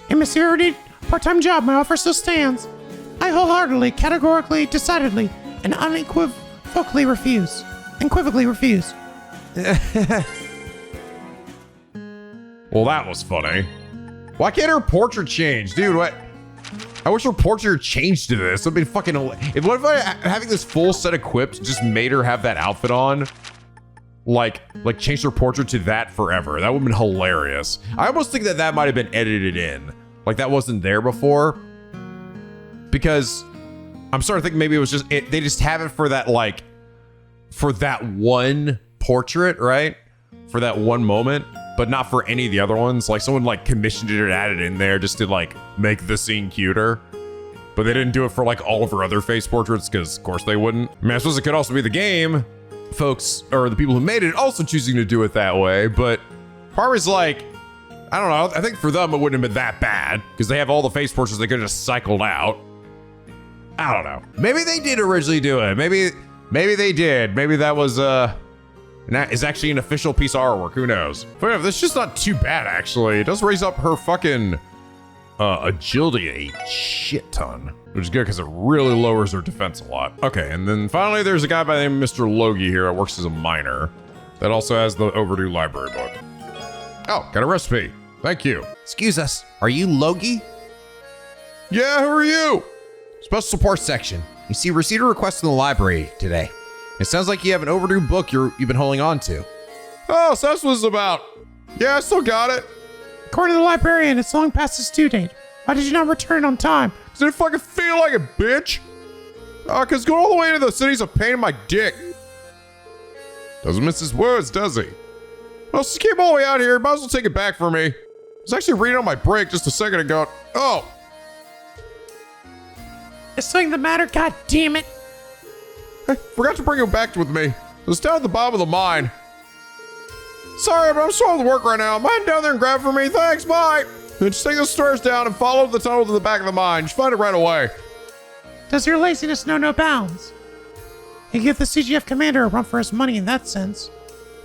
[SPEAKER 4] Hey, miss, you already need a part-time job. My offer still stands. I wholeheartedly, categorically, decidedly, and unequivocally refuse.
[SPEAKER 1] Well, that was funny. Why can't her portrait change? Dude, what? I wish her portrait changed to this. It'd be fucking... What if having this full set equipped just made her have that outfit on? Like changed her portrait to that forever. That would have been hilarious. I almost think that might have been edited in. Like that wasn't there before. Because I'm starting to think maybe it was just... they just have it for that, like... For that one portrait, right? For that one moment. But not for any of the other ones. Like someone like commissioned it and added in there just to like make the scene cuter. But they didn't do it for like all of her other face portraits because of course they wouldn't. I mean, I suppose it could also be the game folks or the people who made it also choosing to do it that way. But part of it's like, I don't know. I think for them it wouldn't have been that bad because they have all the face portraits they could have just cycled out. I don't know. Maybe they did originally do it. Maybe they did. Maybe that was and that is actually an official piece of artwork. Who knows? But yeah, this is just not too bad, actually. It does raise up her fucking agility a shit ton, which is good because it really lowers her defense a lot. Okay, and then finally, there's a guy by the name of Mr. Logie here that works as a miner that also has the overdue library book. Oh, got a recipe. Thank you.
[SPEAKER 3] Excuse us, are you Logie?
[SPEAKER 1] Yeah, who are you?
[SPEAKER 3] Special support section. You see, received a request from the library today. It sounds like you have an overdue book you've been holding on to.
[SPEAKER 1] Oh, so that's what it's about. Yeah, I still got it.
[SPEAKER 4] According to the librarian, it's long past its due date. Why did you not return on time?
[SPEAKER 1] Does it fucking feel like it, bitch? Cause going all the way to the city's a pain in my dick. Doesn't miss his words, does he? Well, since he came all the way out here, might as well take it back for me. I was actually reading on my break just a second ago. Oh,
[SPEAKER 4] Is something the matter? God damn it.
[SPEAKER 1] I forgot to bring him back with me. It's down at the bottom of the mine. Sorry, but I'm slow with work right now. Mind down there and grab it for me? Thanks, bye. Then just take the stairs down and follow the tunnel to the back of the mine. Just find it right away.
[SPEAKER 4] Does your laziness know no bounds? You give the CGF commander a run for his money in that sense.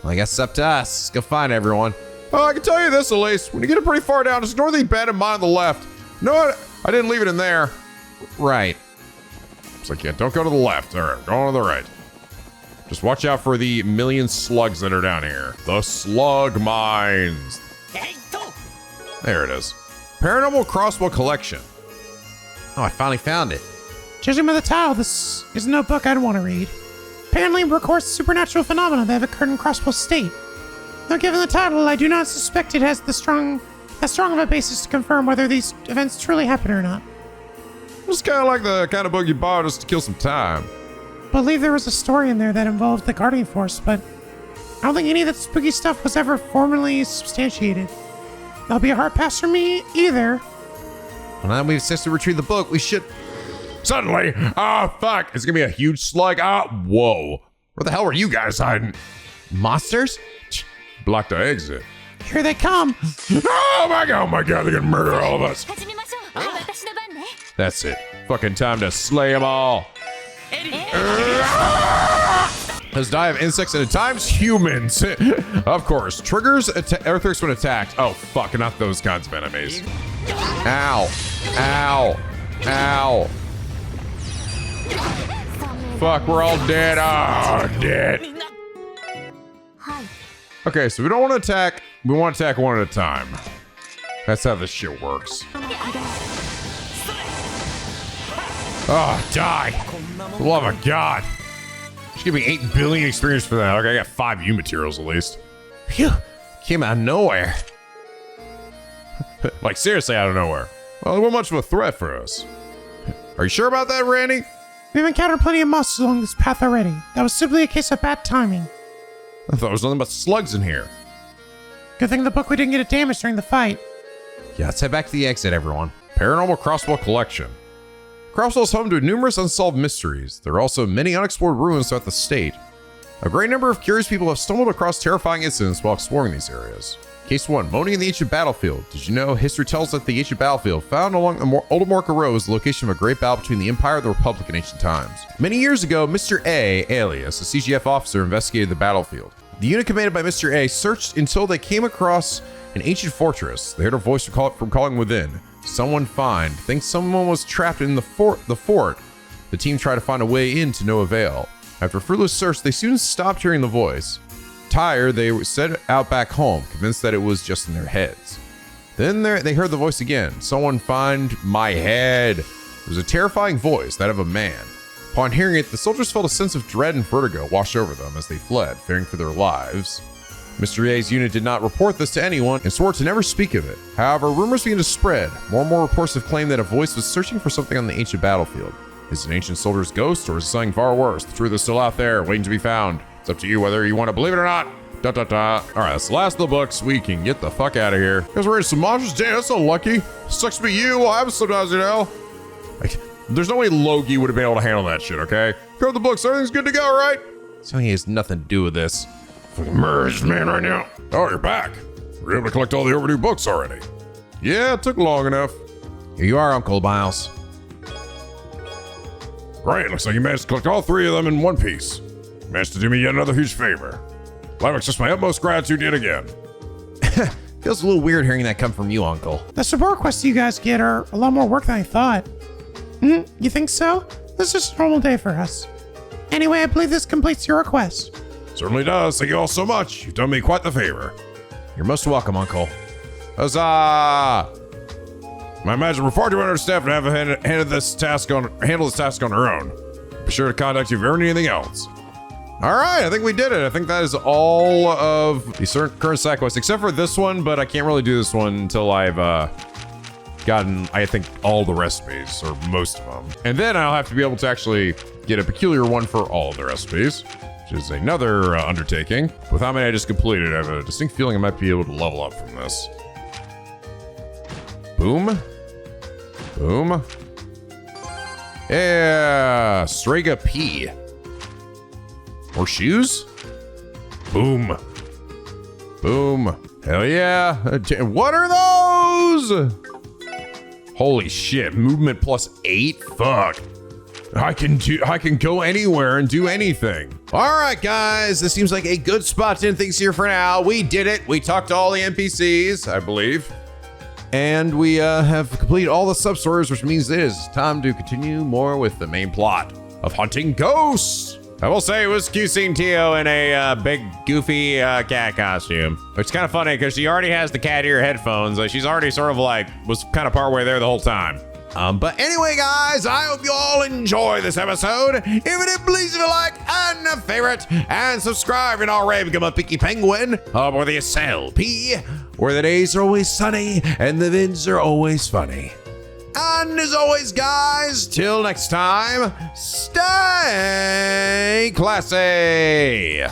[SPEAKER 3] Well, I guess it's up to us. Let's go find everyone.
[SPEAKER 1] Oh, I can tell you this at least. When you get it pretty far down, just ignore the abandoned mine on the left. You know what? I didn't leave it in there.
[SPEAKER 3] Right.
[SPEAKER 1] It's like, yeah, don't go to the left. All right, go on to the right. Just watch out for the million slugs that are down here. The slug mines. There it is. Paranormal Crossbell Collection.
[SPEAKER 3] Oh, I finally found it.
[SPEAKER 4] Judging by the title, this is no book I'd want to read. Apparently it records supernatural phenomena that have occurred in Crossbell State. Though given the title, I do not suspect it has that strong of a basis to confirm whether these events truly happened or not.
[SPEAKER 5] It's kind of like the kind of book you bought just to kill some time.
[SPEAKER 4] I believe there was a story in there that involved the Guardian Force, but I don't think any of that spooky stuff was ever formally substantiated. That'll be a hard pass for me either.
[SPEAKER 5] Well, now we've successfully retrieved the book. We should.
[SPEAKER 2] Suddenly, fuck, it's gonna be a huge slug. Whoa. Where the hell were you guys hiding?
[SPEAKER 3] Monsters?
[SPEAKER 2] Blocked the exit.
[SPEAKER 4] Here they come.
[SPEAKER 2] Oh my god, they're gonna murder all of us.
[SPEAKER 7] 始めましょう。私の番ね。
[SPEAKER 5] That's it. Fucking time to slay them all. Does die of insects and at times humans. Of course. Triggers earthquakes when attacked. Oh, fuck. Not those kinds of enemies. Ow. Ow. Ow. Fuck, we're all dead. Oh, dead.
[SPEAKER 7] はい。
[SPEAKER 5] Okay, so we don't want to attack. We want to attack one at a time. That's how this shit works. Oh, die. For the love of God. Just give me 8 billion experience for that. Okay, I got 5 U materials at least. Phew. Came out of nowhere. Like, seriously out of nowhere. Well, it wasn't much of a threat for us. Are you sure about that, Randy?
[SPEAKER 4] We've encountered plenty of monsters along this path already. That was simply a case of bad timing.
[SPEAKER 5] I thought there was nothing but slugs in here.
[SPEAKER 4] Good thing the book we didn't get it damaged during the fight.
[SPEAKER 5] Yeah, let's head back to the exit, everyone. Paranormal Crossbell Collection. Crossbell is home to numerous unsolved mysteries. There are also many unexplored ruins throughout the state. A great number of curious people have stumbled across terrifying incidents while exploring these areas. Case 1, Moaning in the Ancient Battlefield. Did you know history tells that the ancient battlefield found along the Oldamorca Road is the location of a great battle between the Empire and the Republic in ancient times. Many years ago, Mr. A, alias a CGF officer, investigated the battlefield. The unit commanded by Mr. A searched until they came across an ancient fortress. They heard a voice from calling within. Someone find. Think someone was trapped in the fort. The team tried to find a way in to no avail. After a fruitless search, they soon stopped hearing the voice. Tired, they set out back home, convinced that it was just in their heads. Then they heard the voice again. Someone find my head. It was a terrifying voice, that of a man. Upon hearing it, the soldiers felt a sense of dread and vertigo wash over them as they fled, fearing for their lives. Mr. A's unit did not report this to anyone and swore to never speak of it. However, rumors began to spread. More and more reports have claimed that a voice was searching for something on the ancient battlefield. Is it an ancient soldier's ghost, or is it something far worse? The truth is still out there, waiting to be found. It's up to you whether you want to believe it or not. Da da da. Alright, that's the last of the books. We can get the fuck out of here. Guys, we're in some monsters. Damn, that's so lucky. Sucks to be you. Well, happens sometimes, you know. Like, there's no way Logie would have been able to handle that shit, okay? Grab the books. Everything's good to go, right? So he has nothing to do with this.
[SPEAKER 2] Fucking merged man right now. Oh, you're back. We're able to collect all the overdue books already.
[SPEAKER 5] Yeah, it took long enough. Here you are, Uncle Miles.
[SPEAKER 2] Great, looks like you managed to collect all 3 of them in one piece. You managed to do me yet another huge favor. Well, I express my utmost gratitude yet again.
[SPEAKER 3] Feels a little weird hearing that come from you, Uncle.
[SPEAKER 4] The support quests you guys get are a lot more work than I thought. You think so? This is just a normal day for us. Anyway, I believe this completes your request.
[SPEAKER 2] Certainly does. Thank you all so much. You've done me quite the favor.
[SPEAKER 3] You're most welcome, Uncle.
[SPEAKER 5] Huzzah!
[SPEAKER 2] I imagine we're far too understaffed to have handle this task on her own. Be sure to contact you if you ever need anything else.
[SPEAKER 5] All right, I think we did it. I think that is all of the current side quests, except for this one, but I can't really do this one until I've gotten, I think, all the recipes, or most of them. And then I'll have to be able to actually get a peculiar one for all of the recipes, which is another undertaking. With how many I just completed, I have a distinct feeling I might be able to level up from this. Boom. Boom. Yeah, Strega P. More shoes? Boom. Boom. Hell yeah. What are those? Holy shit. Movement +8? Fuck. I can go anywhere and do anything. All right, guys. This seems like a good spot to end things here for now. We did it. We talked to all the NPCs, I believe. And we have completed all the sub-stories, which means it is time to continue more with the main plot of hunting ghosts. I will say it was cute seeing Tio in a big, goofy cat costume. It's kind of funny because she already has the cat ear headphones. Like, she's already sort of like, was kind of partway there the whole time. But anyway, guys, I hope you all enjoy this episode. If it did, please leave a like and a favorite and subscribe if you're not already become a picky penguin or the SLP, where the days are always sunny and the vids are always funny.
[SPEAKER 1] And as always, guys, till next time, stay classy.